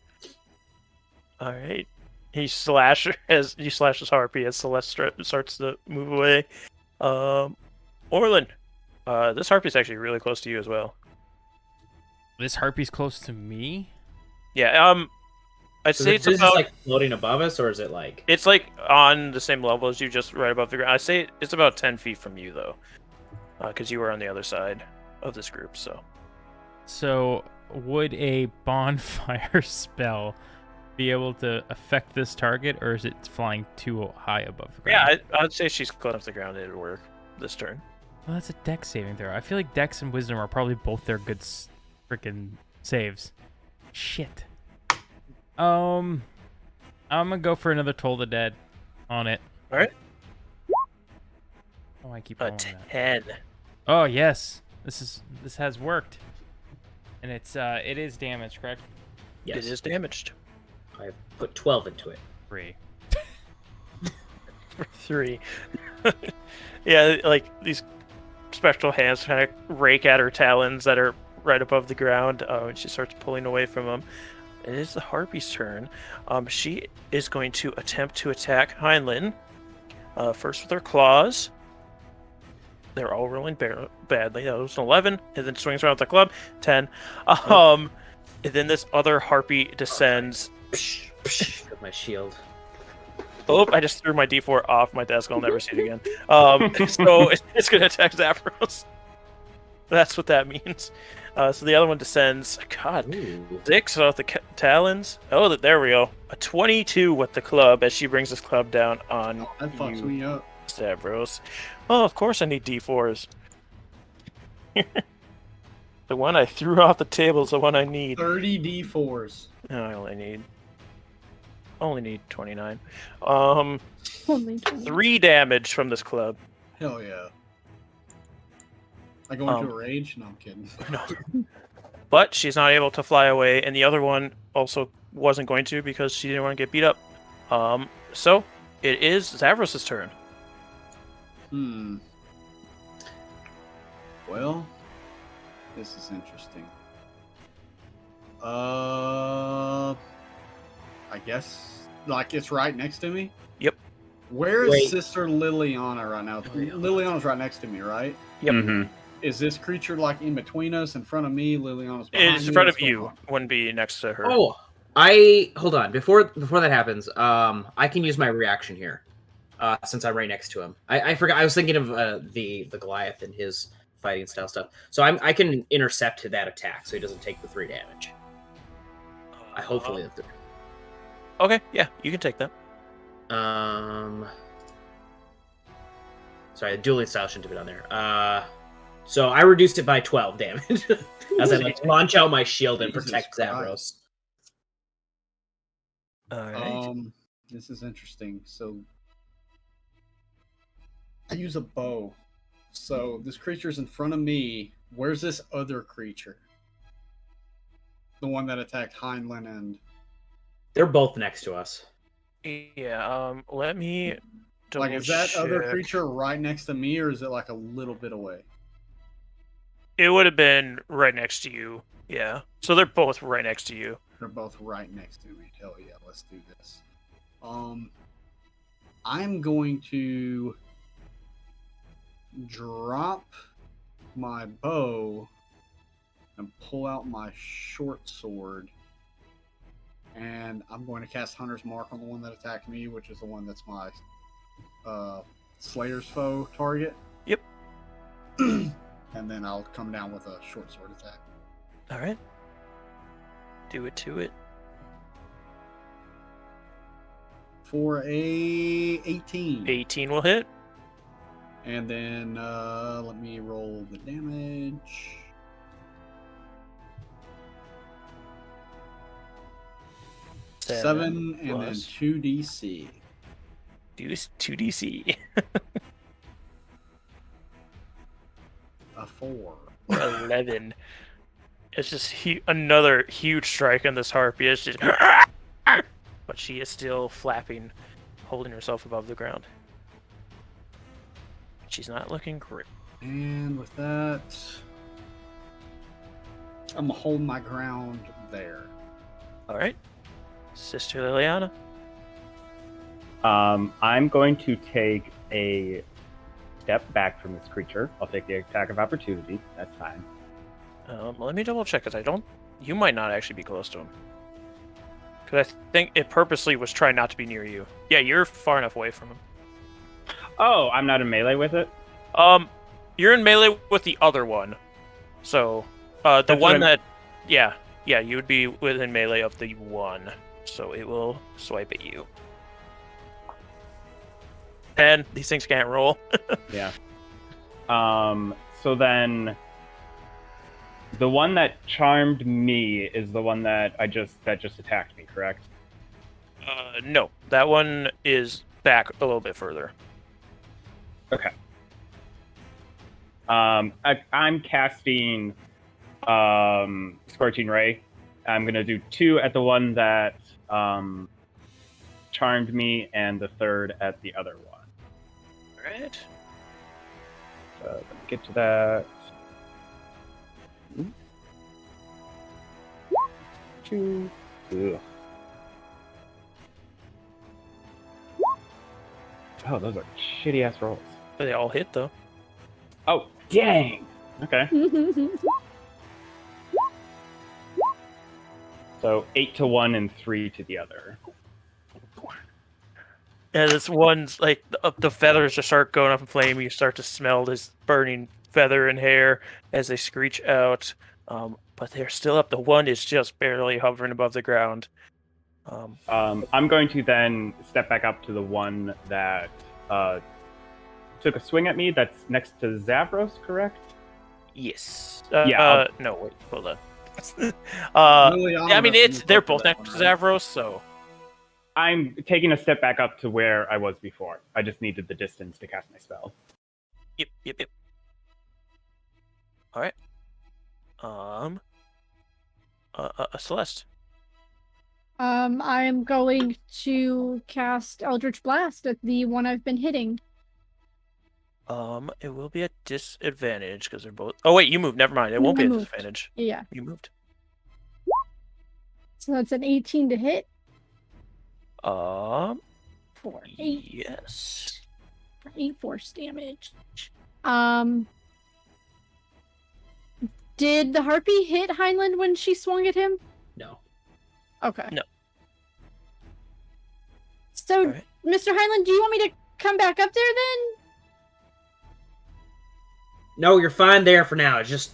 All right. He slashes Harpy as Celeste starts to move away. Orlin, this Harpy's actually really close to you as well. This Harpy's close to me? Yeah. I'd So say is it's this about like floating above us, or is it like? it's like on the same level as you, just right above the ground. I'd say it's about 10 feet from you though, because you were on the other side of this group. So Would a bonfire spell be able to affect this target, or is it flying too high above the ground? yeah, I'd say she's close to the ground. It'd work this turn. Well, that's a Dex saving throw. I feel like Dex and Wisdom are probably both their good freaking saves. Shit. I'm gonna go for another Toll the Dead on it. All right. Oh, I keep A rolling that. 10. Oh yes, this has worked, and it is damage, correct? Yes, It is damaged. I've put 12 into it. 3. For 3. Yeah, like these spectral hands kind of rake at her talons that are right above the ground, and she starts pulling away from them. It is the Harpy's turn. She is going to attempt to attack Heinlein. First with her claws. They're all rolling badly. That was an 11, and then swings around with the club. 10. And then this other Harpy descends With my shield. Oh, I just threw my D4 off my desk. I'll never see it again. So it's going to attack Zavros. That's what that means. So the other one descends. God, Ooh. 6 off the talons. Oh, there we go. A 22 with the club as she brings this club down on That fucks me up. Zavros. Oh, of course I need D4s. The one I threw off the table is the one I need. 30 D4s. No, I only need 29. Only 20. 3 damage from this club. Hell yeah. I go into a rage? No, I'm kidding. No. But she's not able to fly away, and the other one also wasn't going to because she didn't want to get beat up. So it is Zavros' turn. Well, this is interesting. I guess like it's right next to me. Yep. Where is Wait. Sister Liliana right now? Liliana's right next to me, right? Yep. Mm-hmm. Is this creature like in between us, in front of me? Liliana's behind It's me? in front What's of going you. on? Wouldn't be next to her. Oh, hold on. Before that happens, I can use my reaction here, since I'm right next to him. I forgot. I was thinking of the Goliath and his fighting style stuff. So I can intercept that attack, so he doesn't take the 3 damage. I hopefully have to. Okay, yeah, you can take that. Sorry, the dueling style shouldn't have been on there. So I reduced it by 12 damage as I launch out my shield and Jesus protect Zavros. All right. This is interesting. So I use a bow. So this creature's in front of me. Where's this other creature? The one that attacked Heinlein and They're both next to us. Yeah. Let me. like is that other double-check. creature right next to me, or is it like a little bit away? It would have been right next to you. Yeah. So they're both right next to you. They're both right next to me. Hell yeah, let's do this. I'm going to drop my bow and pull out my short sword, and I'm going to cast Hunter's Mark on the one that attacked me, which is the one that's my Slayer's foe target. Yep. And then I'll come down with a short sword attack. All right. Do it to it. For a 18. 18 will hit. And then let me roll the damage. 7 and then plus 2d6. Do 2DC. A 4. 11. It's just another huge strike on this harpy. It's just, but she is still flapping, holding herself above the ground. She's not looking great. And with that, I'm gonna hold my ground there. All right, Sister Liliana. I'm going to take a step back from this creature. I'll take the attack of opportunity. That's fine. Let me double check because you might not actually be close to him. Because I think it purposely was trying not to be near you. Yeah, you're far enough away from him. Oh, I'm not in melee with it? You're in melee with the other one. So, the That's one what that, yeah, you would be within melee of the one. So it will swipe at you. 10. These things can't roll. Yeah. So then, the one that charmed me is the one that just attacked me, correct? No, that one is back a little bit further. Okay. I'm casting Scorching Ray. I'm gonna do 2 at the one that charmed me, and the 3rd at the other one. All right. So let me get to that. 2. Ugh. Oh, those are shitty ass rolls. They all hit though. Oh, dang. Okay. So 8 to one and 3 to the other. And this one's like the feathers just start going up in flame. You start to smell this burning feather and hair as they screech out. But they're still up. The one is just barely hovering above the ground. I'm going to then step back up to the one that took a swing at me. That's next to Zavros, correct? Yes. Yeah. No, wait. Hold on. Liliana I mean, doesn't they're look for both that next one, to right? Zavros, so I'm taking a step back up to where I was before. I just needed the distance to cast my spell. yep. All right. Celeste. I'm going to cast Eldritch Blast at the one I've been hitting. It will be a disadvantage because they're both. Oh wait, you moved. Never mind. It won't I be a moved. disadvantage. Yeah. You moved. So that's an 18 to hit Um. for 8, Yes. 8 force damage. Did the Harpy hit Heinlein when she swung at him? No. Okay. No. So, Alright. Mr. Heinlein, do you want me to come back up there then? No, you're fine there for now. It's just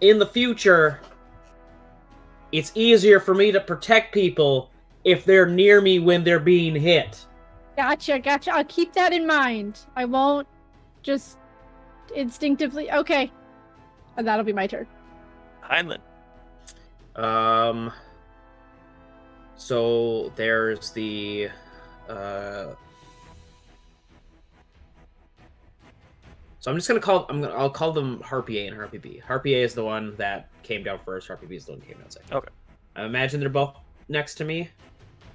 in the future, it's easier for me to protect people if they're near me when they're being hit. Gotcha. I'll keep that in mind. I won't just instinctively. Okay. And that'll be my turn. Heinlein. So there's the So I'm just gonna I'll call them Harpy A and Harpy B. Harpy A is the one that came down first. Harpy B is the one that came down second. Okay. I imagine they're both next to me.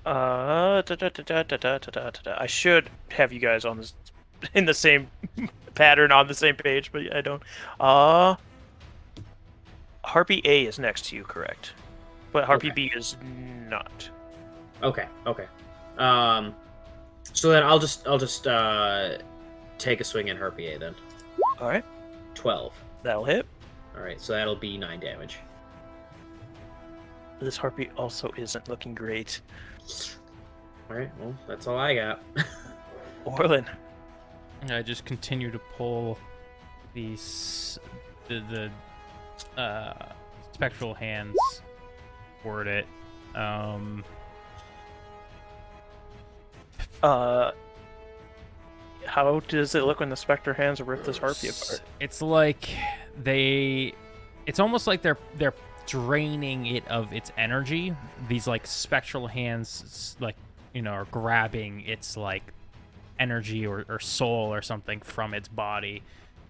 I should have you guys on this in the same pattern on the same page, but I don't. Harpy A is next to you, correct? But Harpy Okay. B is not. Okay. So then I'll just take a swing at Harpy A then. All right, 12. that'll hit. All right, so that'll be 9 damage. This Harpy also isn't looking great. All right, well that's all I got. Orlin. I just continue to pull the spectral hands toward it. How does it look when the specter hands rip this Harpy apart? It's like it's almost like they're draining it of its energy. These like spectral hands, like, are grabbing its like energy or soul or something from its body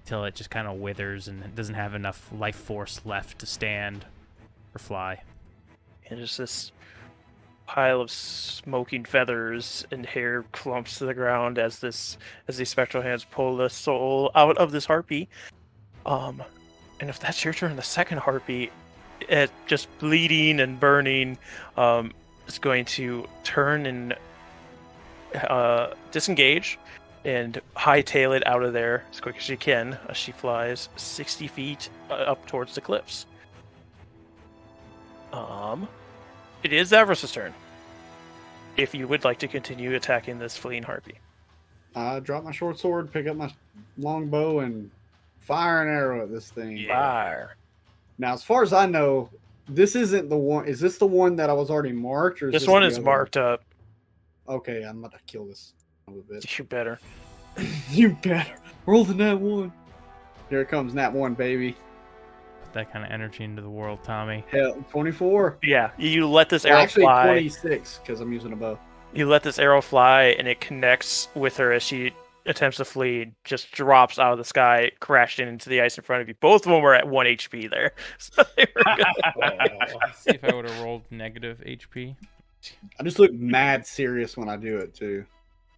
till it just kind of withers and it doesn't have enough life force left to stand or fly. And just this pile of smoking feathers and hair clumps to the ground as these spectral hands pull the soul out of this Harpy. And if that's your turn, the second Harpy, just bleeding and burning, is going to turn and disengage and hightail it out of there as quick as she can as she flies 60 feet up towards the cliffs. It is Zavros' turn. If you would like to continue attacking this fleeing Harpy. I drop my short sword, pick up my long bow, and fire an arrow at this thing. Fire. Now, as far as I know, this isn't the one. Is this the one that I was already marked? Or is This one the is other marked up. Okay, I'm about to kill this a little bit. You better. You better. Roll the nat 1. Here it comes, nat 1, baby. Put that kind of energy into the world, Tommy. Hell, 24. Yeah, you let this Well, arrow actually, fly. 26, because I'm using a bow. You let this arrow fly, and it connects with her as she attempts to flee. Just drops out of the sky, crashing into the ice in front of you. Both of them were at 1 HP there. So they were good. Let's see if I would have rolled negative HP. I just look mad serious when I do it, too.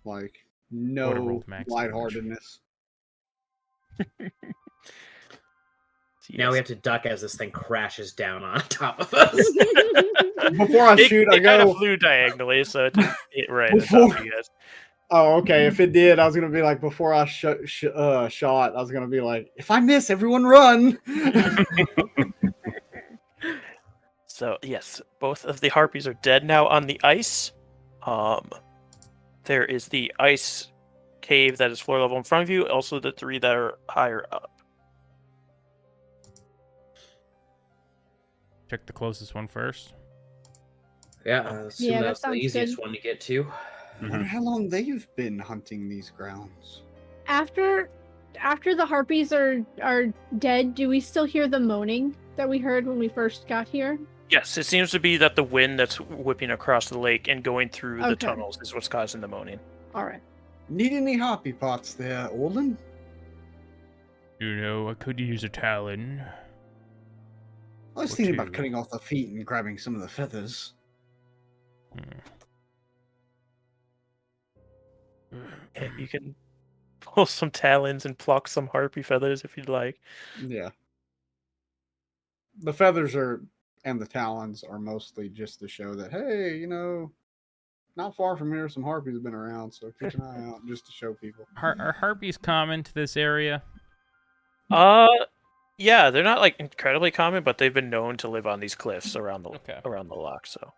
Like, no Would've rolled max damage. lightheartedness. Now we have to duck as this thing crashes down on top of us. Before I shoot, I It kind go... of flew diagonally, so it didn't hit right on top of you guys. Oh, okay. If it did, I was gonna be like, before I shot, I was gonna be like, if I miss, everyone run. So yes, both of the harpies are dead now on the ice. There is the ice cave that is floor level in front of you. Also, the 3 that are higher up. Check the closest one first. Yeah, I assume Yeah, that that's the sounds easiest good. one to get to. Mm-hmm. Wonder how long they've been hunting these grounds. After the harpies are dead, do we still hear the moaning that we heard when we first got here? Yes, it seems to be that the wind that's whipping across the lake and going through the Okay. tunnels is what's causing the moaning. All right. Need any hoppy pots there, Olin? You know, I could use a talon. I was Or thinking two. about cutting off the feet and grabbing some of the feathers. Yeah, you can pull some talons and pluck some harpy feathers if you'd like. Yeah. The feathers and the talons are mostly just to show that, hey, not far from here, some harpies have been around, so keep an eye out just to show people. Are harpies common to this area? Yeah, they're not like incredibly common, but they've been known to live on these cliffs around the loch. So,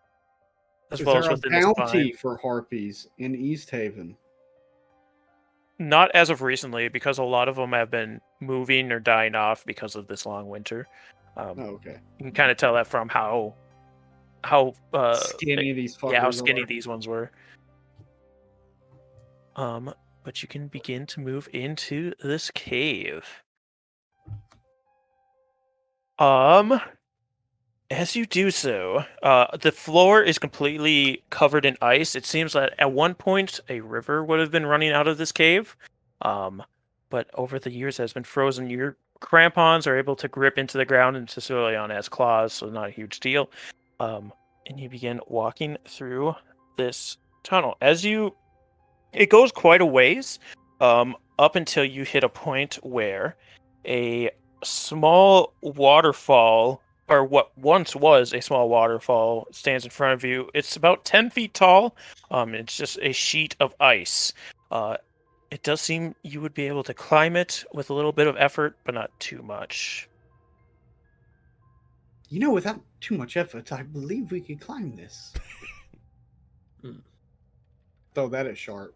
as Is well as there a within the bounty spine. for harpies in East Haven? Not as of recently, because a lot of them have been moving or dying off because of this long winter. Oh, okay. You can kind of tell that from how Skinny these fuckers how skinny are. these ones were. But you can begin to move into this cave. As you do so, the floor is completely covered in ice. It seems that at one point a river would have been running out of this cave. But over the years it has been frozen. Your crampons are able to grip into the ground, and Sicilian has claws, so not a huge deal. And you begin walking through this tunnel. It goes quite a ways, up until you hit a point where a small waterfall, or what once was a small waterfall, stands in front of you. It's about 10 feet tall. It's just a sheet of ice. It does seem you would be able to climb it with a little bit of effort, but not too much. Without too much effort, I believe we could climb this. Though that is sharp.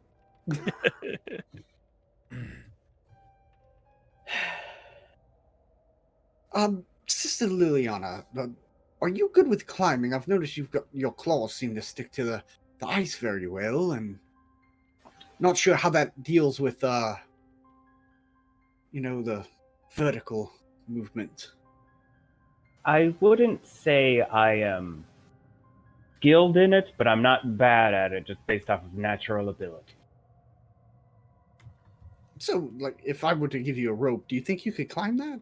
Sister Liliana, are you good with climbing? I've noticed your claws seem to stick to the ice very well, and not sure how that deals with the vertical movement. I wouldn't say I am skilled in it, but I'm not bad at it just based off of natural ability. So, if I were to give you a rope, do you think you could climb that?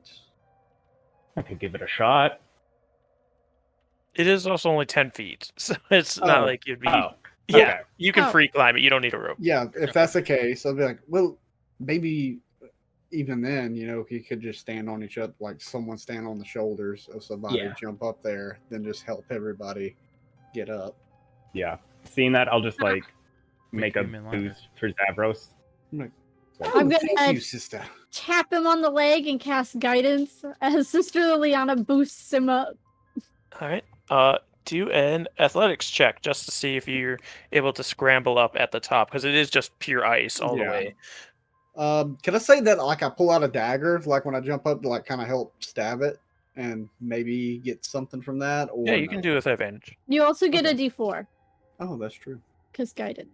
I could give it a shot. It is also only 10 feet, so it's not like you'd be... Oh, Yeah, okay. you can free climb it. You don't need a rope. Yeah, if that's the case, I'll be like, well, maybe even then, he could just stand on each other, like someone stand on the shoulders of somebody, jump up there, then just help everybody get up. Yeah. Seeing that, I'll just make a him in line. boost for Zavros. I'm gonna thank you, sister. tap him on the leg and cast guidance as Sister Liliana boosts him up. All right. Do an athletics check just to see if you're able to scramble up at the top, because it is just pure ice all the way. Can I say that I pull out a dagger when I jump up to kind of help stab it and maybe get something from that? Or Yeah, you can do it with advantage. You also get a D4 Oh, that's true. because guided.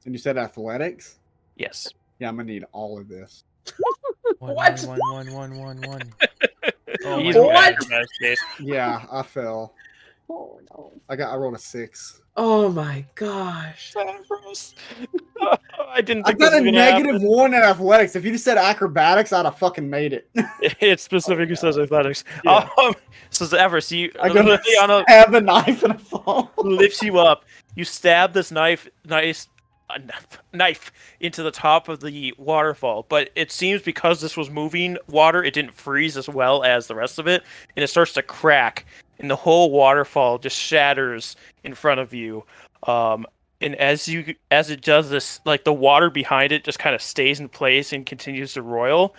And you said athletics? Yes. Yeah, I'm gonna need all of this. What? One. Oh He's my What? God. acrobatic base. Yeah, I fell. Oh no. I rolled a 6. Oh my gosh. Savros. I didn't I think this got a was gonna happen. -1 in athletics. If you just said acrobatics, I'd have fucking made it. It specifically says athletics. Yeah. So Zavros, I got Liliana stab a knife and a fall. lifts you up. You stab this knife into the top of the waterfall, but it seems because this was moving water, it didn't freeze as well as the rest of it, and it starts to crack, and the whole waterfall just shatters in front of you. And as it does this, the water behind it just kind of stays in place and continues to roil.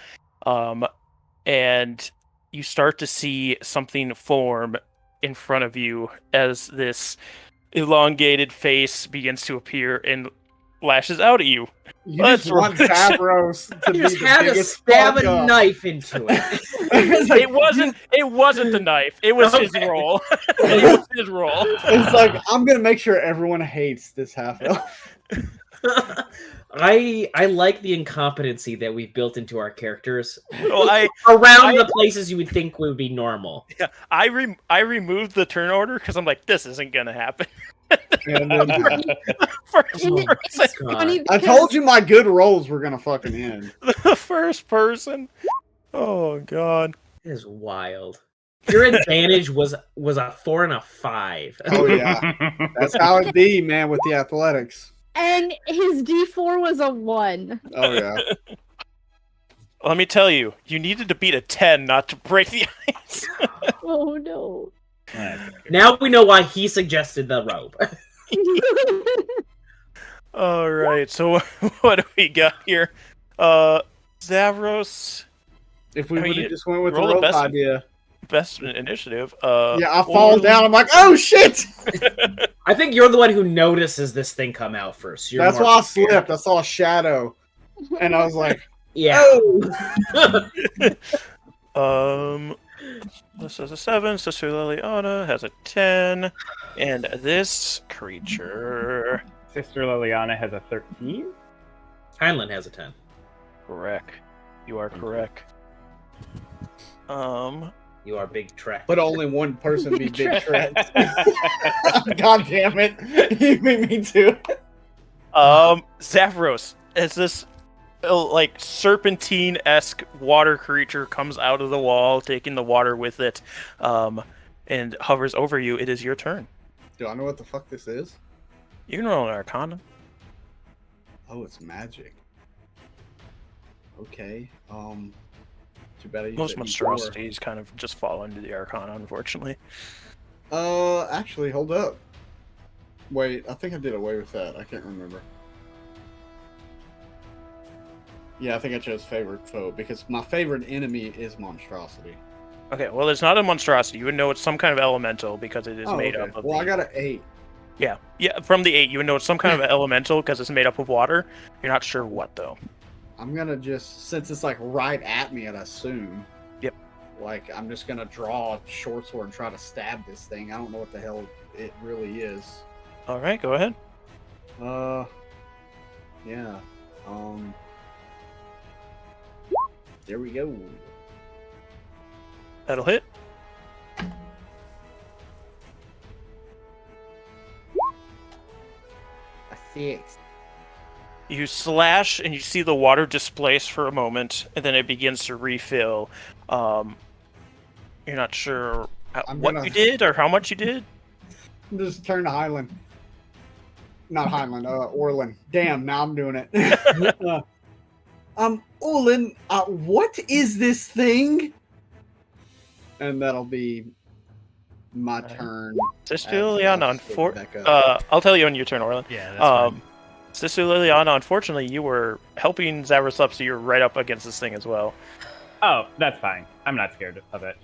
And you start to see something form in front of you as this elongated face begins to appear and lashes out at you. You Let's just want roll. Zavros to You be just the had to biggest stab fuck a up. knife into it. It's like, It wasn't the knife. It was his Okay. role. It was his role. It's like, I'm gonna make sure everyone hates this half elf. I like the incompetency that we've built into our characters Well, around the places you would think would be normal. I removed the turn order because I'm like, this isn't gonna happen. And then, First And person, it's funny I because told you my good rolls were gonna fucking end. the first person. Oh god. It is wild. Your advantage was a 4 and a 5. Oh yeah, that's how it be, man, with the athletics. and his D4 was a 1. Oh yeah. Let me tell you, you needed to beat a 10 not to break the ice. Oh no. Now we know why he suggested the rope. All right, so what do we got here? Zavros, If we I mean, would have just went with the roll the rope best- idea. best initiative. Yeah, I fall down. I'm like, oh shit! I think you're the one who notices this thing come out first. You're That's more why I prepared. slipped. I saw a shadow, and I was like, Yeah. oh. This has a 7. Sister Liliana has a 10, and this creature. Sister Liliana has a 13. Heinlein has a 10. Correct. You are correct. You are big track. But only one person be big Trent. Trent. God damn it! You beat me too. Zavros, as this like serpentine-esque water creature comes out of the wall, taking the water with it, and hovers over you, it is your turn. Do I know what the fuck this is? You can roll an Arcana. Oh, it's magic. Okay. Too bad I used Most that D4. monstrosities kind of just fall into the Arcana, unfortunately. Actually, hold up. Wait, I think I did away with that. I can't remember. Yeah, I think I chose favorite foe because my favorite enemy is monstrosity. Okay, well, it's not a monstrosity. You would know it's some kind of elemental because it is Oh, made okay. up of. Well, the... I got an 8. Yeah, from the 8, you would know it's some kind of elemental because it's made up of water. You're not sure what, though. I'm gonna just, since it's like right at me, I'd assume. Yep. Like, I'm just gonna draw a short sword and try to stab this thing. I don't know what the hell it really is. All right, go ahead. Yeah. There we go. That'll hit. A 6. You slash and you see the water displace for a moment, and then it begins to refill. You're not sure what gonna- you did or how much you did. Just turn to Highland. Not Highland, Orlin. Damn, now I'm doing it. Orlin, what is this thing? And that'll be my turn. Sister As Liliana, I sit back up. I'll tell you on your turn, Orlin. Yeah, that's fine. Sister Liliana, unfortunately, you were helping Zavros up, so you're right up against this thing as well. Oh, that's fine. I'm not scared of it.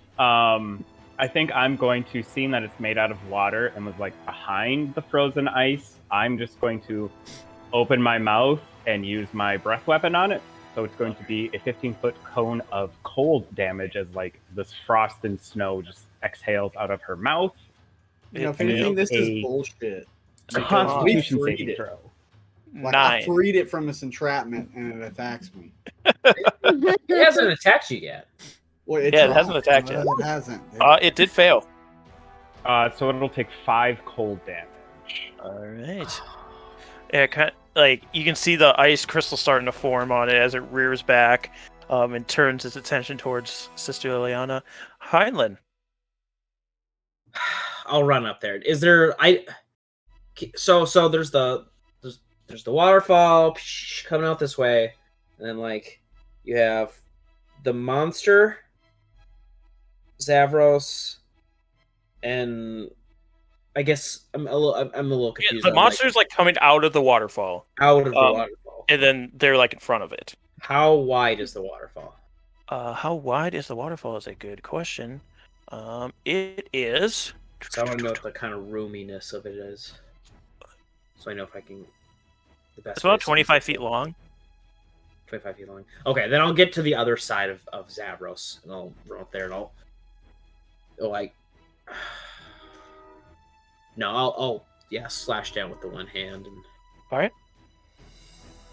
I think I'm going to, seeing that it's made out of water and was like behind the frozen ice, I'm just going to open my mouth and use my breath weapon on it. So it's going to be a 15-foot cone of cold damage as like this frost and snow just exhales out of her mouth. You know, if It anything, this is a- bullshit. It's a Because Constitution we freed saving it. throw. Like, 9. I freed it from its entrapment and it attacks me. It hasn't attacked you yet. Well, Yeah, it hasn't attacked yet. It hasn't. It did fail. So it'll take 5 cold damage. All right. Yeah, like you can see the ice crystal starting to form on it as it rears back, and turns its attention towards Sister Liliana. Heinlein. I'll run up there. Is there so there's the waterfall coming out this way, and then like you have the monster, Zavros, and I guess I'm a little confused. The on, monster's like coming out of the waterfall, out of the waterfall. and then they're like in front of it. How wide is the waterfall? How wide is the waterfall is a good question. It is So I want to know what the kind of roominess of it is. So I know if I can... The best It's about 25 feet long. 25 feet long. Okay, then I'll get to the other side of Zavros, and I'll run up there, and I'll like... No, I'll slash down with the one hand. And... All right.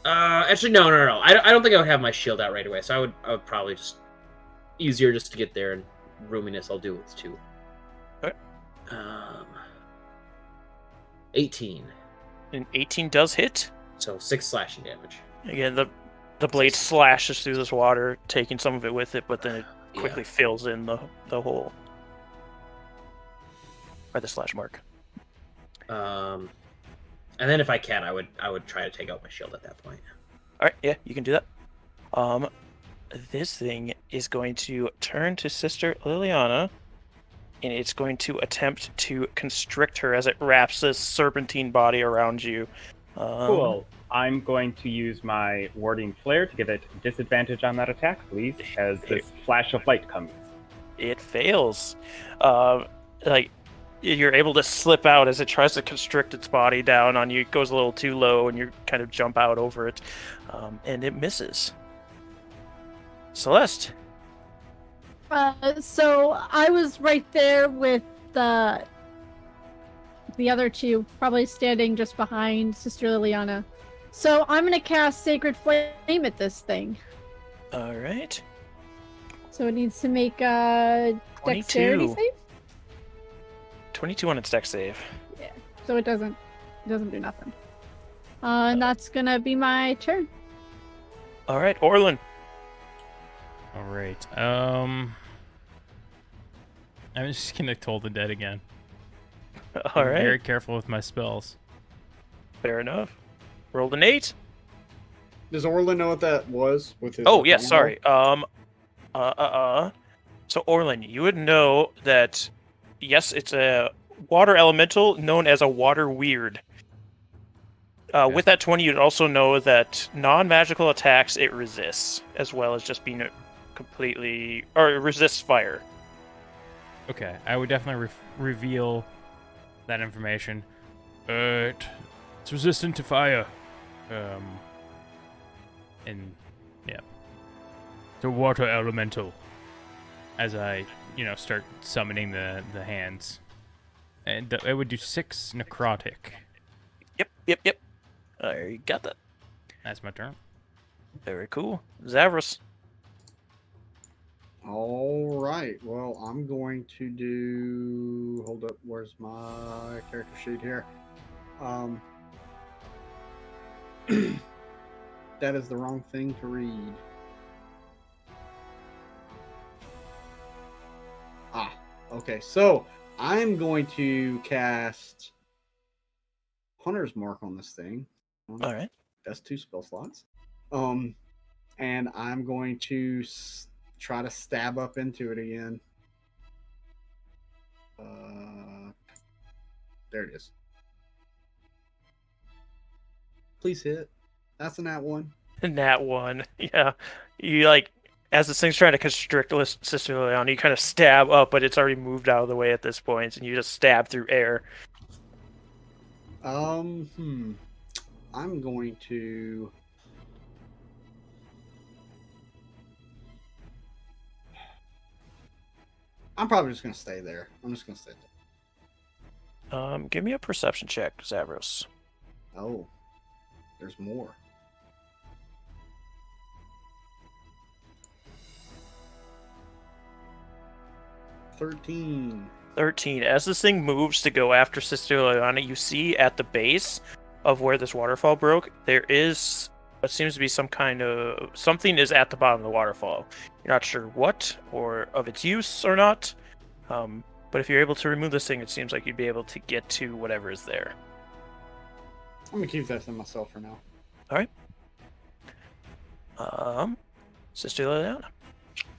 Actually, no. I don't think I would have my shield out right away, so I would probably just... Easier just to get there, and roominess I'll do with 2. All right. 18. And 18 does hit. So 6 slashing damage. Again, the blade slashes through this water, taking some of it with it, but then it quickly fills in the hole. Or the slash mark. And then if I can, I would try to take out my shield at that point. All right, yeah, you can do that. This thing is going to turn to Sister Liliana, and it's going to attempt to constrict her as it wraps this serpentine body around you. Cool. I'm going to use my warding flare to give it disadvantage on that attack, please, as this flash of light comes. It fails. You're able to slip out as it tries to constrict its body down on you. It goes a little too low, and you kind of jump out over it, and it misses. Celeste. So I was right there with the other 2, probably standing just behind Sister Liliana. So I'm gonna cast Sacred Flame at this thing. All right. So it needs to make a dexterity 22. save. 22 on its dex save. Yeah. So it doesn't do nothing. And that's gonna be my turn. All right, Orlin. All right. I'm just gonna Toll the Dead again. All I'm right. very careful with my spells. Fair enough. Rolled an 8. Does Orlin know what that was? With his Oh, yes, arcana roll? sorry. So, Orlin, you would know that, yes, it's a water elemental known as a water weird. With that 20, you'd also know that non-magical attacks it resists, as well as just being completely... or it resists fire. Okay, I would definitely reveal that information. It's resistant to fire. And yeah, the water elemental. As I, start summoning the hands, and it would do 6 necrotic. Yep. You got that. That's my turn. Very cool. Zavros. All right. Well, I'm going to do. Hold up. Where's my character sheet here? That is the wrong thing to read. Okay. So I'm going to cast Hunter's Mark on this thing. All right. That's 2 spell slots. And I'm going to try to stab up into it again. There it is. Please hit. That's a nat 1. Nat 1. Yeah. You, as this thing's trying to constrict Sister Liliana, you kind of stab up, but it's already moved out of the way at this point, and you just stab through air. I'm going to... I'm probably just going to stay there. I'm just going to stay there. Give me a perception check, Zavros. Oh, there's more. 13. 13. As this thing moves to go after Sister Liliana, you see at the base of where this waterfall broke, there is what seems to be something is at the bottom of the waterfall. You're not sure what or of its use or not, but if you're able to remove this thing, it seems like you'd be able to get to whatever is there. I'm gonna keep that to myself for now. All right. Sister Liliana.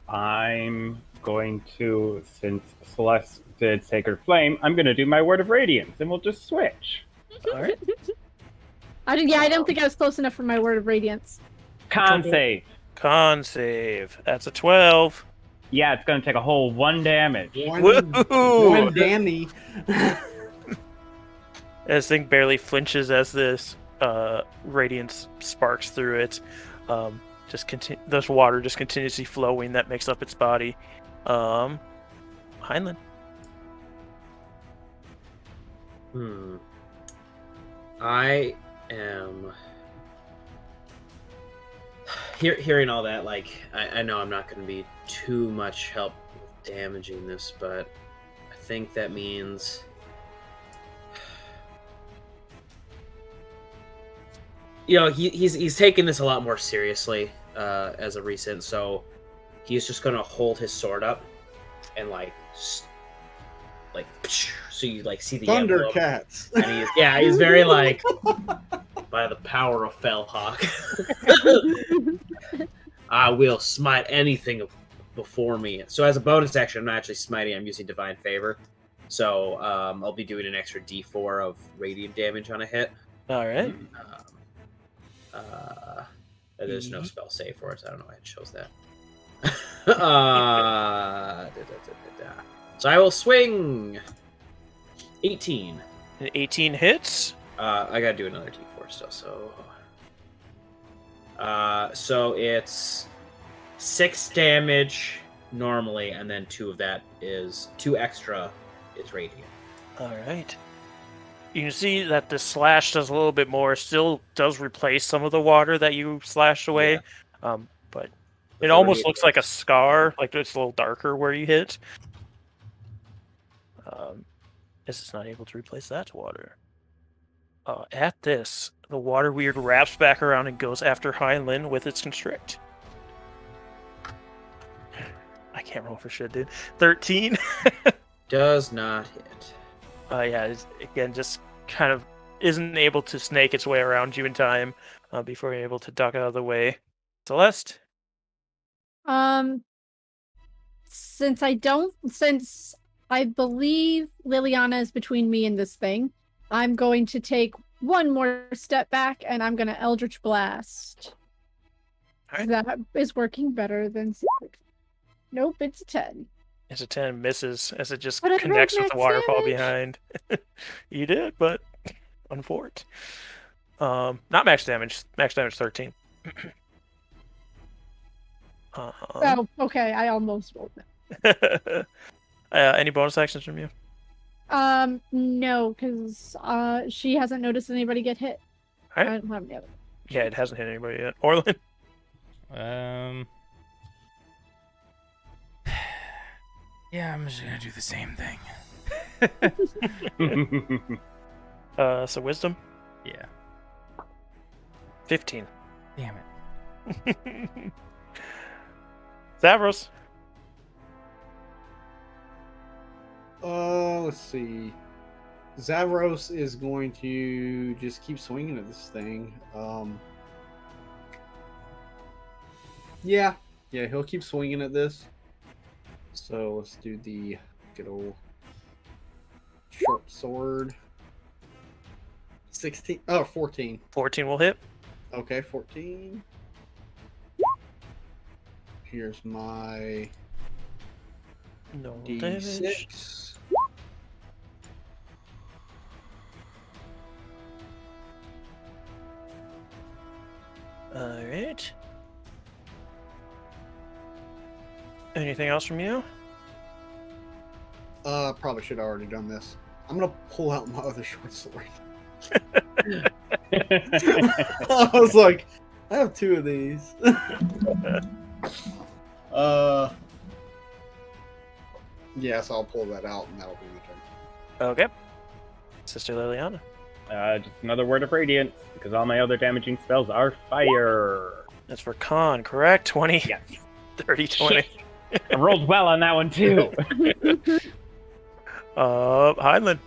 I'm going to, since Celeste did Sacred Flame, I'm going to do my Word of Radiance, and we'll just switch. All right. I don't think I was close enough for my Word of Radiance. Con save. Con save. That's a 12. Yeah, it's gonna take a whole 1 damage. Woohoo! One Danny. This thing barely flinches as this radiance sparks through it. This water just continuously flowing that makes up its body. Heinlein. I am hearing all that. Like, I know I'm not going to be too much help with damaging this, but I think that means, you know, he's taking this a lot more seriously as a recent. So he's just going to hold his sword up and like so you like see the emblem. Thundercats. And he's very like, by the power of Fellhawk, I will smite anything before me. So as a bonus action, I'm not actually smiting, I'm using Divine Favor. So I'll be doing an extra D4 of radiant damage on a hit. All right. There's no spell save for it, so I don't know why it shows that. So I will swing 18. An 18 hits. I gotta do another D4 still, so it's 6 damage normally, and then 2 of that is 2 extra is radiant. All right. You can see that the slash does a little bit more. Still does replace some of the water that you slashed away, but it almost looks like a scar. Like it's a little darker where you hit. This is not able to replace that water. At this, the water weird wraps back around and goes after Heinlein with its constrict. I can't roll for shit, dude. 13. Does not hit. Again, just kind of isn't able to snake its way around you in time before you're able to duck out of the way. Celeste? Since I believe Liliana is between me and this thing, I'm going to take one more step back and I'm going to Eldritch Blast. Right. That is working better than Secret. Nope, it's a 10. It's a 10, misses as it just But I connects rolled with the max waterfall damage. behind. You did, but unfort. Not max damage. Max damage 13. Oh, okay, I almost rolled that. Any bonus actions from you? No, because she hasn't noticed anybody get hit. All right. I don't have any other. Yeah, it hasn't hit anybody yet. Orlin? Yeah, I'm just gonna do the same thing. So wisdom? Yeah. 15. Damn it. Zavros? Let's see. Zavros is going to just keep swinging at this thing. Yeah, he'll keep swinging at this. So let's do the good old short sword. 16. Oh, 14. 14 will hit. Okay, 14. Here's my No damage. D6. Alright. Anything else from you? Probably should have already done this. I'm gonna pull out my other short sword. I was like, I have 2 of these. Yeah, so I'll pull that out and that'll be my turn. Okay. Sister Liliana. Just another word of radiance, because all my other damaging spells are fire. That's for con, correct? 20? Yes. 30, 20. I rolled well on that one, too. Heinlein.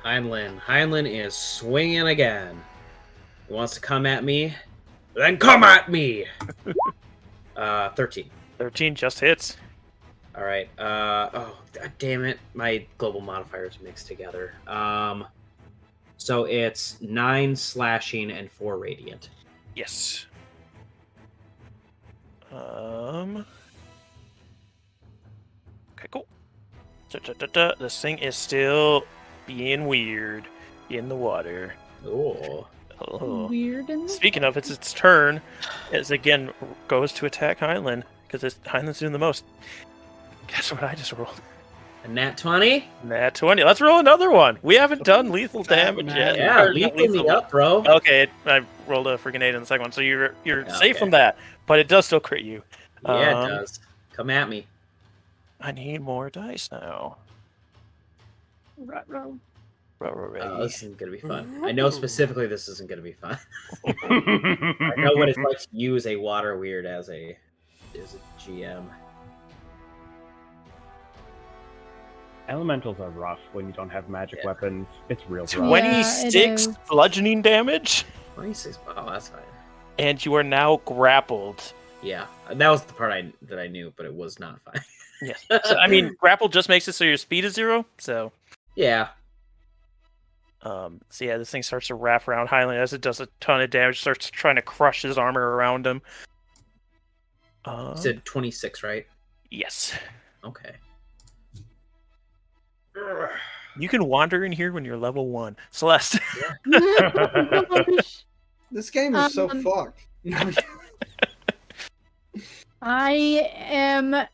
Heinlein is swinging again. He wants to come at me. Then come at me! 13. 13 just hits. All right. Oh, God damn it! My global modifiers mixed together. So it's 9 slashing and 4 radiant. Yes. This thing is still being weird in the water. Oh. Oh. Weird in the Speaking of, it's its turn. As again goes to attack Heinlein because Heinlein's doing the most. Guess what I just rolled? A nat 20? Nat 20. Let's roll another one. We haven't done lethal damage yet. Yeah, Or not lethal me up, bro. Okay, I rolled a freaking 8 in the second one, so you're safe from that. But it does still crit you. Yeah, it does. Come at me. I need more dice now. Ruh-roh. Oh, this isn't gonna be fun. I know specifically this isn't gonna be fun. I know what it's like to use a water weird as a GM. Elementals are rough when you don't have magic weapons. It's real rough. 26 is. bludgeoning damage, 26. Oh, that's fine. and you are now grappled. Yeah, that was the part that I knew, but it was not fine. Yes. So, I mean, grapple just makes it so your speed is 0. So, Yeah. so yeah, this thing starts to wrap around Highland as it does a ton of damage. Starts trying to crush his armor around him. You said 26, right? Yes. Okay. You can wander in here when you're level 1. Celeste. This game is so Um, fucked. I am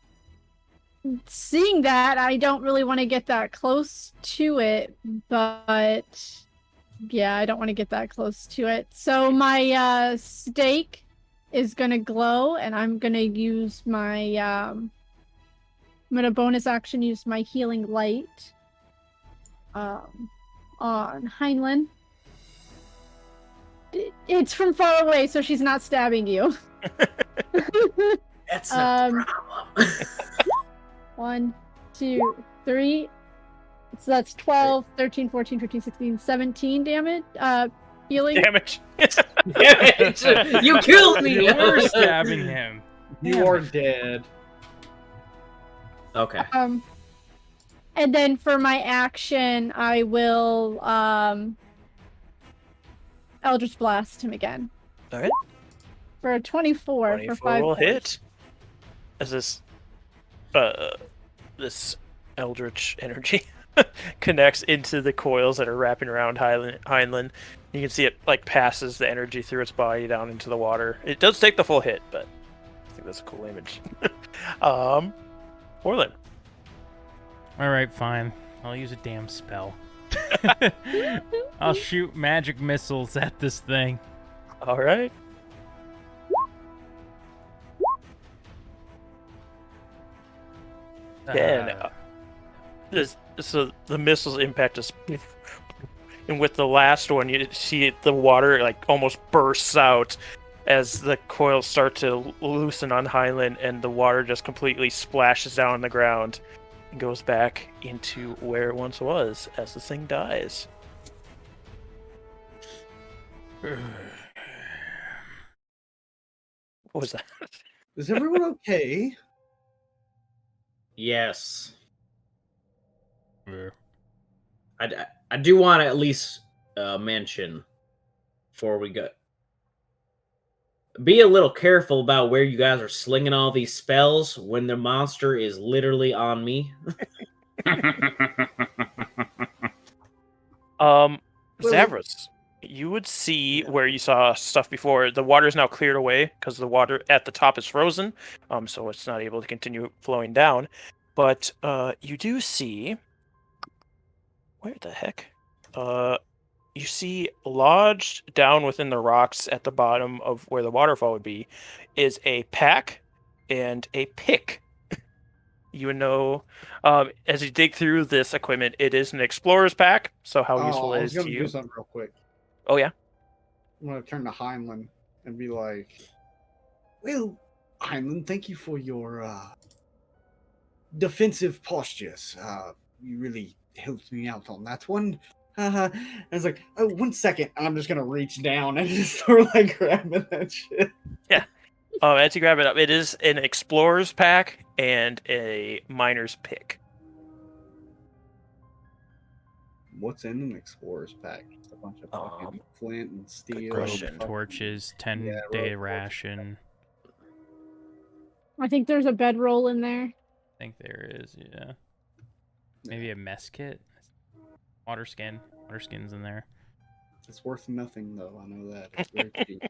seeing that. I don't really want to get that close to it, but yeah, I don't want to get that close to it. So my stake is gonna glow, and I'm gonna use my I'm gonna bonus action use my healing light on Heinlein. It's from far away, so she's not stabbing you. That's not the problem. 1, 2, 3. So that's 12, 13, 14, 15, 16, 17 damage. Healing. Damage. You killed me! You were stabbing him. You are dead. Okay. And then for my action, I will Eldritch Blast him again. Alright. For a 24 for 5 will points. hit. As this eldritch energy connects into the coils that are wrapping around Heinlein. You can see it like passes the energy through its body down into the water. It does take the full hit, but I think that's a cool image. Orlin. Alright, fine. I'll use a damn spell. I'll shoot magic missiles at this thing. All right. So the missiles impact us, and with the last one, you see the water like almost bursts out as the coils start to loosen on Highland, and the water just completely splashes down on the ground and goes back into where it once was as this thing dies. What was that? Is everyone okay? Yes. Yeah. I do want to at least mention before we go. Be a little careful about where you guys are slinging all these spells when the monster is literally on me. Zavros, you would see where you saw stuff before. The water is now cleared away because the water at the top is frozen, so it's not able to continue flowing down. But you do see, where the heck? You see lodged down within the rocks at the bottom of where the waterfall would be is a pack and a pick. You would know, as you dig through this equipment, it is an explorer's pack. So how useful it is to I was gonna you? do something real quick. Oh yeah. I'm gonna turn to Heinlein and be like, "Well, Heinlein, thank you for your defensive postures. You really helped me out on that one." I was like, "Oh, 1 second," and I'm just gonna reach down and just start like grabbing that shit. Yeah. As you grab it up, it is an explorer's pack and a miner's pick. What's in an explorer's pack? Just a bunch of fucking flint and steel. question. Torches, 10-day ration. I think there's a bedroll in there. I think there is, yeah. Maybe a mess kit. Water skin's in there. It's worth nothing, though. I know that. It's very cheap.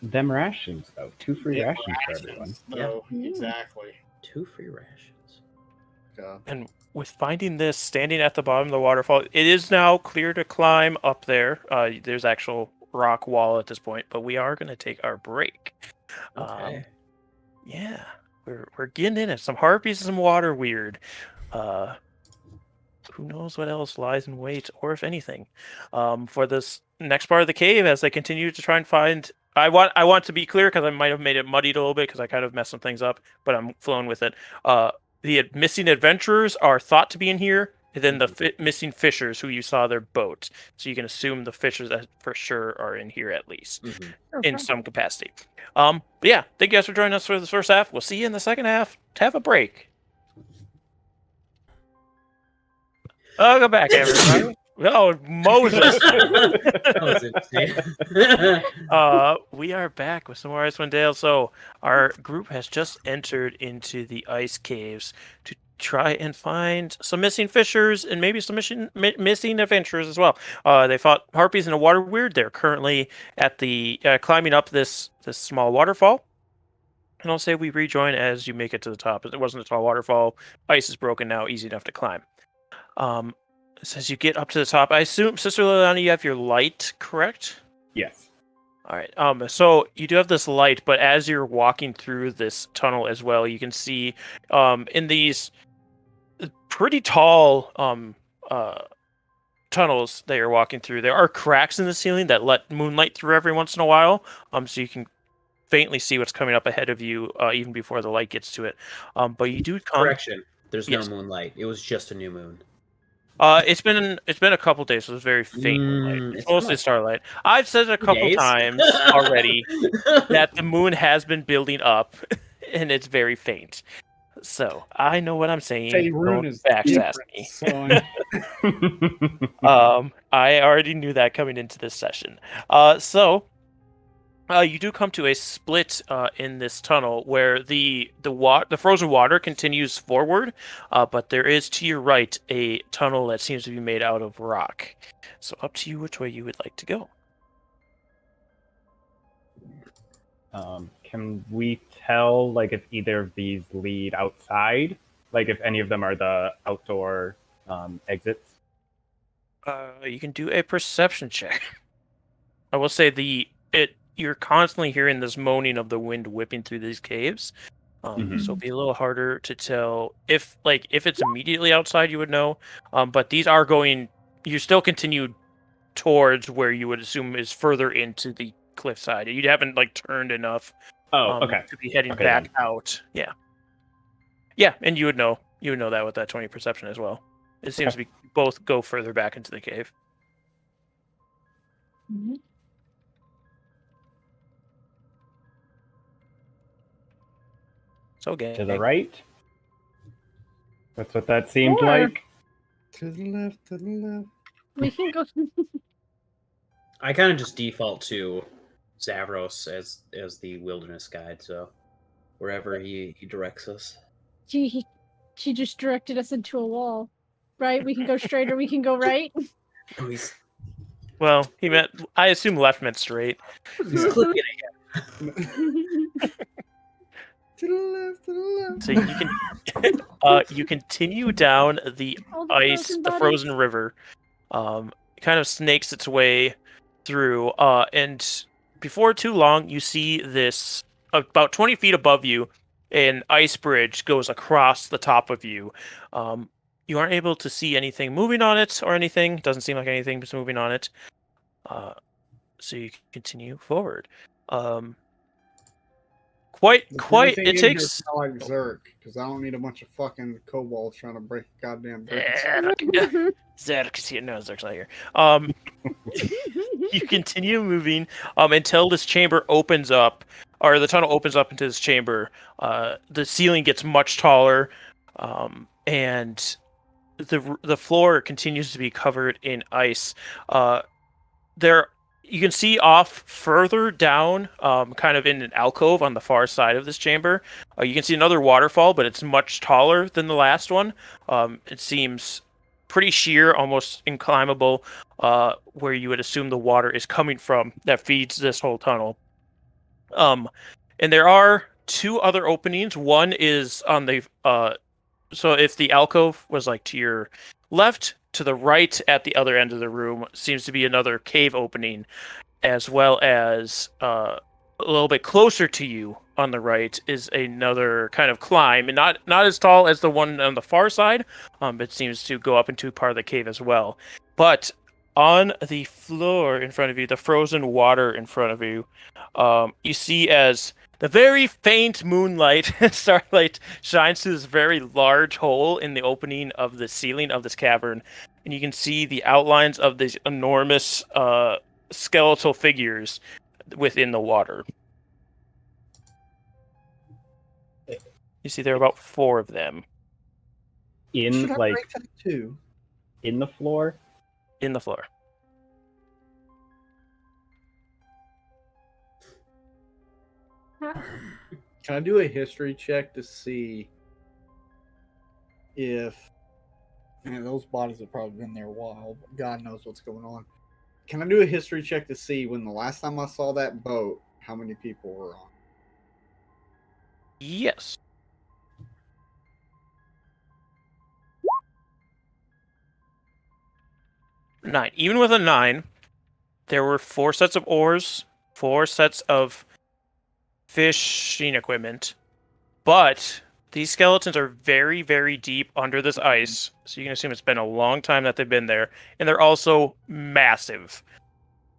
Them rations, though. 2 free Yeah, rations for everyone. No, Yeah. exactly. 2 free rations. And with finding this, standing at the bottom of the waterfall, it is now clear to climb up there. There's actual rock wall at this point, but we are going to take our break. Okay. Yeah, we're getting in it. Some harpies and some water weird. Who knows what else lies in wait, or if anything. For this next part of the cave, as they continue to try and find. I want to be clear because I might have made it muddied a little bit because I kind of messed some things up, but I'm flowing with it. The missing adventurers are thought to be in here, and then the missing fishers who you saw their boat. So you can assume the fishers that for sure are in here at least in some capacity. But yeah, thank you guys for joining us for the first half. We'll see you in the second half. Have a break. Welcome back, everybody. Oh, Moses. That was insane. We are back with some more Icewind Dale. So our group has just entered into the ice caves to try and find some missing fishers and maybe some missing adventurers as well. They fought harpies in a water weird. They're currently at the climbing up this small waterfall. And I'll say we rejoin as you make it to the top. It wasn't a tall waterfall. Ice is broken now, easy enough to climb. As you get up to the top, I assume, Sister Liliana, you have your light, correct? Yes. All right. So you do have this light, but as you're walking through this tunnel as well, you can see in these pretty tall tunnels that you're walking through, there are cracks in the ceiling that let moonlight through every once in a while, so you can faintly see what's coming up ahead of you even before the light gets to it. But you do come... Correction. There's no moonlight. It was just a new moon. It's been a couple days, so it's very faint moonlight. It's mostly starlight. I've said it a couple times already that the moon has been building up, and it's very faint. So I know what I'm saying. Don't backsass me. I already knew that coming into this session. You do come to a split in this tunnel where the frozen water continues forward, but there is to your right a tunnel that seems to be made out of rock. So up to you which way you would like to go. Can we tell, like, if either of these lead outside? Like, if any of them are the outdoor exits? You can do a perception check. I will say you're constantly hearing this moaning of the wind whipping through these caves. So it'll be a little harder to tell if it's immediately outside, you would know. But these are you still continue towards where you would assume is further into the cliffside. You haven't turned enough to be heading back out. Yeah. Yeah, and you would know that with that 20 perception as well. It seems to be both go further back into the cave. Mm-hmm. So again, to the right? That's what that seemed Or- like. To the left, to the left. We can go. I kind of just default to Zavros as the wilderness guide, so wherever he directs us. She just directed us into a wall, right? We can go straight or we can go right. Oh, he's well, he meant, I assume left meant straight. clicking it. To the left, to the left. So you can you continue down the All the ice, frozen the bodies. frozen river. It kind of snakes its way through, and before too long, you see this about 20 feet above you. An ice bridge goes across the top of you. You aren't able to see anything moving on it or anything. Doesn't seem like anything is moving on it. So you can continue forward. Quite. It takes. I like Zerk because I don't need a bunch of fucking kobolds trying to break a goddamn bridge. Zerk's here. No, Zerk's not here. You continue moving until this chamber opens up, or the tunnel opens up into this chamber. The ceiling gets much taller, and the floor continues to be covered in ice. There you can see off further down, kind of in an alcove on the far side of this chamber. You can see another waterfall, but it's much taller than the last one. It seems pretty sheer, almost inclimbable, where you would assume the water is coming from that feeds this whole tunnel. And there are two other openings. One is on the so if the alcove was like to your left, to the right at the other end of the room seems to be another cave opening, as well as a little bit closer to you on the right is another kind of climb, and not as tall as the one on the far side. It seems to go up into part of the cave as well. But on the floor in front of you, the frozen water in front of you, you see as the very faint moonlight, starlight, shines through this very large hole in the opening of the ceiling of this cavern, and you can see the outlines of these enormous skeletal figures within the water. You see there are about 4 of them In Should I like break that too? in the floor. in the floor. Can I do a history check to see if those bodies have probably been there a while, but God knows what's going on. Can I do a history check to see when the last time I saw that boat, how many people were on? Yes. Nine. Even with a 9, there were 4 sets of oars, 4 sets of fishing equipment, but these skeletons are very, very deep under this ice, so you can assume it's been a long time that they've been there, and they're also massive.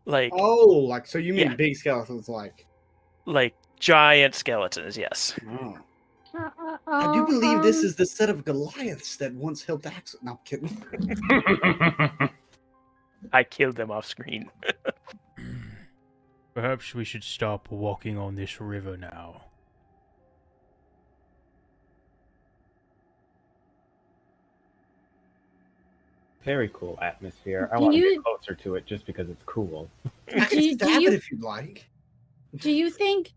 Like, Like so you mean Yeah. big skeletons like giant skeletons, yes. Oh. I do believe Um, this is the set of Goliaths that once helped Axel. No, I'm kidding. I killed them off screen. Perhaps we should stop walking on this river now. Very cool atmosphere. I Do want to you- get closer to it just because it's cool. I can Do stab you- it if you'd like. Do you think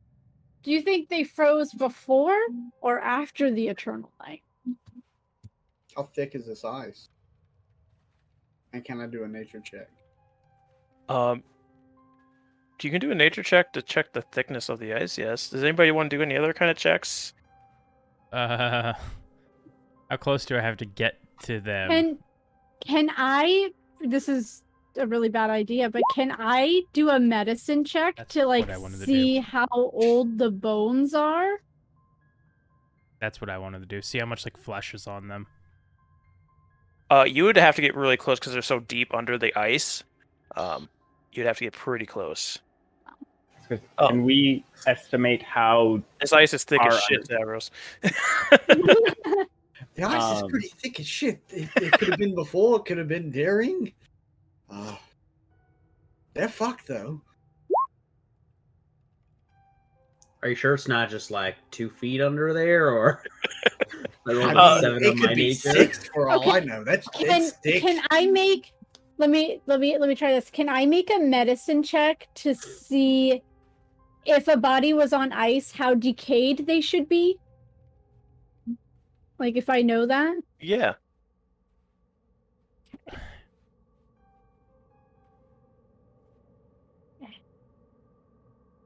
they froze before or after the eternal night? How thick is this ice? And can I do a nature check? You can do a nature check to check the thickness of the ice, yes. Does anybody want to do any other kind of checks? How close do I have to get to them? And can I? This is a really bad idea, but can I do a medicine check That's to what I wanted to see how old the bones are? That's what I wanted to do. See how much like flesh is on them. You would have to get really close because they're so deep under the ice. You'd have to get pretty close. Oh. Can we estimate how? This ice is thick as Alright. shit, Davros. The ice is pretty thick as shit. It could have been before. It could have been during. They're fucked though. Are you sure it's not just like 2 feet under there, or like I only mean, 7 it of my could be nature? 6 for all Okay. I know. That's Can thick. I make? Let me try this. Can I make a medicine check to see if a body was on ice, how decayed they should be? Like if I know that. Yeah.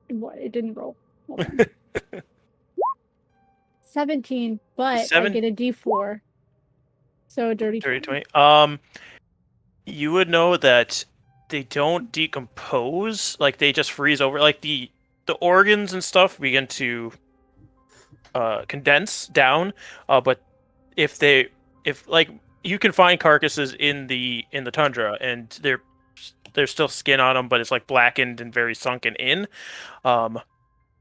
What? It didn't roll. Hold on. 17, but I get a D4. So a dirty 30, 20. 20. You would know that they don't decompose, like they just freeze over. Like the organs and stuff begin to condense down. But if like you can find carcasses in the tundra, and there's still skin on them, but it's like blackened and very sunken in.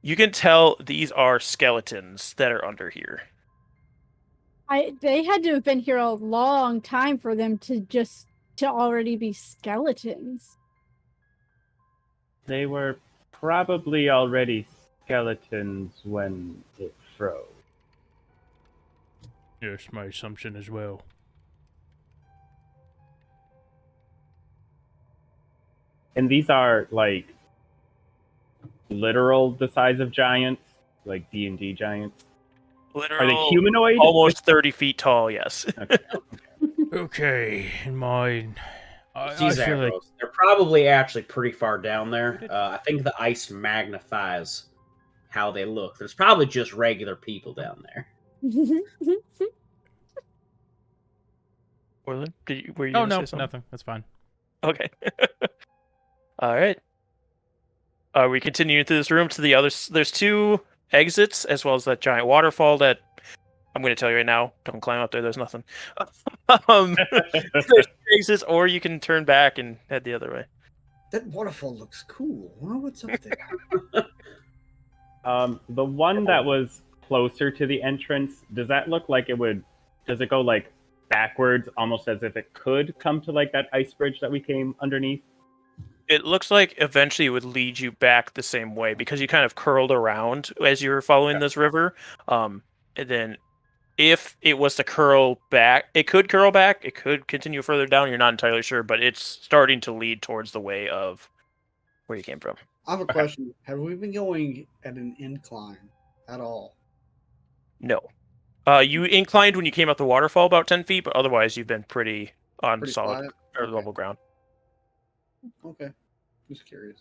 You can tell these are skeletons that are under here. They had to have been here a long time for them to already be skeletons. They were probably already skeletons when it froze. Yes, my assumption as well. And these are like literal the size of giants, like D&D giants. Literal, Are they humanoid? almost 30 feet tall. Yes. Okay, in mine, I These feel like arrows, they're probably actually pretty far down there. I think the ice magnifies how they look. There's probably just regular people down there. Orlin, were you oh gonna no, say something? nothing. That's fine. Okay. All right. We continue through this room to the other. There's two exits as well as that giant waterfall that I'm going to tell you right now. Don't climb up there. There's nothing. There's two exits, or you can turn back and head the other way. That waterfall looks cool. I wonder what's up there. The one that was closer to the entrance, does that look like it would? Does it go like backwards, almost as if it could come to like that ice bridge that we came underneath? It looks like eventually it would lead you back the same way because you kind of curled around as you were following this river. And then if it was to curl back, it could curl back. It could continue further down. You're not entirely sure, but it's starting to lead towards the way of where you came from. I have a question. Have we been going at an incline at all? No. You inclined when you came up the waterfall about 10 feet, but otherwise you've been pretty on Pretty solid flat? or Okay. level ground. Okay. Just curious.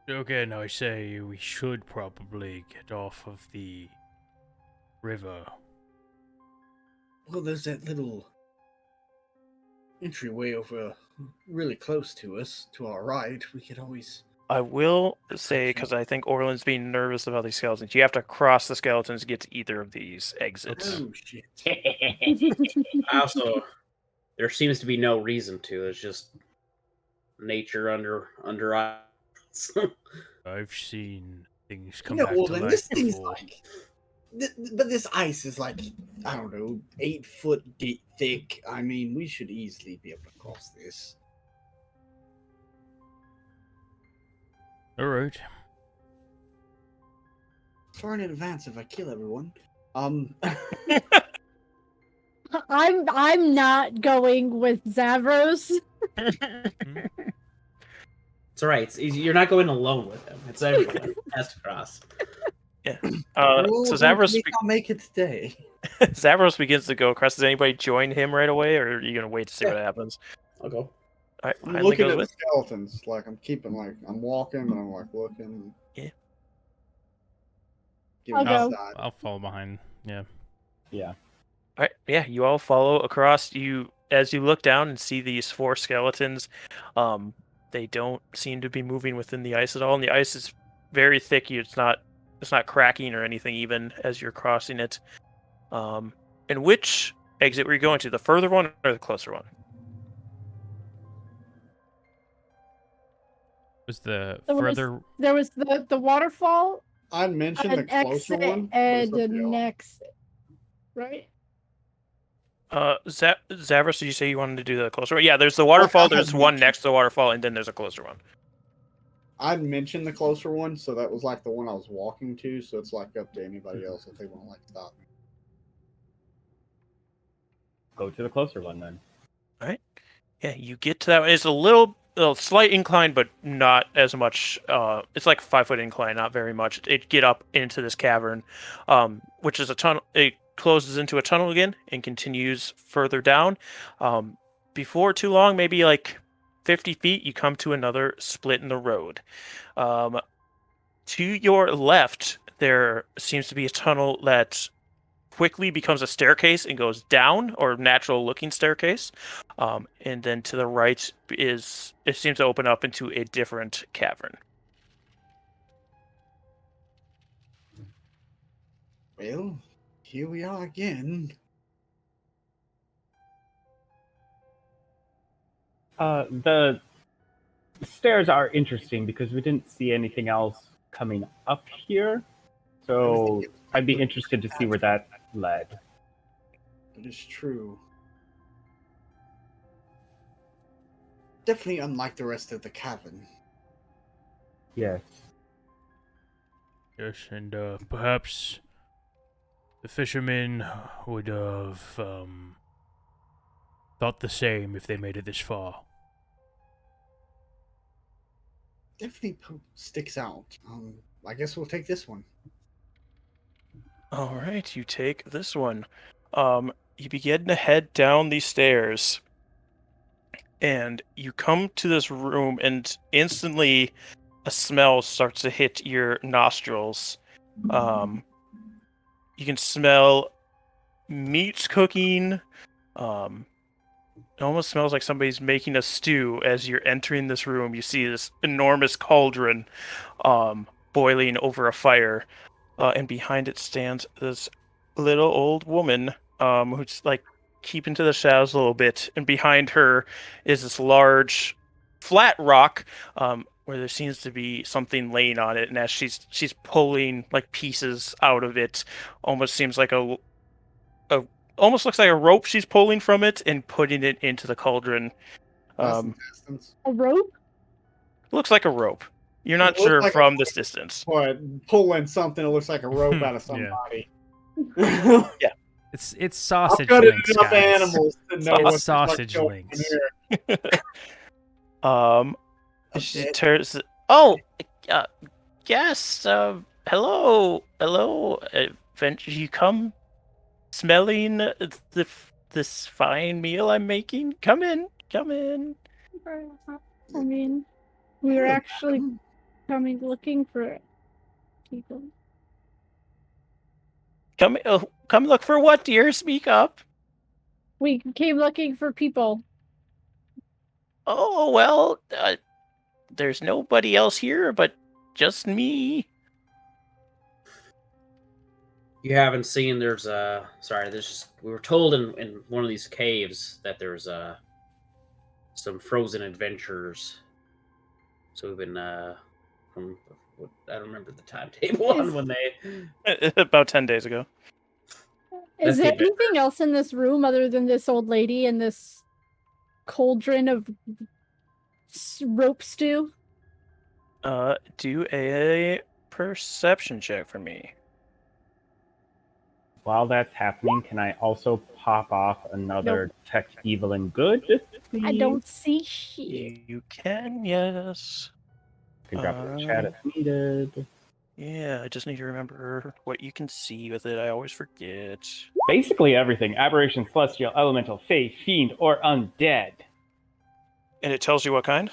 Okay, now I say we should probably get off of the river. Well, there's that little entryway over really close to us, to our right. We could always... I will say, because I think Orland's being nervous about these skeletons, you have to cross the skeletons to get to either of these exits. Oh, shit. Also, there seems to be no reason to. It's just nature under eyes. I've seen things You come know, back to Olden, life this thing's before. like... But this ice is like, I don't know, 8 foot deep, thick. I mean, we should easily be able to cross this. All right. Sorry in advance if I kill everyone. I'm not going with Zavros. It's all right. It's easy. You're not going alone with him. It's everyone has to cross. Yeah. Oh, So Zavros, I'll make it today. Zavros begins to go across. Does anybody join him right away, or are you going to wait to see what happens? I'll go. All right, I'm Heinlein looking goes at with. the skeletons. Like, I'm walking, and I'm like looking. Yeah. Give I'll it a go. side. I'll fall behind. Yeah. Yeah. All right, yeah, you all follow across. You as you look down and see these 4 skeletons. They don't seem to be moving within the ice at all, and the ice is very thick. It's not cracking or anything even as you're crossing it. And which exit were you going to? The further one or the closer one? Was the There was- further? There was the waterfall, I'd mentioned the an closer exit, one. but and it's up to an y'all. exit. Right? Zavros, did you say you wanted to do the closer one? Yeah, there's the waterfall. There's one next to the waterfall, and then there's a closer one. I'd mentioned the closer one, so that was like the one I was walking to. So it's like up to anybody else if they want to like stop me. Go to the closer one then. Yeah, you get to that one. It's a slight incline, but not as much. It's like a 5-foot incline, not very much. It get up into this cavern, which is a tunnel. It closes into a tunnel again and continues further down. Before too long, maybe like 50 feet, you come to another split in the road. To your left, there seems to be a tunnel that quickly becomes a staircase and goes down, or natural looking staircase. And then to the right it seems to open up into a different cavern. Well, here we are again. The stairs are interesting because we didn't see anything else coming up here. So I'd be interested to see where that led. It is true. Definitely unlike the rest of the cavern. Yes. Yes, and perhaps the fishermen would have thought not the same if they made it this far. Definitely sticks out. I guess we'll take this one. All right, you take this one. You begin to head down these stairs, and you come to this room, and instantly a smell starts to hit your nostrils. You can smell meat cooking. It almost smells like somebody's making a stew as you're entering this room. You see this enormous cauldron boiling over a fire, and behind it stands this little old woman who's like keeping to the shadows a little bit, and behind her is this large flat rock where there seems to be something laying on it, and as she's pulling like pieces out of it, almost seems like almost looks like a rope she's pulling from it and putting it into the cauldron. A rope? Looks like a rope. You're not It looks sure like from this distance. But pulling something that looks like a rope out of somebody. It's sausage I've got links, enough guys. animals to know It's what's sausage like links. She turns. Oh, yes. Hello. You come smelling this fine meal I'm making? Come in. I mean, we were actually coming looking for people. Come look for what, dear? Speak up. We came looking for people. Oh, well, there's nobody else here but just me. You haven't seen, we were told in one of these caves that there's some frozen adventures. So we've been I don't remember the timetable on when they About 10 days ago. Is there anything else in this room other than this old lady and this cauldron of rope stew? Do a perception check for me. While that's happening, can I also pop off another detect evil and good? I don't see shit. You can, yes. You can drop it in the chat if needed. Yeah, I just need to remember what you can see with it. I always forget. Basically everything. Aberration, celestial, elemental, fae, fiend, or undead. And it tells you what kind?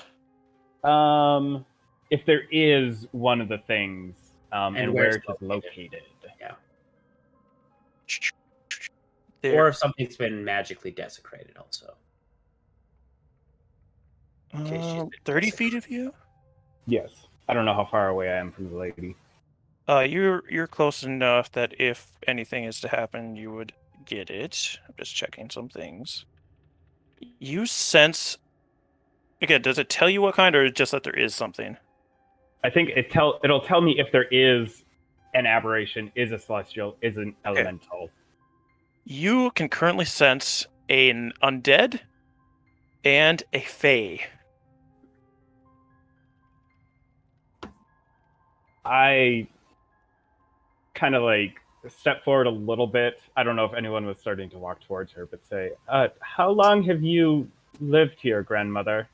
If there is one of the things, and where it is located. Yeah. There. Or if something's been magically desecrated also. 30 feet of you? Yes. I don't know how far away I am from the lady. You're close enough that if anything is to happen, you would get it. I'm just checking some things. You sense... Again, does it tell you what kind, or just that there is something? I think it'll tell me if there is an aberration, is a celestial, is an elemental. You can currently sense an undead and a fae. I kind of like step forward a little bit. I don't know if anyone was starting to walk towards her, but say, how long have you lived here, grandmother?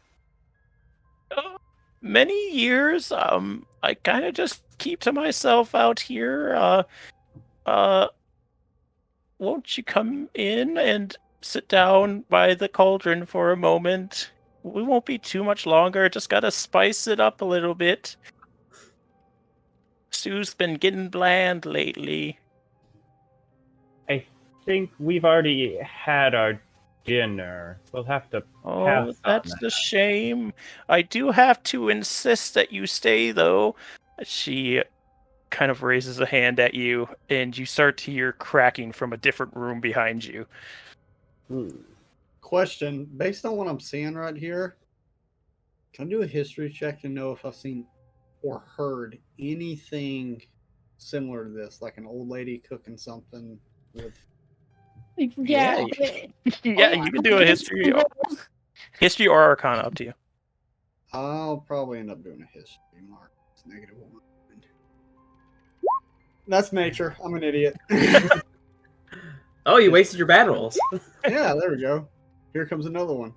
Many years. I kind of just keep to myself out here. Won't you come in and sit down by the cauldron for a moment? We won't be too much longer. Just gotta spice it up a little bit. Stew's been getting bland lately. I think we've already had our dinner. We'll have to pass That's on a shame. I do have to insist that you stay, though. She kind of raises a hand at you, and you start to hear cracking from a different room behind you. Question, based on what I'm seeing right here, can I do a history check to know if I've seen or heard anything similar to this, like an old lady cooking something with... Yeah. Yeah, you can do a history or arcana, up to you. I'll probably end up doing a history mark. It's -1. That's nature. I'm an idiot. Oh, you wasted your bad rolls. Yeah, there we go. Here comes another one.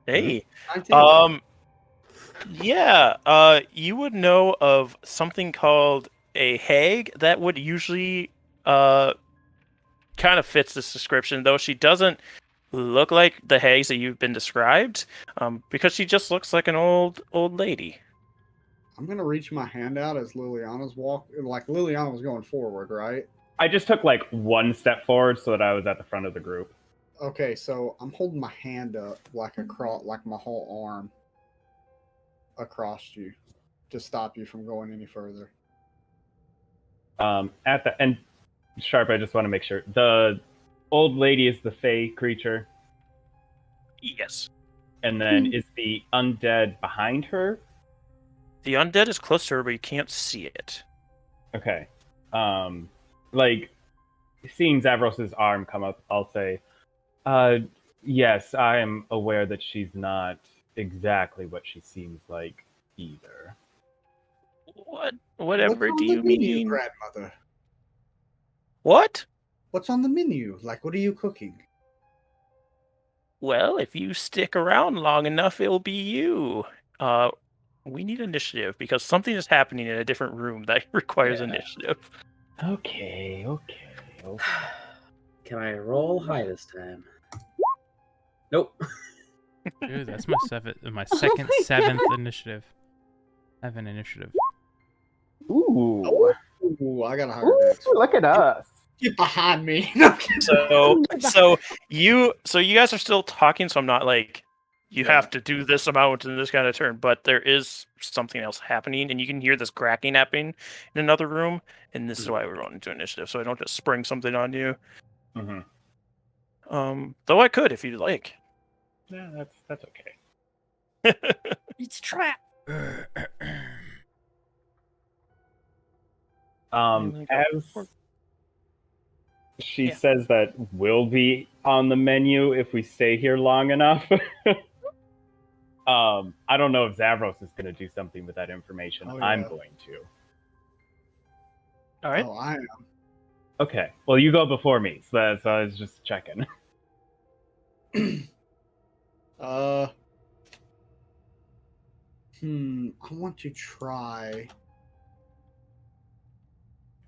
Hey. 19. Yeah. You would know of something called a hag that would usually kind of fits this description, though she doesn't look like the hags that you've been described, because she just looks like an old lady. I'm gonna reach my hand out as Liliana's like Liliana was going forward, right? I just took like one step forward so that I was at the front of the group. Okay, so I'm holding my hand up like my whole arm across you to stop you from going any further. At the end, Sharp, I just want to make sure the old lady is the fey creature, Yes. and then is the undead behind her? The undead is close to her, but you can't see it. Okay. Like seeing Zavros's arm come up, I'll say, yes, I am aware that she's not exactly what she seems like either. Whatever What's do on the you menu, mean? grandmother? What? What's on the menu? Like, what are you cooking? Well, if you stick around long enough, it'll be you. We need initiative because something is happening in a different room that requires initiative. Okay. Can I roll high this time? Nope. Dude, that's my second my seventh initiative. 7 initiative. Ooh. Ooh, I got a higher dex. Look at us. Get behind me. So you guys are still talking, so I'm not like you have to do this amount in this kind of turn, but there is something else happening, and you can hear this cracking happening in another room, and this is why we're rolling into initiative, so I don't just spring something on you. Mm-hmm. Though I could if you'd like. Yeah, that's okay. It's a trap. As she says that will be on the menu if we stay here long enough. I don't know if Zavros is going to do something with that information. Oh, yeah. I'm going to. All right. Oh, I am. Okay. Well, you go before me, so I was just checking. I want to try,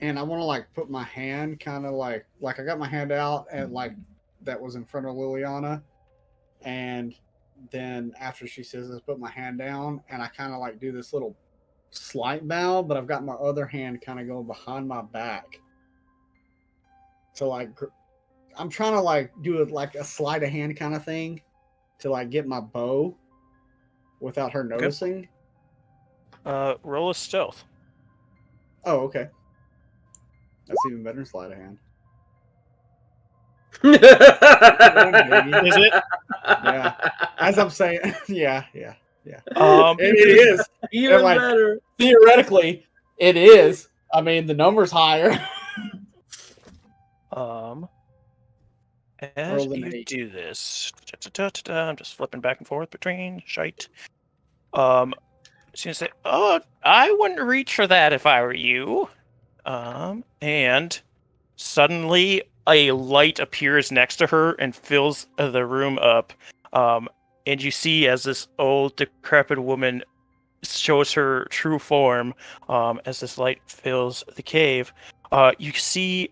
and I want to like put my hand kind of like I got my hand out and like that was in front of Liliana, and then after she says this, put my hand down, and I kind of like do this little slight bow, but I've got my other hand kind of going behind my back. So like, I'm trying to like do it like a sleight of hand kind of thing to like get my bow without her noticing. Roll a stealth. Oh, okay. That's even better than sleight of hand. Is it? Yeah. As I'm saying, yeah. It is. Even like, better. Theoretically, it is. I mean, the number's higher. As you do this, I'm just flipping back and forth between shite. She's gonna say, "Oh, I wouldn't reach for that if I were you." And suddenly a light appears next to her and fills the room up. And you see as this old, decrepit woman shows her true form, as this light fills the cave. You see,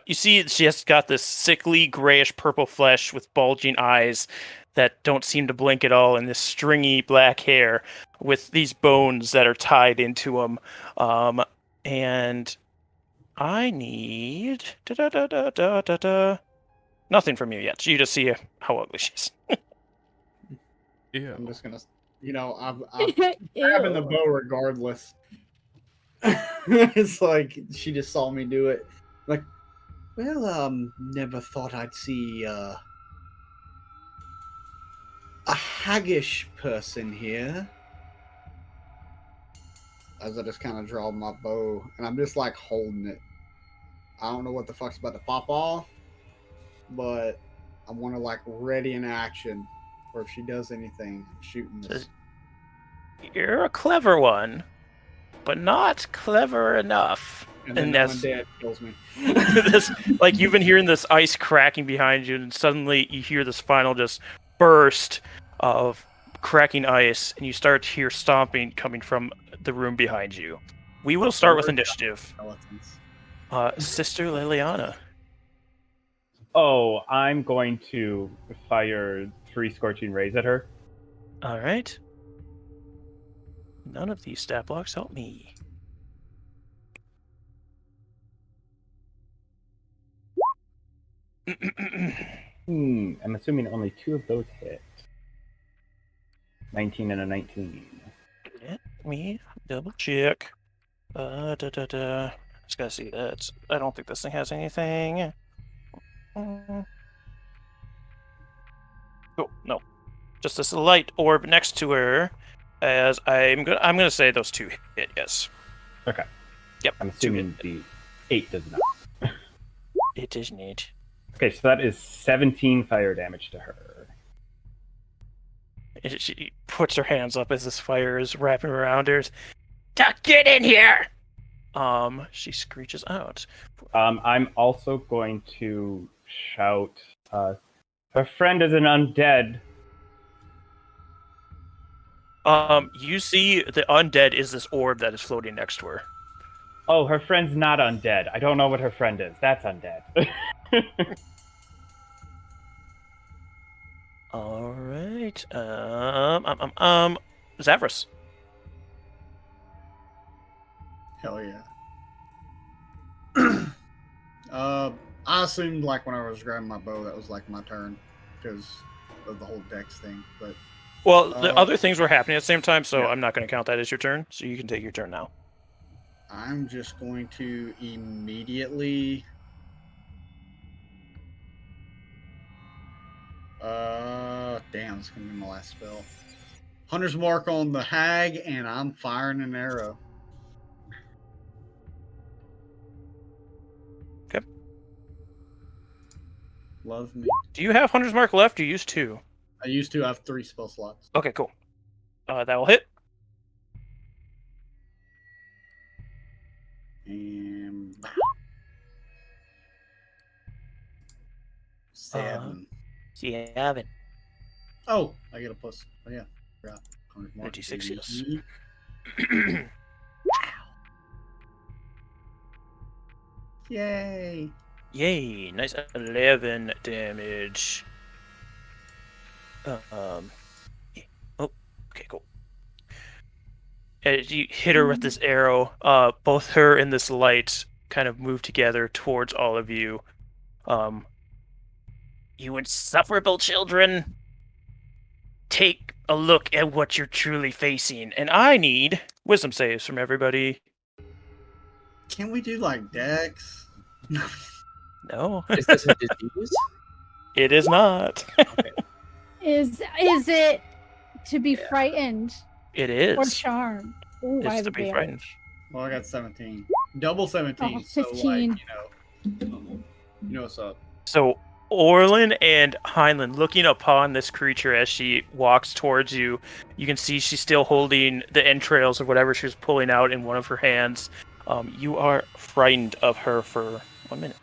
you see she has got this sickly, grayish purple flesh with bulging eyes that don't seem to blink at all, and this stringy black hair with these bones that are tied into them. And I need nothing from you yet. You just see how ugly she is. Yeah. I'm just gonna, I'm grabbing the bow regardless. It's like she just saw me do it. Like, well, never thought I'd see a haggish person here. As I just kind of draw my bow, and I'm just like holding it. I don't know what the fuck's about to pop off, but I want to like ready in action, or if she does anything, I'm shooting this. You're a clever one, but not clever enough. And then And the that's- undead kills me. this, like, you've been hearing this ice cracking behind you, and suddenly you hear this final just burst of cracking ice, and you start to hear stomping coming from the room behind you. We will start with initiative. Skeletons. Sister Liliana. Oh, I'm going to fire 3 scorching rays at her. All right. None of these stat blocks help me. I'm assuming only 2 of those hit. 19 and a 19. Let me double check. Just gotta see that. I don't think this thing has anything. Oh, no. Just this light orb next to her. As I'm gonna say those 2 hit, yes. Okay. Yep. I'm 2 assuming hit. the 8 does not. It is neat. Okay, so that is 17 fire damage to her. She puts her hands up as this fire is wrapping around her. Get in here! She screeches out. I'm also going to shout, her friend is an undead. You see the undead is this orb that is floating next to her. Oh, her friend's not undead. I don't know what her friend is. That's undead. All right. Zavras. Hell yeah. I assumed like when I was grabbing my bow, that was like my turn because of the whole dex thing. But Well, the other things were happening at the same time, so I'm not going to count that as your turn. So you can take your turn now. I'm just going to immediately. Damn, it's gonna be my last spell. Hunter's Mark on the hag, and I'm firing an arrow. Okay. Love me. Do you have Hunter's Mark left? You used 2. I used to have 3 spell slots. Okay, cool. That will hit. And 7. 7. Oh, I get a plus. Oh yeah, forgot. Hunter's Mark. 56, yes. Yay! Yay! Nice 11 damage. Yeah. Oh, okay, cool. As you hit her with this arrow, both her and this light kind of move together towards all of you. You insufferable children, take a look at what you're truly facing. And I need wisdom saves from everybody. Can we do like dex? No, Is this a disease? it is not. Is it to be frightened It or is. charmed? Ooh, I It's have to a be bear. frightened. Well, I got 17. Double 17. Oh, So like, 15. you know what's up. So Orlin and Heinlein, looking upon this creature as she walks towards you, you can see she's still holding the entrails of whatever she was pulling out in one of her hands. You are frightened of her for 1 minute.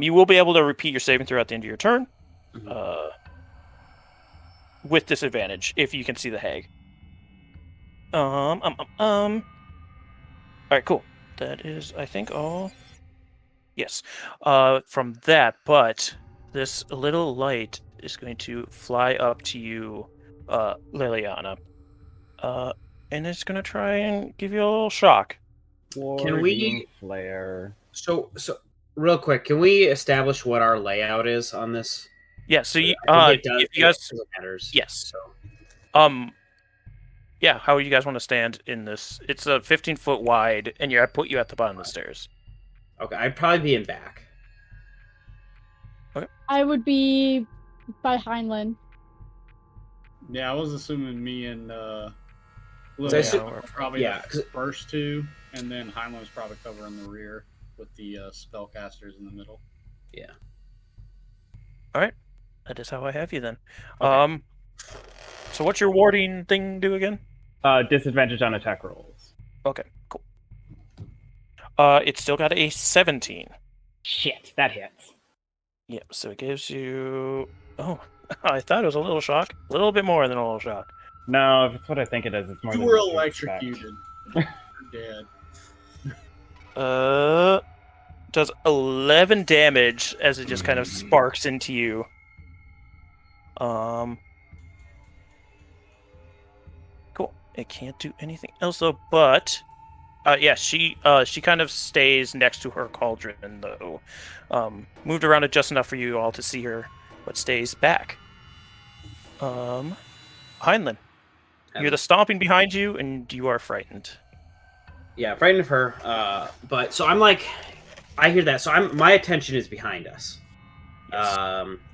You will be able to repeat your saving throughout the end of your turn, with disadvantage if you can see the hag. All right, cool. That is, I think, all. Yes. From that, but this little light is going to fly up to you, Liliana. And it's going to try and give you a little shock. Can we- flare? So real quick, can we establish what our layout is on this? Yeah, so you, I think it does. you guys, It matters. yes. So Yeah, how you guys want to stand in this? It's a 15-foot wide, and I put you at the bottom of the stairs. okay, I'd probably be in back. I would be by Heinlein. Yeah, I was assuming me and So I Lily said- were probably yeah, the first 2, and then Heinlein was probably covering the rear with the spellcasters in the middle. That is how I have you then. Okay. So what's your warding thing do again? Disadvantage on attack rolls. Okay, cool. It's still got a 17. Shit, that hits. Yep, so it gives you... Oh, I thought it was a little shock. A little bit more than a little shock. No, if it's what I think it is, it's more You than were what you expect. electrocuted. You're dead. Does 11 damage as it just kind of sparks into you. Cool. It can't do anything else though, but yeah, she kind of stays next to her cauldron though. Moved around it just enough for you all to see her, but stays back. Heinlein, you're the stomping behind you, and you are frightened. Yeah, frightened of her. But so I'm like, I hear that. So my attention is behind us. Yes.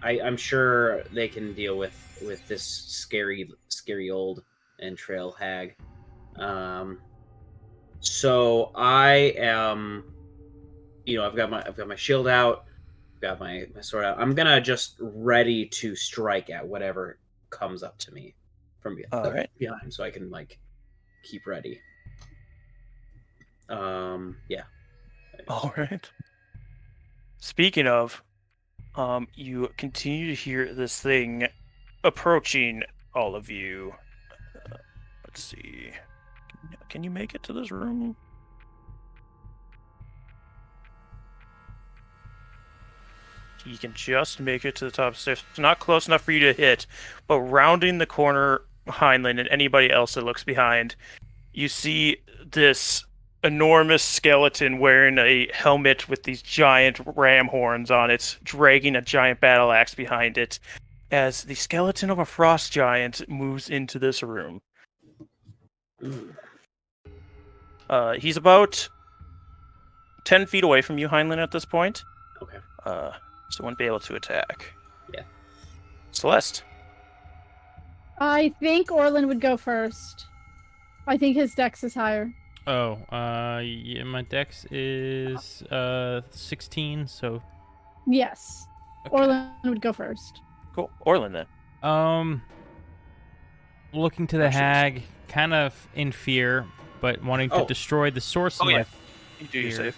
I'm sure they can deal with this scary old entrail hag. So I am, I've got my shield out, got my sword out. I'm gonna just ready to strike at whatever comes up to me from behind, so I can like keep ready. Yeah. All right. Speaking of, you continue to hear this thing approaching all of you. Let's see. Can you make it to this room? You can just make it to the top of the stairs. It's not close enough for you to hit, but rounding the corner behind Lynn and anybody else that looks behind, you see this enormous skeleton wearing a helmet with these giant ram horns on it, dragging a giant battle axe behind it, as the skeleton of a frost giant moves into this room. He's about 10 feet away from you, Heinlein, at this point. Okay. So wouldn't be able to attack. Yeah. Celeste. I think Orlin would go first. I think his dex is higher. Oh, yeah, my dex is 16, so Yes. okay. Orlin would go first. Cool. Orlin, then. Looking to the hag, kind of in fear, but wanting to destroy the source of my You do your fear. save.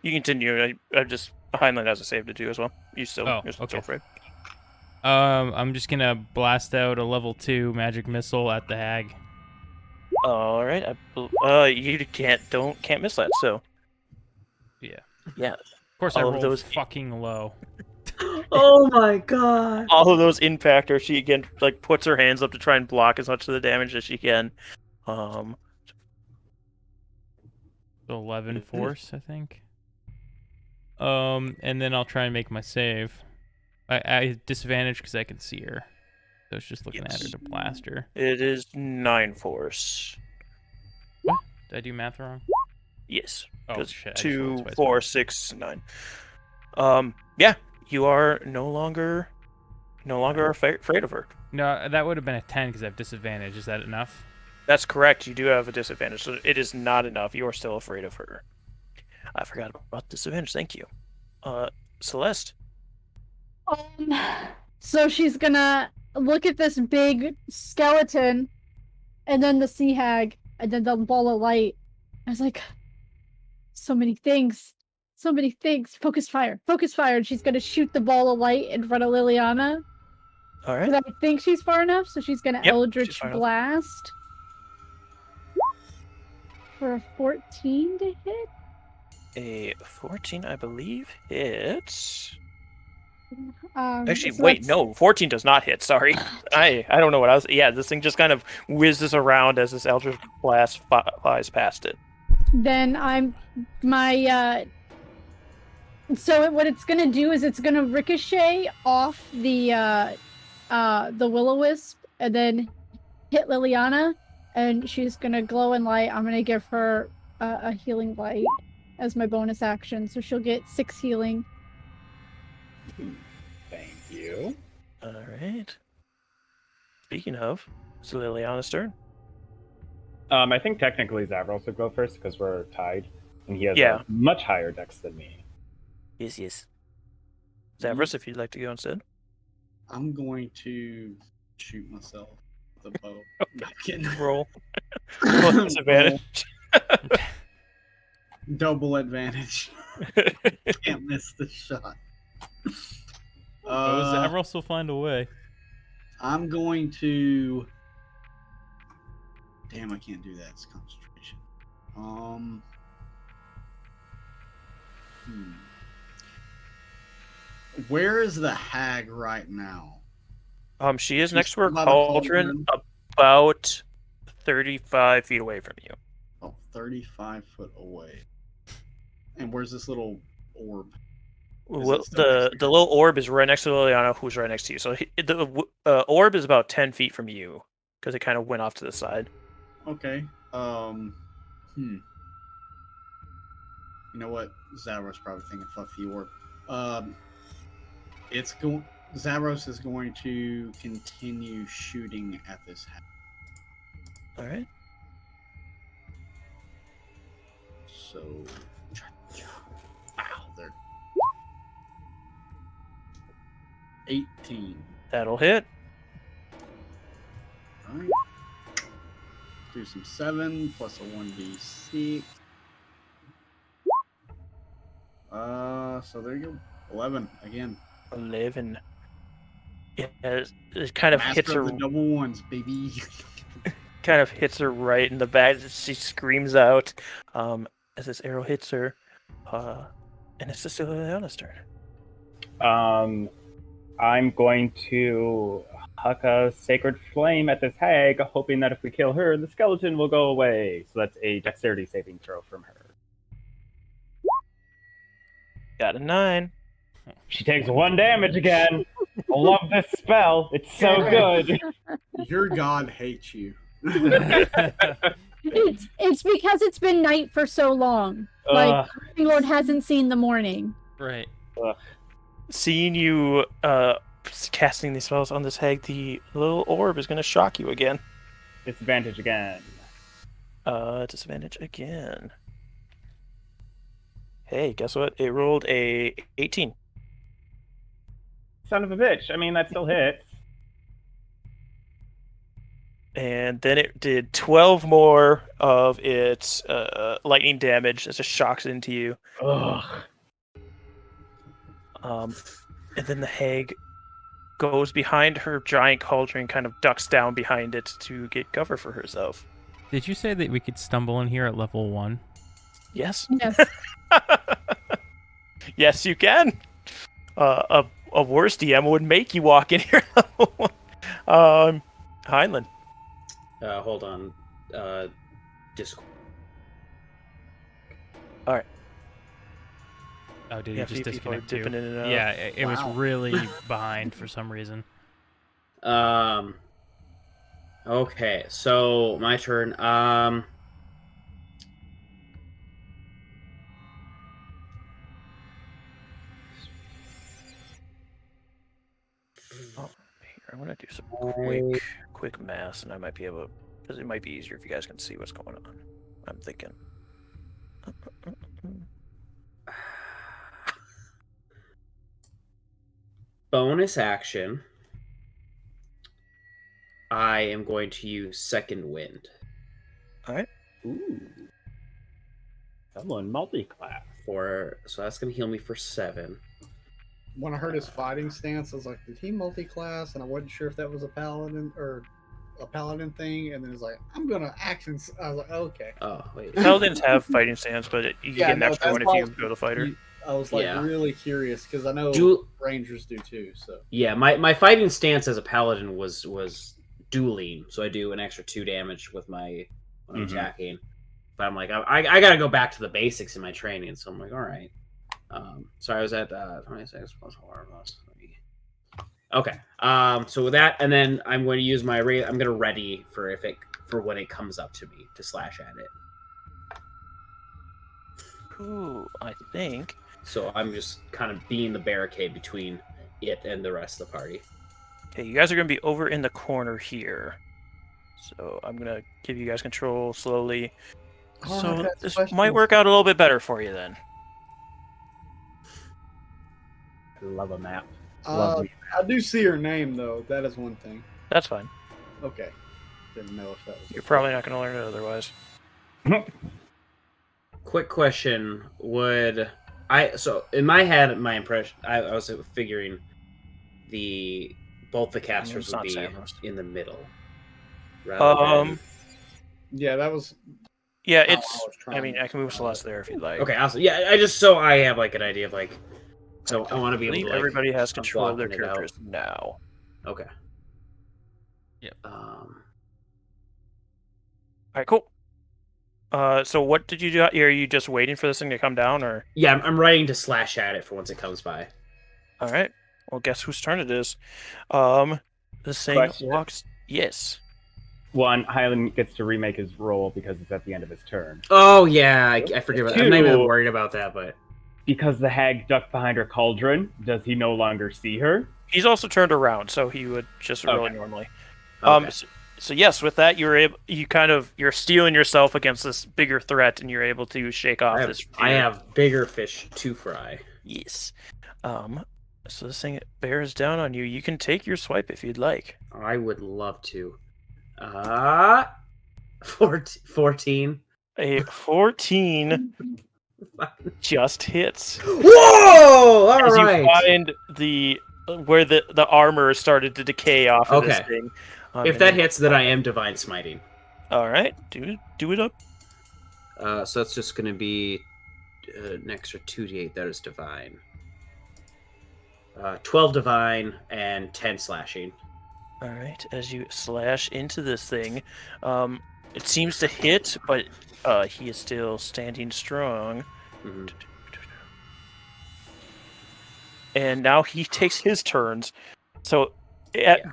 You continue. I just... Heinlein has a save to do as well. You're still afraid. I'm just gonna blast out a level 2 magic missile at the hag. All right. You can't miss that. So. Yeah. Yeah. Of course, all I of rolled those fucking low. Oh my god! All of those impact her. She again puts her hands up to try and block as much of the damage as she can. 11 force, I think. And then I'll try and make my save. I disadvantage because I can see her. So it's just looking at her to blast her. It is 9 force. What? Did I do math wrong? Yes. Oh shit! 2, 4, 6, 9. Yeah, you are no longer afraid of her. No, that would have been a 10 because I have disadvantage. Is that enough? That's correct. You do have a disadvantage, so it is not enough. You are still afraid of her. I forgot about disadvantage. Thank you. Celeste. So she's gonna look at this big skeleton, and then the sea hag, and then the ball of light. I was like, so many things. Focus fire. And she's gonna shoot the ball of light in front of Liliana. All right. Because I think she's far enough, so she's gonna Eldritch far Blast. For a 14 to hit? A 14, I believe, hits. So Wait, no, 14 does not hit. Sorry, I don't know what I was. Yeah, this thing just kind of whizzes around as this Eldritch Blast flies past it. Then so what it's gonna do is it's gonna ricochet off the will-o-wisp and then hit Liliana, and she's gonna glow and light. I'm gonna give her a healing light as my bonus action, so she'll get 6 healing. Thank you. All right. Speaking of, it's Liliana's turn. I think technically Zavros would go first because we're tied, and he has Yeah. a much higher dex than me. Yes. Zavros, if you'd like to go instead. I'm going to shoot myself with a bow. No, I'm kidding. Roll. Disadvantage. Double advantage. Can't miss the shot. Zavros will find a way. I'm going to. Damn, I can't do that. It's concentration. Where is the hag right now? She is She's next to her by the cauldron, about 35 feet away from you. Oh, 35 foot away. And where's this little orb? Well, it still next to the little orb is right next to Liliana, who's right next to you. So the orb is about 10 feet from you because it kind of went off to the side. Okay. You know what? Zavros probably thinking, fuck the orb. Zavros is going to continue shooting at this hag. All right. So, wow, they're 18. That'll hit. All right. Do some 7 plus a 1d6. So there you go. 11 again. 11. Yeah, it kind of hits Master her. of the double ones, baby. Kind of hits her right in the back. She screams out as this arrow hits her. And it's just Liliana's turn. I'm going to huck a sacred flame at this hag, hoping that if we kill her, the skeleton will go away. So that's a dexterity saving throw from her. Got a 9. She takes 1 damage again. I love this spell. It's so good. Your god hates you. It's because it's been night for so long. Like, MacLeod hasn't seen the morning. Right. Seeing you casting these spells on this hag, the little orb is going to shock you again. Disadvantage again. Disadvantage again. Hey, guess what? It rolled a 18. Son of a bitch. I mean, that still hits. And then it did 12 more of its lightning damage as it shocks into you. Ugh. And then the hag goes behind her giant cauldron, kind of ducks down behind it to get cover for herself. Did you say that we could stumble in here at level 1? Yes. Yes. Yes, you can. A worse DM would make you walk in here at level 1. Heinlein. Hold on. Discord. All right. Oh, did Yeah, he just people are disconnect too? dipping in and out. Yeah, it was Wow. really behind for some reason. Okay, so my turn. Here, I'm gonna do some quick math, and I might be able, because it might be easier if you guys can see what's going on. I'm thinking. Bonus action. I am going to use Second Wind. All right. Ooh. Someone multi-class. So that's going to heal me for 7. When I heard his fighting stance, I was like, did he multi-class? And I wasn't sure if that was a paladin or a paladin thing. And then it's like, I'm going to action. I was like, okay. Oh, wait. Paladins have fighting stance, but you Yeah, get an no, extra one that's if you why- go to fighter. I was like Yeah. really curious because I know rangers do too. So Yeah, my fighting stance as a paladin was dueling, so I do an extra 2 damage with when I'm attacking. But I'm like, I got to go back to the basics in my training, so I'm like, all right. So I was at 26 plus 4 plus 3. Okay. So with that, and then I'm going to use I'm going to ready for when it comes up to me to slash at it. Ooh, I think. So I'm just kind of being the barricade between it and the rest of the party. Okay, you guys are going to be over in the corner here. So I'm going to give you guys control slowly. Oh, So that's this questions. might work out a little bit better for you then. I love a map. I do see her name though. That is one thing. That's fine. Okay. Didn't know if that was. You're probably not going to learn it otherwise. Quick question: Would so in my head, my impression, I was figuring both the casters It's would not be Savros. in the middle, rather than. Yeah, that was. Yeah, how it's. was I trying mean, to I can move describe Celeste it. there if you'd like. Okay, awesome. Yeah, I just so I have like an idea of like. So I want to be able to like. Everybody has control of their blocking it out. characters now. Okay. Yep. All right, cool. So what did you do? Are you just waiting for this thing to come down, or? Yeah, I'm writing to slash at it for once it comes by. All right. Well, guess whose turn it is. This thing Question. walks. Yes. One, Highland gets to remake his roll because it's at the end of his turn. Oh yeah, I forget about that. I'm not even Two. worried about that, but Because the hag ducked behind her cauldron, does he no longer see her? He's also turned around, so he would just roll Okay. normally. okay. So yes, with that you're stealing yourself against this bigger threat, and you're able to shake off this. I have bigger fish to fry. Yes. So this thing bears down on you. You can take your swipe if you'd like. I would love to. 14. A 14 just hits. Whoa! All As right. you find where the armor started to decay off of this Okay. thing. If and that then- hits, then I am divine smiting. All right, do it up. So that's just going to be an extra 2d8. That is divine. 12 divine and 10 slashing. All right, as you slash into this thing, it seems to hit, but he is still standing strong. Mhm. And now he takes his turns. So,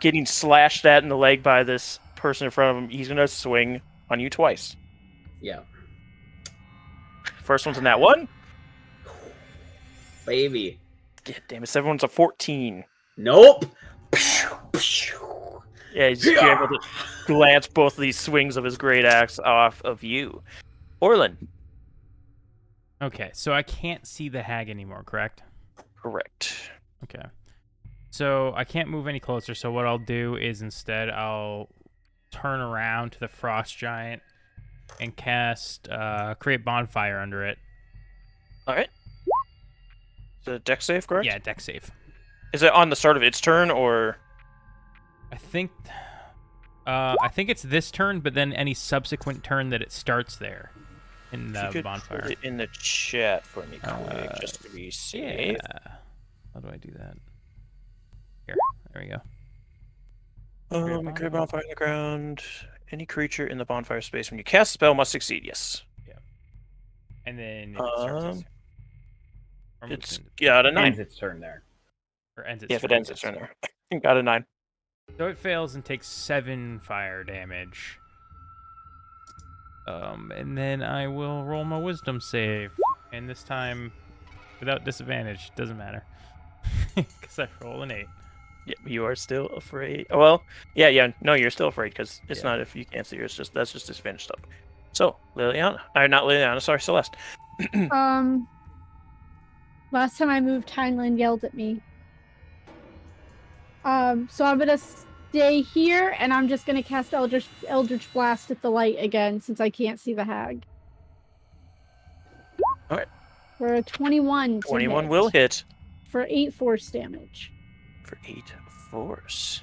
getting slashed at in the leg by this person in front of him, he's gonna swing on you twice. Yeah. First one's in that one. Baby. God damn it! Everyone's a 14. Nope. Yeah, he's able to glance both of these swings of his great axe off of you. Orlin. Okay, so I can't see the hag anymore, correct? Correct. Okay. So I can't move any closer, so what I'll do is instead I'll turn around to the frost giant and cast create bonfire under it. All right. The deck save, correct? Yeah, deck save. Is it on the start of its turn, or? I think it's this turn, but then any subsequent turn that it starts there in If you the could bonfire. put it in the chat for me quick, just to be safe. Yeah. How do I do that? Here, there we go. Create bonfire in the ground. Any creature in the bonfire space when you cast a spell must succeed. Yes. And then it starts its- or moves It's into- got a Ends 9. its turn there. or ends its Yeah, if it turn, ends its yes. turn there. Got a 9. So it fails and takes 7 fire damage. And then I will roll my wisdom save. And this time, without disadvantage, doesn't matter. Because I roll an 8. Yeah, you are still afraid. Well, yeah. No, you're still afraid because it's Yeah. not if you can't see her. That's just disadvantage stuff. So Liliana, not Liliana. Sorry, Celeste. Last time I moved, Heinlein yelled at me. So I'm gonna stay here, and I'm just gonna cast Eldritch Blast at the light again, since I can't see the hag. Alright. For a 21. 21 will hit For 8 force damage. for 8 force.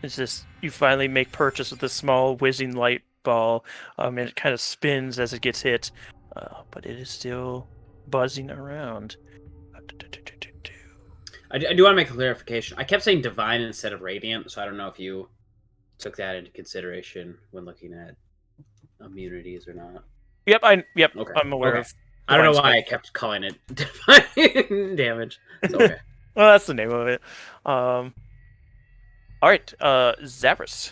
Is this you finally make purchase of this small whizzing light ball? And it kind of spins as it gets hit, but it is still buzzing around. I do want to make a clarification. I kept saying divine instead of radiant, so I don't know if you took that into consideration when looking at immunities or not. Yep, Okay. I'm aware Okay. of. I don't know divine why I spell. kept calling it divine damage. It's okay. Well, that's the name of it. All right, Zavros.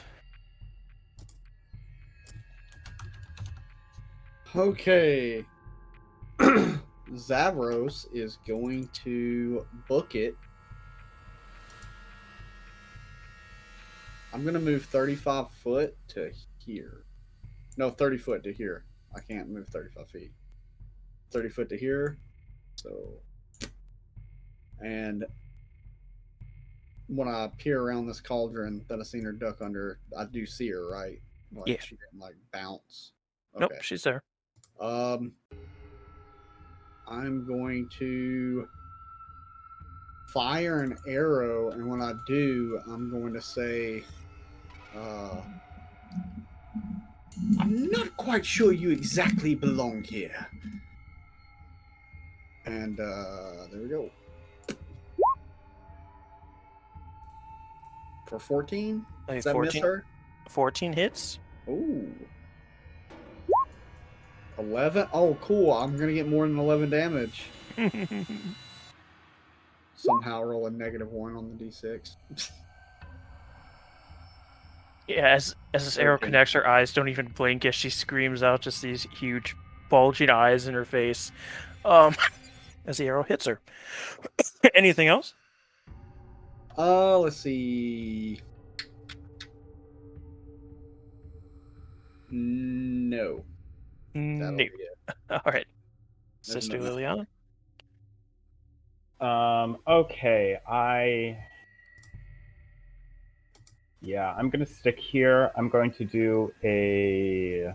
Okay. Zavros is going to book it. I'm going to move 35 foot to here. No, 30 foot to here. I can't move 35 feet. 30 foot to here. So, and when I peer around this cauldron that I seen her duck under, I do see her, right? Like Yeah. she didn't like bounce. Nope, she's there. I'm going to fire an arrow, and when I do, I'm going to say, I'm not quite sure you exactly belong here. And there we go. For 14? Like Does that miss 14, her? 14 hits. Ooh. 11? Oh, cool. I'm going to get more than 11 damage. Somehow roll a -1 on the d6. Yeah, as this arrow Okay. connects, her eyes don't even blink as she screams out, just these huge bulging eyes in her face. As the arrow hits her. Anything else? Let's see. No. That'll No. be it. All right, There's Sister no- Liliana. Okay, I'm gonna stick here. I'm going to do a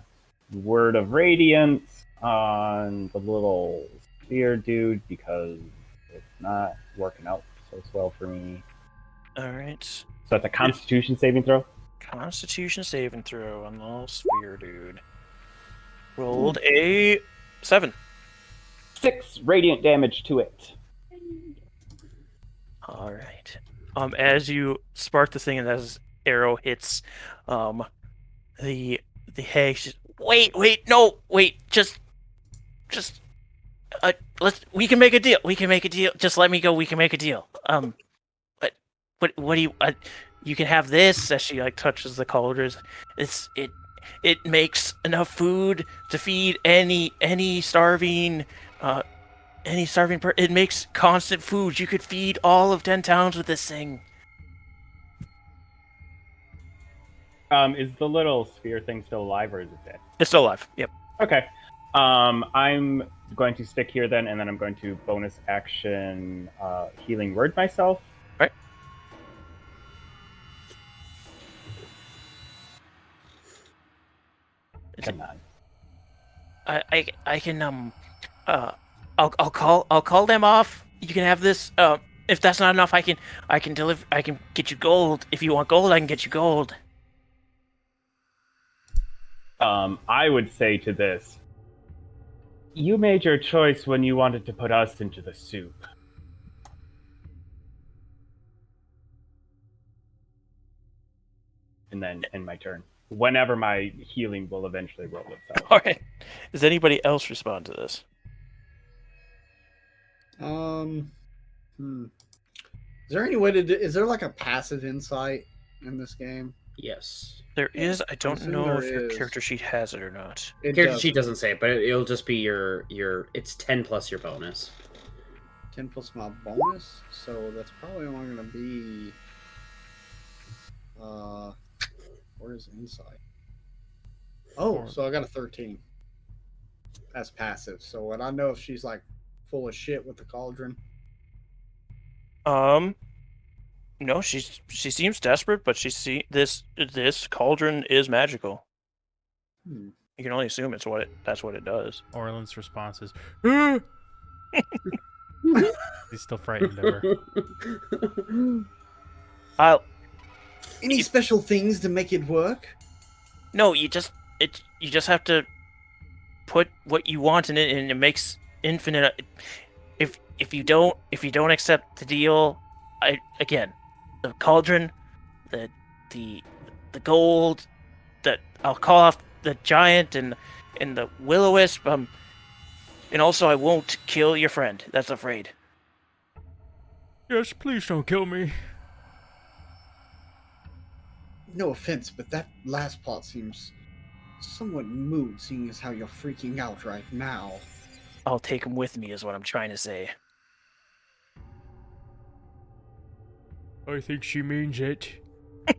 word of radiance on the little sphere dude because it's not working out so well for me. All right, So it's a Constitution saving throw. Constitution saving throw on the little sphere dude. Rolled a 7. 6 radiant damage to it. All right. As you spark the thing and as arrow hits, the Phage. Wait, no, just, we can make a deal. We can make a deal. Just let me go. We can make a deal. What do you? You can have this. As she like touches the cauldrons, it makes enough food to feed any starving. It makes constant food. You could feed all of 10 towns with this thing. Is the little sphere thing still alive or is it dead? It's still alive. Yep. Okay. I'm going to stick here then, and then I'm going to bonus action healing word myself. Right. Come on. I can I'll call them off. You can have this. If that's not enough, I can deliver. I can get you gold. If you want gold, I can get you gold. I would say to this, you made your choice when you wanted to put us into the soup. And then end my turn. Whenever my healing will eventually roll itself. All right. Does anybody else respond to this? Is there any way to do? Is there like a passive insight in this game? Yes. There is. I don't assume know there if your is. character sheet has it or not. It Character does. sheet doesn't say it, but it'll just be your. It's 10 plus your bonus. 10 plus my bonus, so that's probably only going to be. Where is insight? Oh, so I got a 13. That's passive. So would I know if she's like full of shit with the cauldron? No, she seems desperate, but this cauldron is magical. You can only assume that's what it does. Orland's response is, he's still frightened of her. Any special things to make it work? No, you just have to put what you want in it, and it makes infinite. If you don't accept the deal, the cauldron, the gold, that I'll call off the giant and the will-o-wisp. And also I won't kill your friend that's afraid. Yes, please don't kill me. No offense, but that last part seems somewhat moot, seeing as how you're freaking out right now. I'll take him with me, is what I'm trying to say. I think she means it. I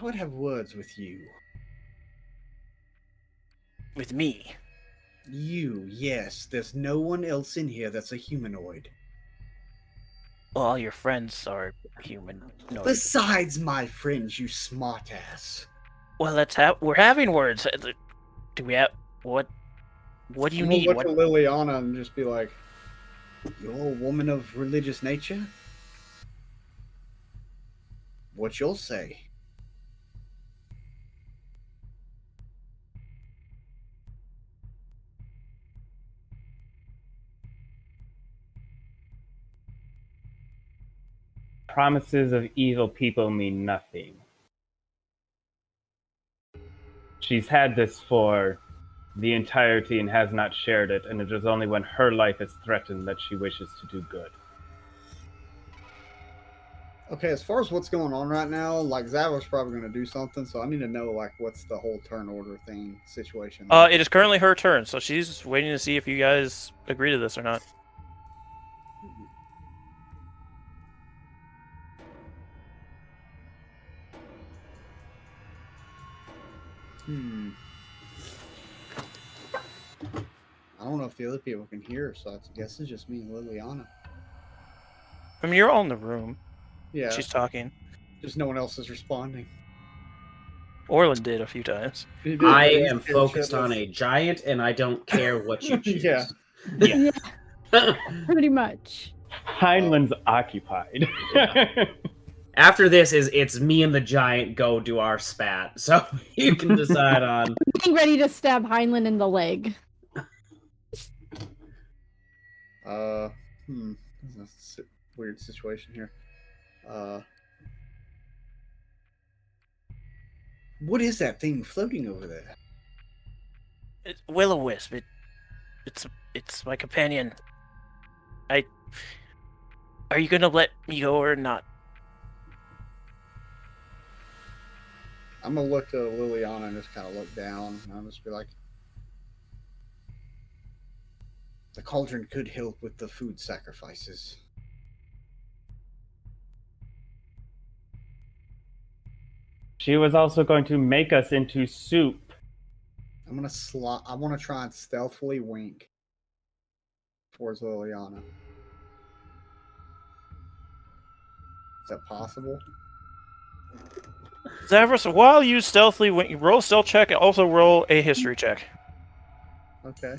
would have words with you. With me? You, yes. There's no one else in here that's a humanoid. Well, all your friends are human. No. Besides my friends, you smartass. Well, we're having words. Do we have what? What do you I'm gonna need? look What? at Liliana and just be like, "You're a woman of religious nature. What you'll say?" Promises of evil people mean nothing. She's had this for the entirety and has not shared it, and it is only when her life is threatened that she wishes to do good. Okay, as far as what's going on right now, like Zavos probably going to do something, so I need to know like what's the whole turn order thing situation. It is currently her turn, so she's waiting to see if you guys agree to this or not. I don't know if the other people can hear, so I guess it's just me and Liliana. I mean, you're all in the room. Yeah, She's talking. just no one else is responding. Orland did a few times. I am focused on a giant, and I don't care what you choose. Yeah. Yeah. Pretty much. Heinlein's occupied. After this it's me and the giant go do our spat, so you can decide on. Getting ready to stab Heinlein in the leg. This is a weird situation here. What is that thing floating over there? It's Will-O-Wisp. It's my companion. Are you gonna let me go or not? I'm gonna look to Liliana and just kind of look down, and I'll just be like, "The cauldron could help with the food sacrifices." She was also going to make us into soup. I'm gonna I want to try and stealthily wink towards Liliana. Is that possible? Zavros, while you stealthily roll a stealth check and also roll a history check. Okay.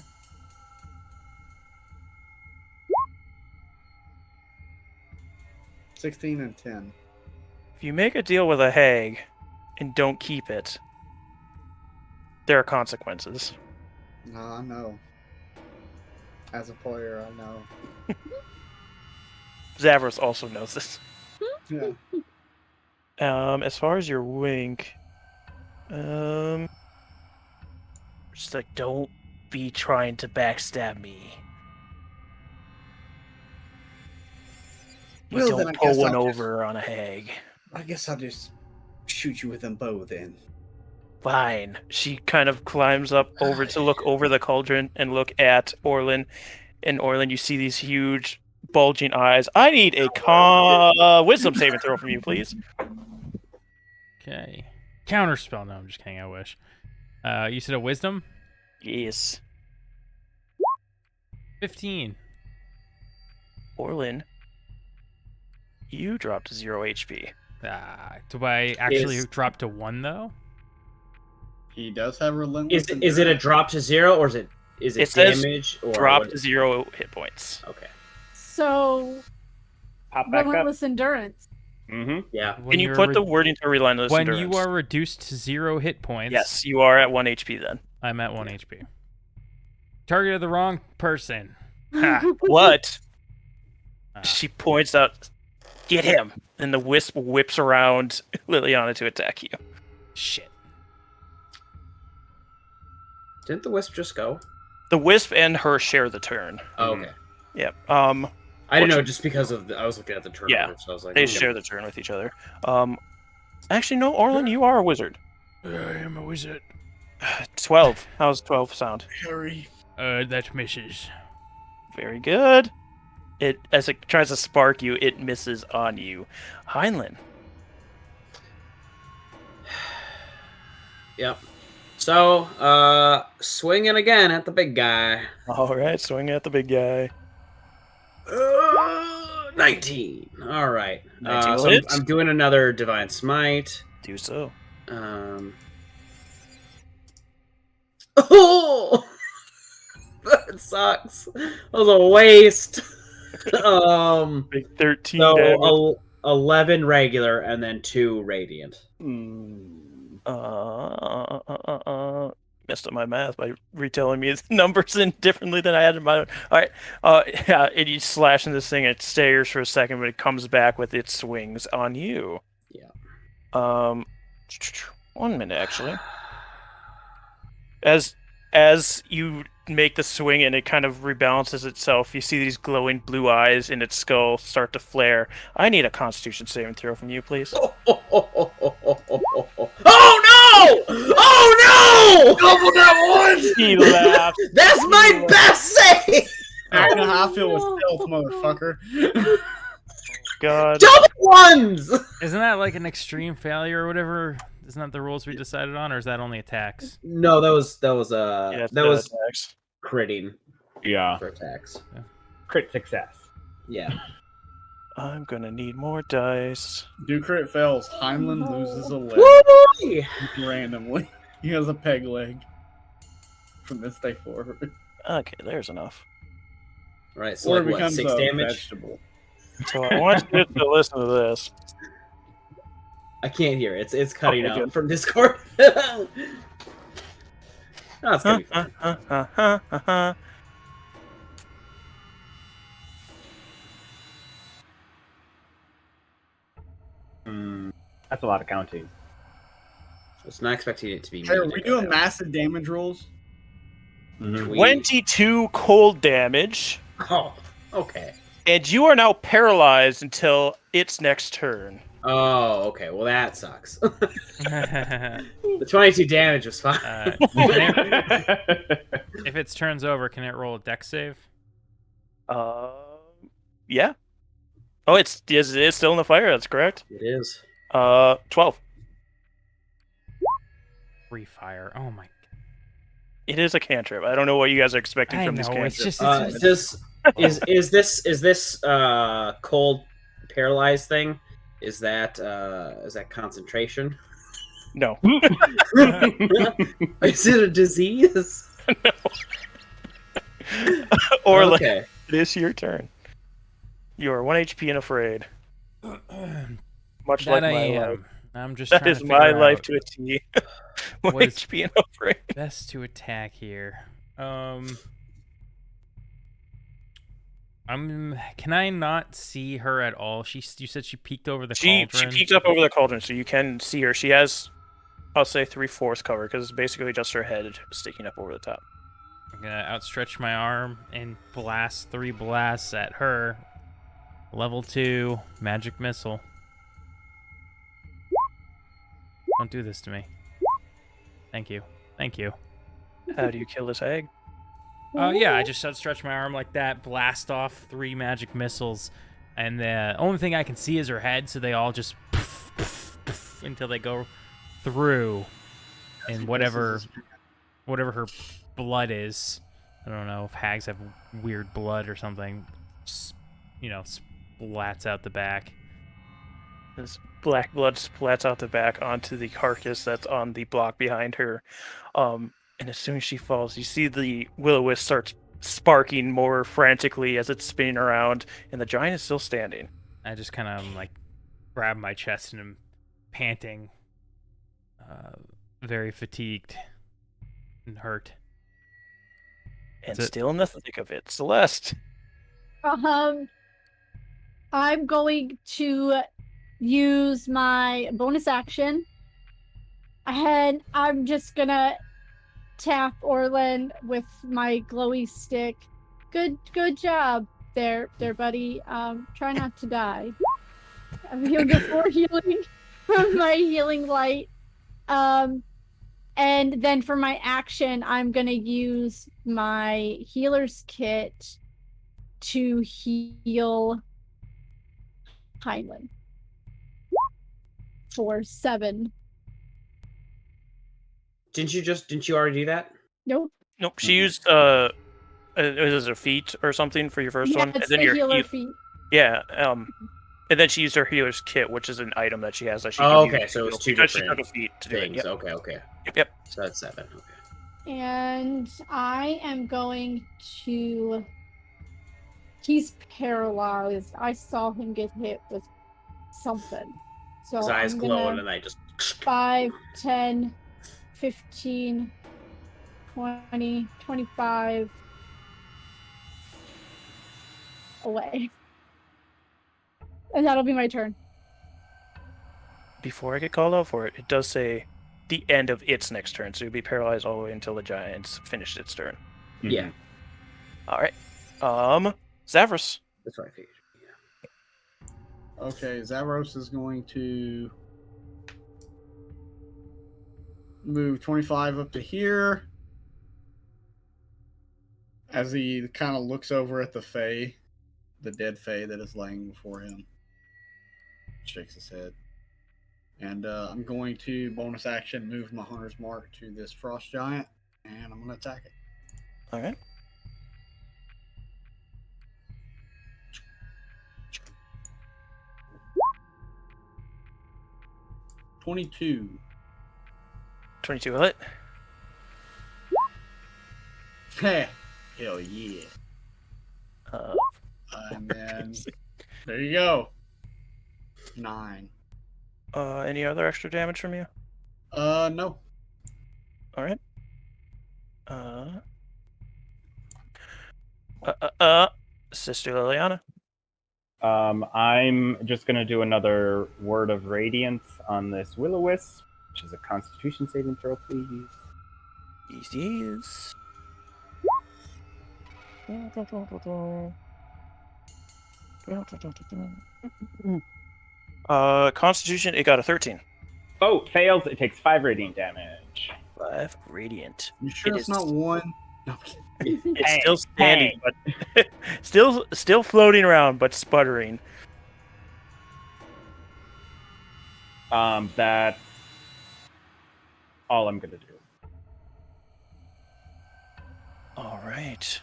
$16 and 10. If you make a deal with a hag and don't keep it, there are consequences. No, I know. As a player, I know. Zavros also knows this. Yeah. As far as your wink, Just like, don't be trying to backstab me. You Well, then I don't pull guess one I'll just- over on a hag. I guess I'll just shoot you with them bow then. Fine. she kind of climbs up over to look over the cauldron and look at Orlin. And Orlin, you see these huge, bulging eyes. I need a wisdom saving throw from you, please. Okay. Counterspell. No, I'm just kidding. I wish. You said a wisdom? Yes. 15. Orlin, you dropped 0 HP. Do I actually Is- drop to 1 though? He does have relentless. Is it a drop to 0 or is it It says damage or Drop what- to 0 hit points. Okay. So, Pop back up. relentless endurance. Mm-hmm. Yeah. When Can you you're put the wording to relentless when endurance? you are reduced to 0 hit points? Yes, you are at 1 HP then. I'm at 1 HP. Targeted the wrong person. Ha. What? Ah. She points out, get him! And the wisp whips around Liliana to attack you. Shit. Didn't the wisp just go? The wisp and her share the turn. Oh, okay. Yep. I didn't know just because of I was looking at the turn. Yeah, order, so I was like, They okay. share the turn with each other. Actually, no, Orlin, you are a wizard. I am a wizard. 12. How's 12 sound? Harry? That misses. Very good. As it tries to spark you, it misses on you. Heinlein. Yep. So, swinging again at the big guy. All right, swing at the big guy. 19. All right. 19 So hits. I'm doing another Divine Smite. Do so. Oh, that sucks. That was a waste. Big 13 So damage. 11 regular and then 2 radiant. Messed up my math by retelling me its numbers in differently than I had in my own. All right. Yeah, and you slash in this thing, it stares for a second, but it comes back with its swings on you. Yeah. 1 minute actually. As you make the swing and it kind of rebalances itself, you see these glowing blue eyes in its skull start to flare. I need a Constitution saving throw from you, please. Oh no! Oh no! Double that one! He laughs. That's my best save! I know how I feel with stealth, motherfucker. God. Double ones! Isn't that like an extreme failure or whatever? Isn't that the rules we decided on, or is that only attacks? No, that was Yeah, that was attacks. critting Yeah. for attacks. Crit success. Yeah. I'm gonna need more dice. Do crit fails. Heinlein loses a leg Woo! randomly. He has a peg leg from this day forward. Okay, there's enough. Right, so Or like it what, becomes 6 a damage? vegetable. So I want you to listen to this. I can't hear. It's cutting Okay, out good. from Discord. No, it's gonna be fine. That's a lot of counting. I was not expecting it to be. Hey, are me we to go doing down. massive damage rolls? We- 22 cold damage, Oh, okay. and you are now paralyzed until its next turn. Oh, okay. Well, that sucks. uh, The 22 damage was fine. if it turns over, can it roll a dex save? Yeah. Oh, it's still in the fire. That's correct. It is. 12. Free fire. Oh my. It is a cantrip. I don't know what you guys are expecting I from this know. cantrip. It's just. Is this cold paralyzed thing? Is that concentration? No. Is it a disease? Or like, okay. it is your turn. You are 1 HP and afraid. Much like That I my am. life. I'm just. That trying is to my figure life out to a T. 1 What is- HP and afraid. best to attack here. Can I not see her at all? You said she peeked over the She cauldron. peeked up over the cauldron, so you can see her. She has, I'll say, 3/4 cover because it's basically just her head sticking up over the top. I'm gonna outstretch my arm and blast 3 blasts at her. Level 2 magic missile. Don't do this to me. Thank you. Thank you. How do you kill this hag? Yeah, I just outstretch my arm like that, blast off 3 magic missiles, and the only thing I can see is her head, so they all just poof, poof, poof, until they go through, and whatever her blood is. I don't know if hags have weird blood or something. Splats out the back. This black blood splats out the back onto the carcass that's on the block behind her. And as soon as she falls, you see the will-o-wisp starts sparking more frantically as it's spinning around, and the giant is still standing. I just kind of grab my chest and am panting, very fatigued and hurt. And That's it. still in the thick of it. Celeste. I'm going to use my bonus action, and I'm just gonna tap Orland with my glowy stick. Good job there, buddy. Try not to die. He'll get more healing from my healing light. And then for my action, I'm gonna use my healer's kit to heal Heinlein for 7. Didn't you already do that? Nope. Nope, she used, is it a feat or something for your first Yeah, one? it's And then the your healer feat. Yeah. And then she used her healer's kit, which is an item that she has that she can Oh, use okay, to so it's heal two because she different took a feat to do it. things. Yep. Okay. Yep. So that's 7. Okay. And I am going to. He's paralyzed. I saw him get hit with something. So His eyes I'm glowing, gonna and I just 5, 10, 15, 20, 25 away. And that'll be my turn. Before I get called out for it, it does say the end of its next turn, so you'll be paralyzed all the way until the giant's finished its turn. Yeah. All right. Zavros. That's what I figured. Okay, Zavros is going to move 25 up to here as he kind of looks over at the Fae, the dead Fae that is laying before him. Shakes his head. And I'm going to bonus action move my Hunter's Mark to this Frost Giant, and I'm going to attack it. All right. $22. 22 will hit. Hell yeah. Uh, And then there you go. 9. any other extra damage from you? No. All right. Sister Liliana. I'm just gonna do another Word of Radiance on this Will-O-Wisp, which is a Constitution saving throw, please. Yes. Constitution, it got a 13. Oh, fails. It takes 5 radiant damage. 5 radiant. You sure It it's is- not 1? No, I'm kidding. It's Hey, still standing, but still floating around, but sputtering. That's all I'm gonna do. All right.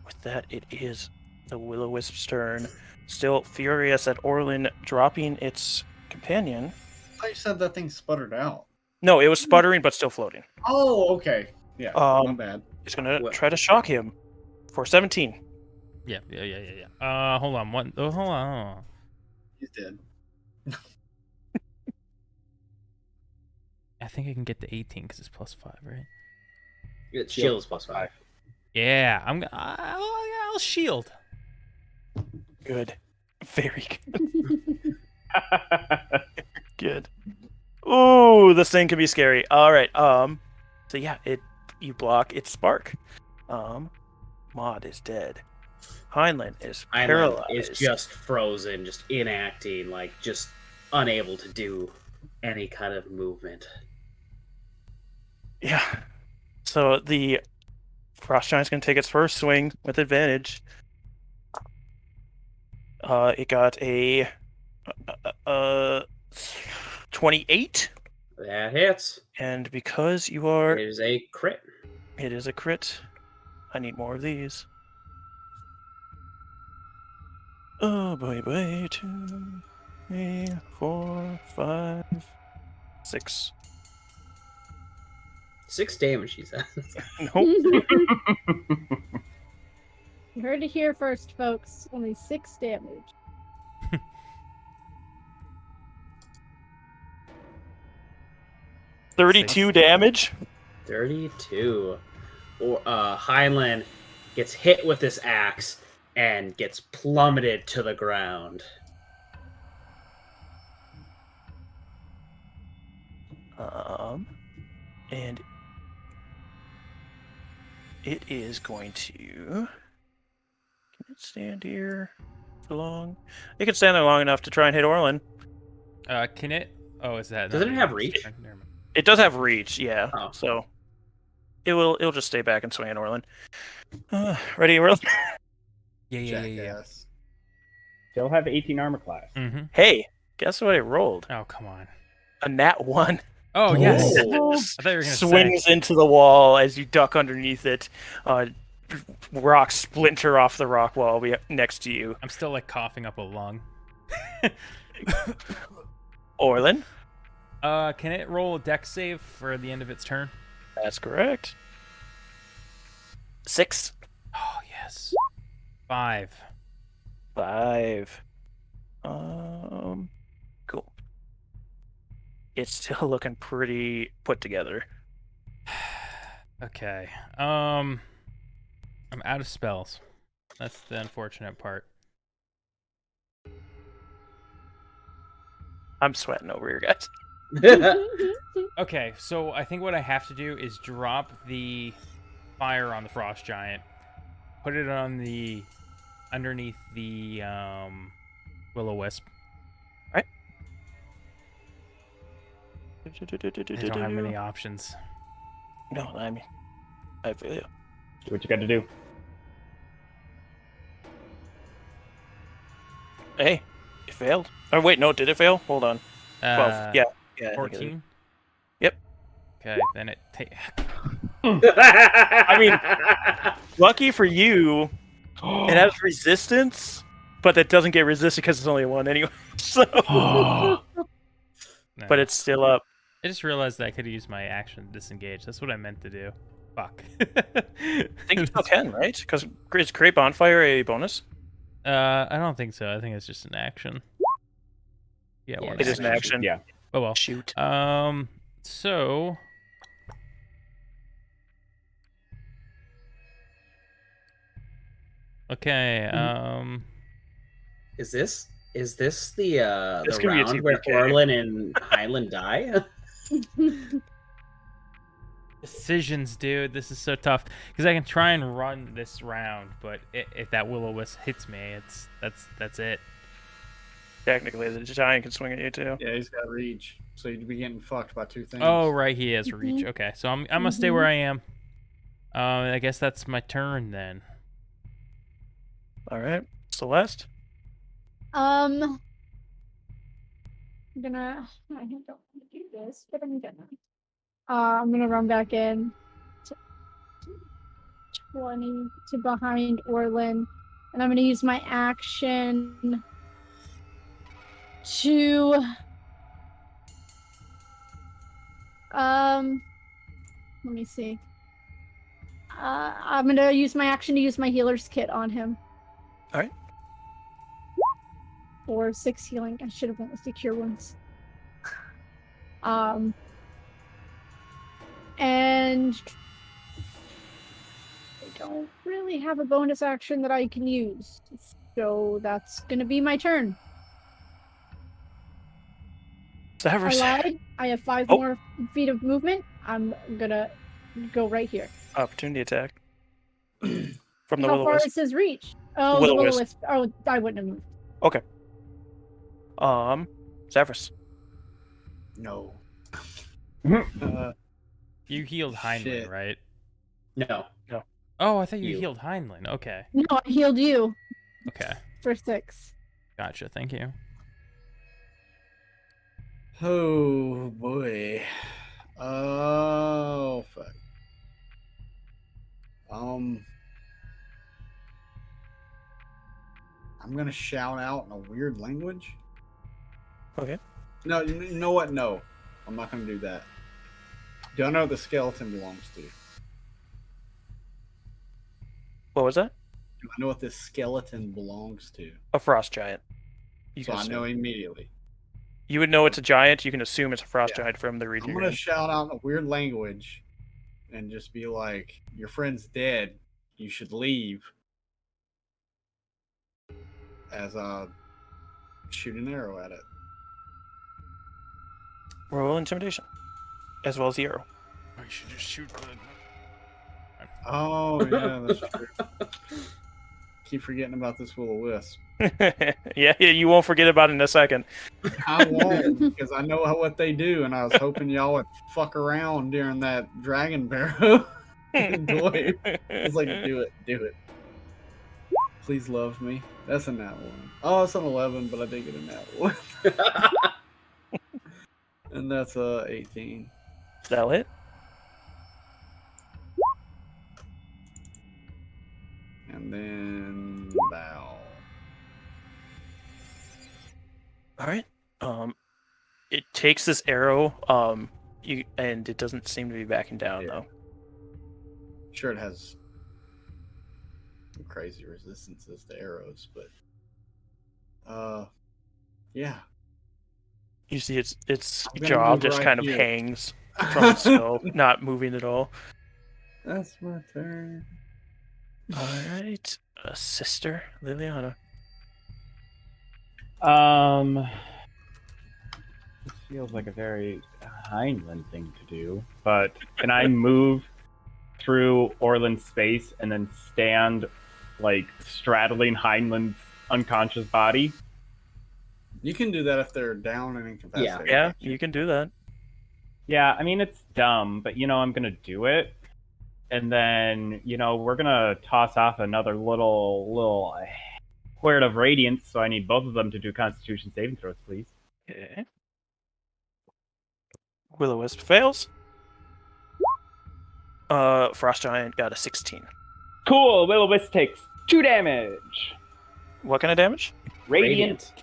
With that, it is the Will-O-Wisp's turn. Still furious at Orlin dropping its companion. I thought you said that thing sputtered out. No, it was sputtering, but still floating. Oh, okay. Yeah, my Um, bad. it's gonna What? try to shock him for 17. Yeah. Hold on. Hold on. He's dead. I think I can get the 18 because it's +5, right? It's shield is +5. Yeah, I'll shield. Good. Very good. Good. Ooh, this thing can be scary. All right. So yeah, you block its spark. Maud is dead. Heinlein is paralyzed. Is just frozen, just inacting, like just unable to do any kind of movement. Yeah. So the Frost Giant's gonna take its first swing with advantage. It got a 28, That hits. and because you are, It is a crit. it is a crit. I need more of these. Oh boy, 2, 3, 4, 5, 6. 6 damage, he says. Nope. You heard it here first, folks. Only 6 damage. 32 damage. 32. Or Heinlein gets hit with this axe and gets plummeted to the ground. And it is going to. Can it stand here for long? It can stand there long enough to try and hit Orlin. Can it? Oh, is that? Doesn't it have reach? Never mind. It does have reach, yeah. Oh. So it'll just stay back and swing at Orlin. Ready, Orlin? Yeah. Jackass. Still have 18 armor class. Mm-hmm. Hey, guess what I rolled? Oh, come on. A nat 1. Oh, yes. Oh. I thought you were gonna Swings into the wall as you duck underneath it. rocks splinter off the rock wall next to you. I'm still like coughing up a lung. Orlin, Can it roll a dex save for the end of its turn? that's correct. 6. Oh yes. 5. 5. Cool. It's still looking pretty put together. Okay. I'm out of spells. That's the unfortunate part. I'm sweating over here, guys. Okay, so I think what I have to do is drop the fire on the frost giant, put it on the underneath the will-o-wisp. Right. I don't have many options. No, I feel you. Do what you got to do. Hey, it failed. Oh wait, no, did it fail? Hold on. 12. Yeah. I think it 14. is. Yep. Okay, then it I mean, lucky for you, it has resistance, but that doesn't get resisted because it's only a 1 anyway. So, No. but it's still up. I just realized that I could use my action to disengage. That's what I meant to do. Fuck. I think you still can, right? Because is create bonfire a bonus? I don't think so. I think it's just an action. Yeah, Yeah, one It is an action. Yeah. Oh well. Shoot. So okay, Is this the This the could be a round where TPK. Orlin and Highland die? decisions, dude. This is so tough because I can try and run this round, but if that will-o-wisp hits me, that's it. Technically, the giant can swing at you too. Yeah, he's got reach, so you'd be getting fucked by 2 things. Oh right, he has reach. Okay, so I'm gonna stay where I am. I guess that's my turn then. All right, Celeste. I'm gonna. I don't want to do this, but I'm gonna run back in to 20 to behind Orlin, and I'm gonna use my action to let me see. I'm gonna use my action to use my healer's kit on him. All right. Or 6 healing. I should have went with the cure wounds. And I don't really have a bonus action that I can use, so that's gonna be my turn. I Severus. lied. I have 5 Oh. more feet of movement. I'm gonna go right here. Opportunity attack. From the How will far wisp. is his reach? Oh, the Will-o-wisp. will-o-wisp. Oh, I wouldn't have moved. Severus. No. You healed Heinlein, Shit. right? No. Oh, I thought you You. healed Heinlein. Okay. No, I healed you Okay. for 6. Gotcha. Thank you. Oh boy. Oh fuck. I'm gonna shout out in a weird language. Okay. No, you know what? No, I'm not gonna do that. Do I know what the skeleton belongs to? What was that? Do I know what this skeleton belongs to? A frost giant. You So can I know assume. immediately. You would know it's a giant. You can assume it's a frost Yeah. giant from the region. I'm you're gonna in. shout out in a weird language and just be like, "Your friend's dead. You should leave." As I shoot an arrow at it. Roll intimidation, as well as the arrow. Oh, you should just shoot the... Oh yeah, that's true. Keep forgetting about this will-o-wisp. yeah, you won't forget about it in a second. I won't because I know what they do, and I was hoping y'all would fuck around during that dragon barrow. Boy, it's like, do it. Please love me. That's a nat 1. Oh, it's an 11, but I did get a nat 1. And that's 18. That'll hit. and then bow. All right. It takes this arrow. And it doesn't seem to be backing down though. Sure, it has some crazy resistances to arrows, but yeah. You see, its I'm gonna jaw move just right kind of here. hangs from its skull, not moving at all. That's my turn. All right, Sister Liliana. This feels like a very Heinlein thing to do, but can I move through Orland's space and then stand, like, straddling Heinlein's unconscious body? You can do that if they're down and incapacitated. Yeah, you can do that. Yeah, I mean, it's dumb, but, I'm gonna do it. And then, we're gonna toss off another little Word of Radiance, so I need both of them to do Constitution saving throws, please. Okay. Will-O-Wisp fails. Frost Giant got a 16. Cool! Will-O-Wisp takes 2 damage! What kind of damage? Radiant.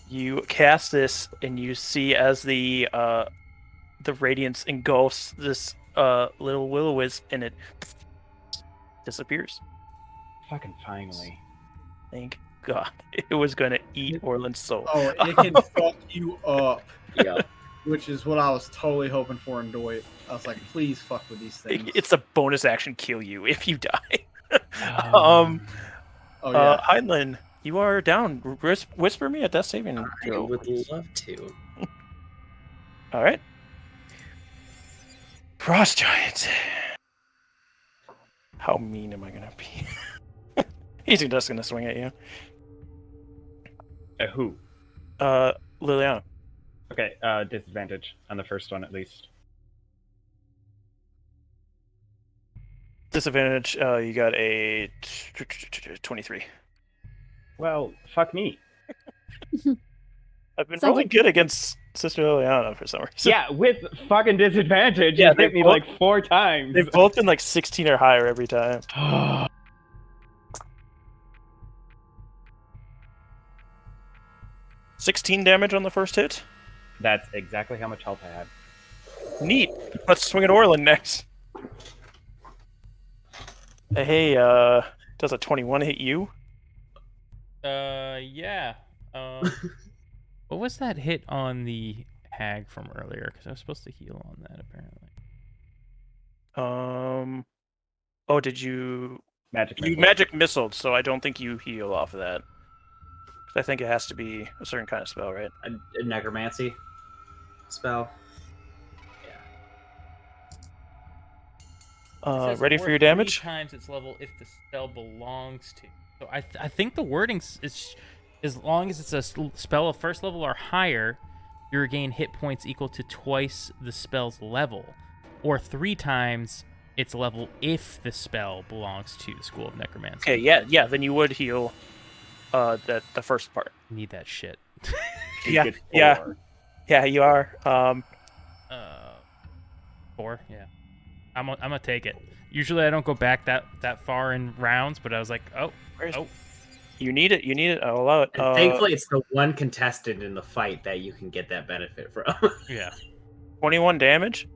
You cast this, and you see as the radiance engulfs this little Will-O-Wisp, and it disappears. Fucking finally. Thank God. It was going to eat Orland's soul. Oh, it can fuck you up. Yeah. Which is what I was totally hoping for in Doit. I was like, please fuck with these things. It's a bonus action kill you if you die. Oh, yeah. Heinlein, you are down. Whisper me a death saving I throw. would love to. All right. Frost Giant. How mean am I going to be? He's just going to swing at you. Who? Liliana. Okay, disadvantage on the first one at least. Disadvantage, you got a 23. Well, fuck me. I've been Sounds really like- good against Sister Liliana for some reason. Yeah, with fucking disadvantage, Yeah, you they hit me both- like 4 times. They've both been like 16 or higher every time. 16 damage on the first hit. That's exactly how much health I had. Neat. Let's swing at Orland next. Hey, does a 21 hit you? Yeah. What was that hit on the hag from earlier? Because I was supposed to heal on that, apparently. Oh, did you... Magic You missile. magic missiled, so I don't think you heal off of that. 'Cause I think it has to be a certain kind of spell, right? A necromancy spell. It says Ready for or your 3 damage? times its level if the spell belongs to. So I think the wording is as long as it's a spell of first level or higher, you regain hit points equal to twice the spell's level, or 3 times its level if the spell belongs to the School of Necromancy. Okay, yeah. Then you would heal the first part. Need that shit. Yeah, Good yeah. 4. Yeah, you are. 4, yeah. I'm gonna take it. Usually I don't go back that far in rounds, but I was like, You need it. I'll allow it. And thankfully, it's the one contestant in the fight that you can get that benefit from. yeah. 21 damage.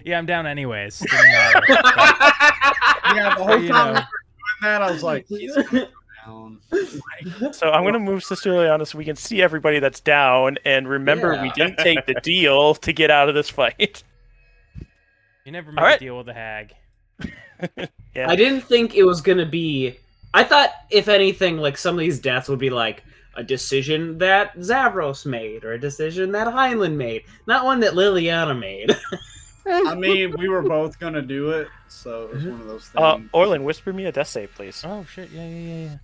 Yeah, I'm down anyways. Didn't matter. Yeah, the whole You time we know. were doing that, I was like, he's gonna go down. So I'm gonna move Sister Liliana so we can see everybody that's down. And remember, we Yeah. didn't take the deal to get out of this fight. You never make Alright. a deal with a hag. Yeah. I didn't think it was gonna be. I thought, if anything, like some of these deaths would be like a decision that Zavros made or a decision that Heinlein made, not one that Liliana made. I mean, we were both gonna do it, so it was one of those things. Orlin, whisper me a death save, please. Oh shit! Yeah.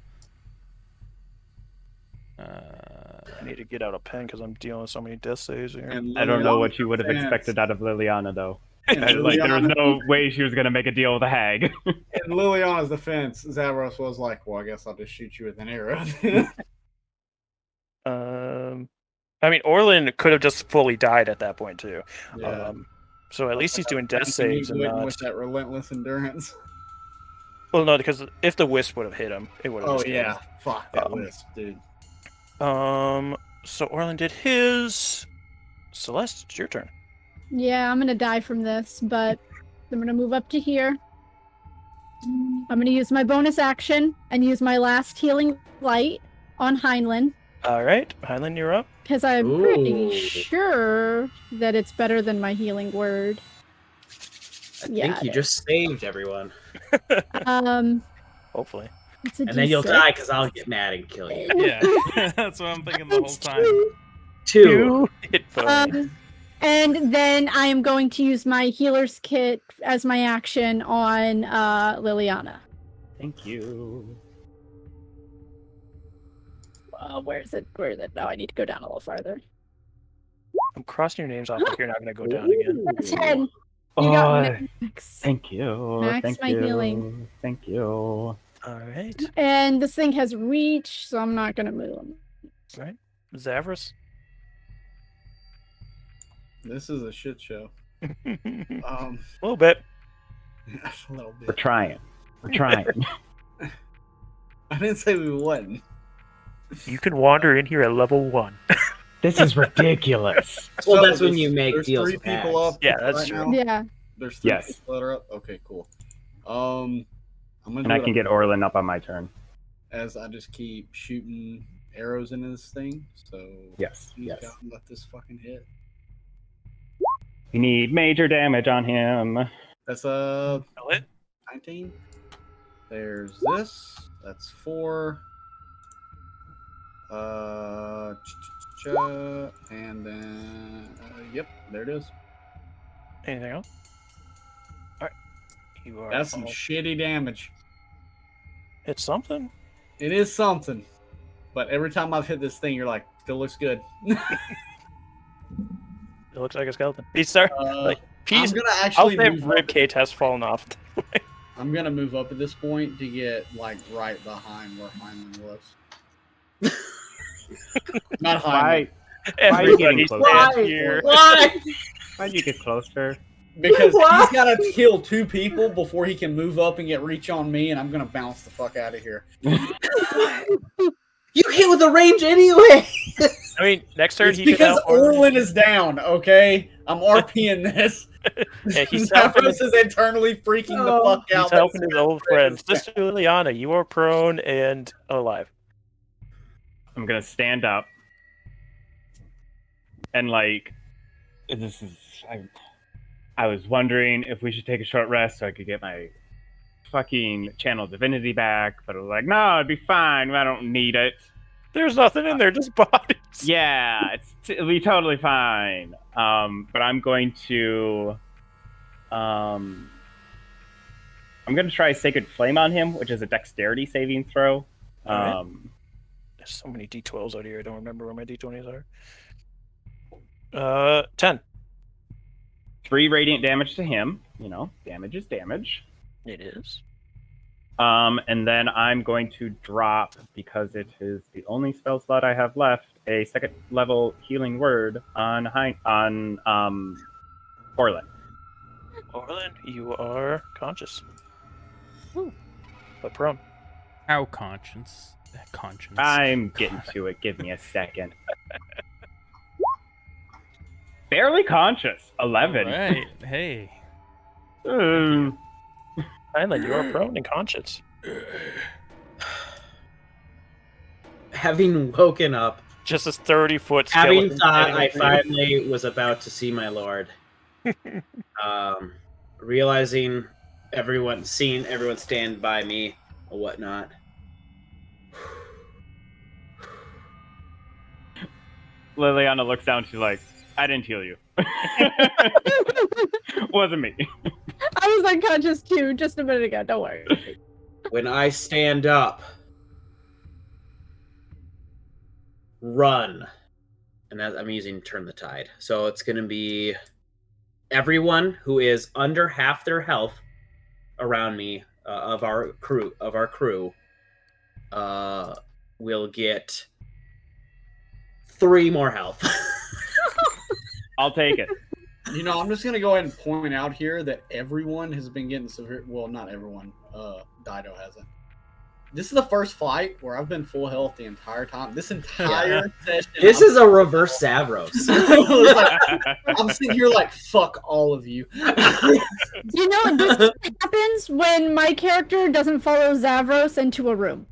I need to get out a pen because I'm dealing with so many death saves here. And I don't know Liliana's what you would have defense- expected out of Liliana, though. and Like, there was Liliana- no way she was going to make a deal with a hag. In Liliana's defense, Zavros was like, well, I guess I'll just shoot you with an arrow. I mean, Orlin could have just fully died at that point too. Yeah. So at least he's doing death Thank you, saves and Newton, not. with that relentless endurance. Well, no, because if the wisp would have hit him, it would have. Oh yeah, fuck that wisp, dude. So Orlin did his. Celeste, it's your turn. Yeah, I'm gonna die from this, but I'm gonna move up to here. I'm gonna use my bonus action and use my last healing light on Heinlein. All right, Heinlein, you're up. Because I'm pretty sure that it's better than my healing word. I think you just saved everyone. Hopefully. And then you'll die because I'll get mad and kill you. Yeah, that's what I'm thinking the whole time. Two. And then I am going to use my healer's kit as my action on Liliana. Thank you. Where is it? Where is it? No, I need to go down a little farther. I'm crossing your names off like you're not going to go down again. 10. You Oh, got max. thank you. Max Thank my you. healing. Thank you. All right. And this thing has reach, so I'm not going to move him. All right. Zavros. This is a shit show. A little bit. A little bit. We're trying. We're trying. I didn't say we wouldn't. You can wander in here at level 1. This is ridiculous. Well, So that's when you make there's deals 3 with people hacks. up. Yeah, that's right true. now? Yeah. There's 3 Yes. people that are up. Okay, cool. I'm gonna And do I it can get Orlin up on my turn. as I just keep shooting arrows into this thing. So Yes. you Yes. gotta let this fucking hit. We need major damage on him. That's Kill it. 19. There's this. That's 4. And then yep, there it is. Anything else? All right. You are. That's some all- shitty damage. It's something. It is something, but every time I've hit this thing, you're like, still looks good. It looks like a skeleton. He's starting. Like, I'm He's. gonna I'll actually say move up. ribcage has fallen off. I'm gonna move up at this point to get like right behind where Heinlein was. Not Heinlein. Why? are you getting Everybody closer? stand here. Why? Why'd you get closer? Because What? he's gotta kill 2 people before he can move up and get reach on me, and I'm gonna bounce the fuck out of here. You hit with the range anyway. I mean, next turn It's he can because out- Orlin is down, okay? I'm RPing this. Yeah, he's helping. Zavros is internally freaking the fuck He's out. helping his That's- old friends. Sister Liliana, you are prone and alive. I'm gonna stand up. And like, this is. I was wondering if we should take a short rest so I could get my fucking channel divinity back, but I was like, no, it'd be fine. I don't need it. There's nothing in there, just bodies. Yeah, it'll be totally fine. But I'm going to, I'm going to try Sacred Flame on him, which is a dexterity saving throw. Alright. There's so many D12s out here. I don't remember where my D20s are. 10. 3 radiant damage to him. You know, damage is damage. It is. And then I'm going to drop, because it is the only spell slot I have left, a 2nd level healing word on Orlin. Orlin, you are conscious. But prone. How conscience? Conscience. I'm getting to it. Give me a second. Barely conscious. 11. Right. Hey. Heinlein, you are prone and conscious. Having woken up, Just this 30-foot having skeleton. thought standing I over you. finally was about to see my lord, realizing seeing everyone stand by me or whatnot. Liliana looks down. She's like, I didn't heal you. Wasn't me. I was unconscious too just a minute ago. Don't worry. When I stand up, run. And I'm using Turn the Tide. So it's going to be everyone who is under half their health around me of our crew will get 3 more health. I'll take it. You know, I'm just gonna go ahead and point out here that everyone has been getting severe. Well, not everyone. Dido hasn't. This is the first fight where I've been full health the entire time. This entire session. This is a reverse Zavros. I'm sitting here like, fuck all of you. You know, this happens when my character doesn't follow Zavros into a room.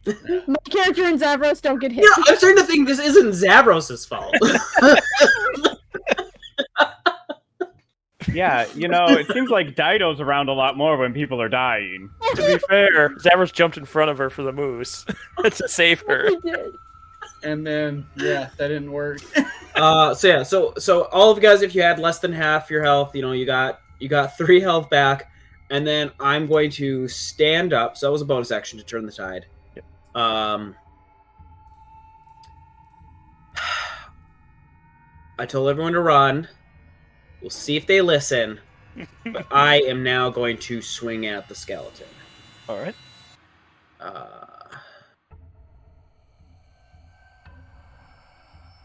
My character and Zavros don't get hit. I'm starting to think this isn't Zavros' fault. Yeah, it seems like Dido's around a lot more when people are dying. To be fair, Zavros jumped in front of her for the moose to save her. He did. And then, that didn't work. So all of you guys, if you had less than half your health, you got 3 health back, and then I'm going to stand up. So that was a bonus action to turn the tide. Yep. I told everyone to run. We'll see if they listen. But I am now going to swing at the skeleton. All right.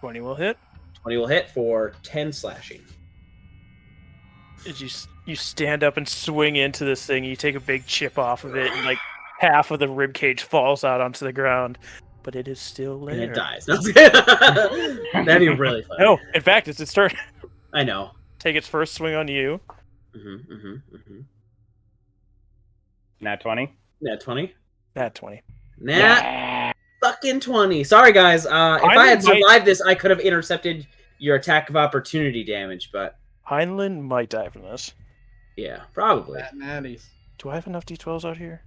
20 will hit. 20 will hit for 10 slashing. Did you stand up and swing into this thing? You take a big chip off of it, and like half of the rib cage falls out onto the ground, but it is still there. And it dies. No, that'd be really fun. No, in fact, it's its turn. I know. Take its first swing on you. Nat 20. Nat 20. Nat 20. Nat fucking 20. Sorry, guys. If I had survived this, I could have intercepted your attack of opportunity damage, but... Heinlein might die from this. Yeah, probably. Natties. Do I have enough D12s out here?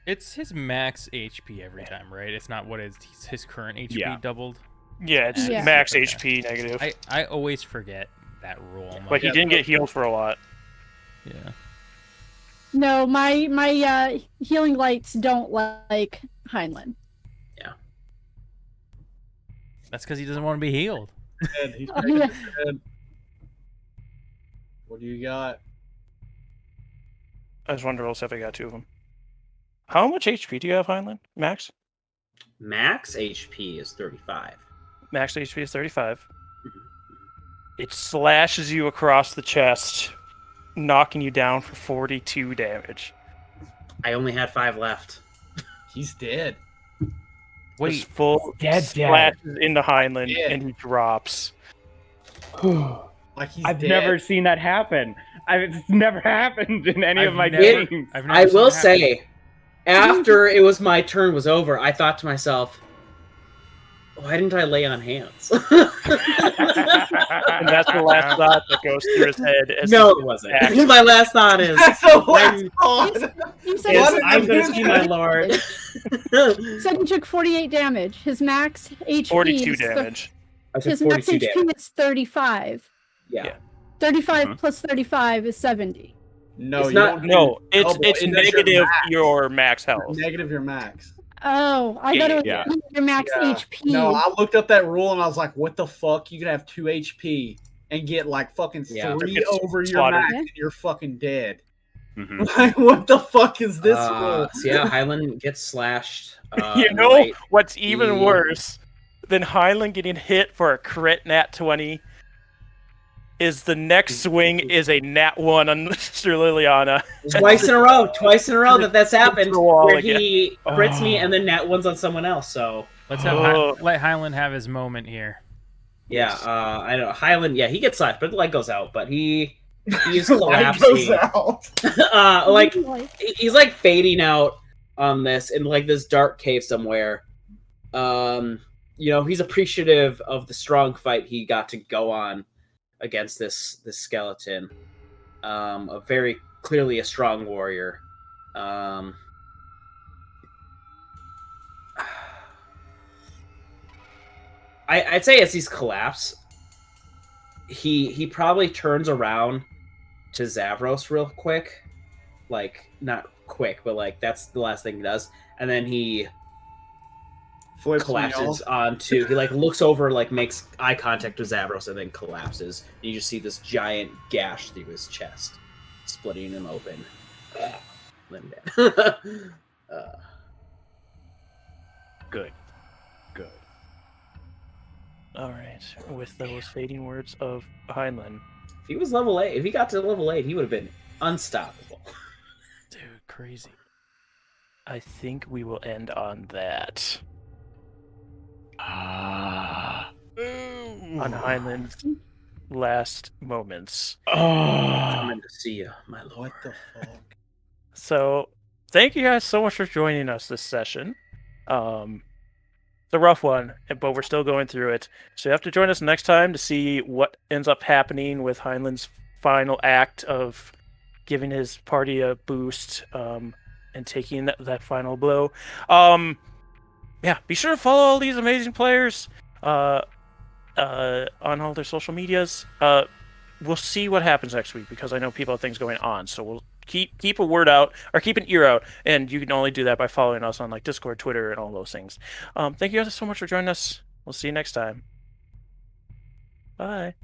It's his max HP every time, right? It's not what is his current HP doubled. Yeah, it's max HP negative. I always forget that rule. But he didn't get healed for a lot. Yeah. No, my healing lights don't like Heinlein. Yeah. That's because he doesn't want to be healed. He's Yeah. dead. What do you got? I just wonder if I got 2 of them. How much HP do you have, Heinlein? Max? Max HP is 35. Max HP is 35. It slashes you across the chest, knocking you down for 42 damage. I only had 5 left. He's dead. Wait, this full splashes into Heinlein, and he drops. Like he's I've dead. never seen that happen. It's never happened in any of my games. I will say, after it was my turn was over, I thought to myself, why didn't I lay on hands? And that's the last thought that goes through his head. No, it wasn't. My last thought is, I'm going to see my lord. Said he took 48 damage. His max HP 42 damage. His max HP is 35. Yeah. 35 plus 35 is 70. No, it's not. No, it's negative your max health. Negative your max. Oh, I thought it was your max HP. No, I looked up that rule and I was like, what the fuck? You could have 2 HP and get like fucking 3 over your max and you're fucking dead. Mm-hmm. Like, what the fuck is this rule? So yeah, Heinlein gets slashed. What's even worse than Heinlein getting hit for a crit nat 20 is the next swing is a nat 1 on Mr. Liliana. Twice in a row that's happened. Where he crits me and then nat 1's on someone else. So let's let Heinlein have his moment here. Yeah, I know Heinlein. Yeah, he gets slashed, but the light goes out. But he's collapsing. Like he's like fading out on this in like this dark cave somewhere. He's appreciative of the strong fight he got to go on against this skeleton. A very clearly a strong warrior. I'd say as he's collapsed, he probably turns around to Zavros real quick. Like, not quick, but like that's the last thing he does. And then he collapses onto, he like looks over, like makes eye contact with Zavros, and then collapses. And you just see this giant gash through his chest, splitting him open. Then dead. Good. All right, with those fading words of Heinlein. If he was level 8, if he got to level 8, he would have been unstoppable. Dude, crazy. I think we will end on that. On Heinlein's last moments. Coming to see you, my lord. What the fuck? So, thank you guys so much for joining us this session. It's a rough one, but we're still going through it. So you have to join us next time to see what ends up happening with Heinlein's final act of giving his party a boost and taking that final blow. Yeah, be sure to follow all these amazing players on all their social medias. We'll see what happens next week because I know people have things going on. So we'll keep a word out or keep an ear out, and you can only do that by following us on like Discord, Twitter, and all those things. Thank you guys so much for joining us. We'll see you next time. Bye.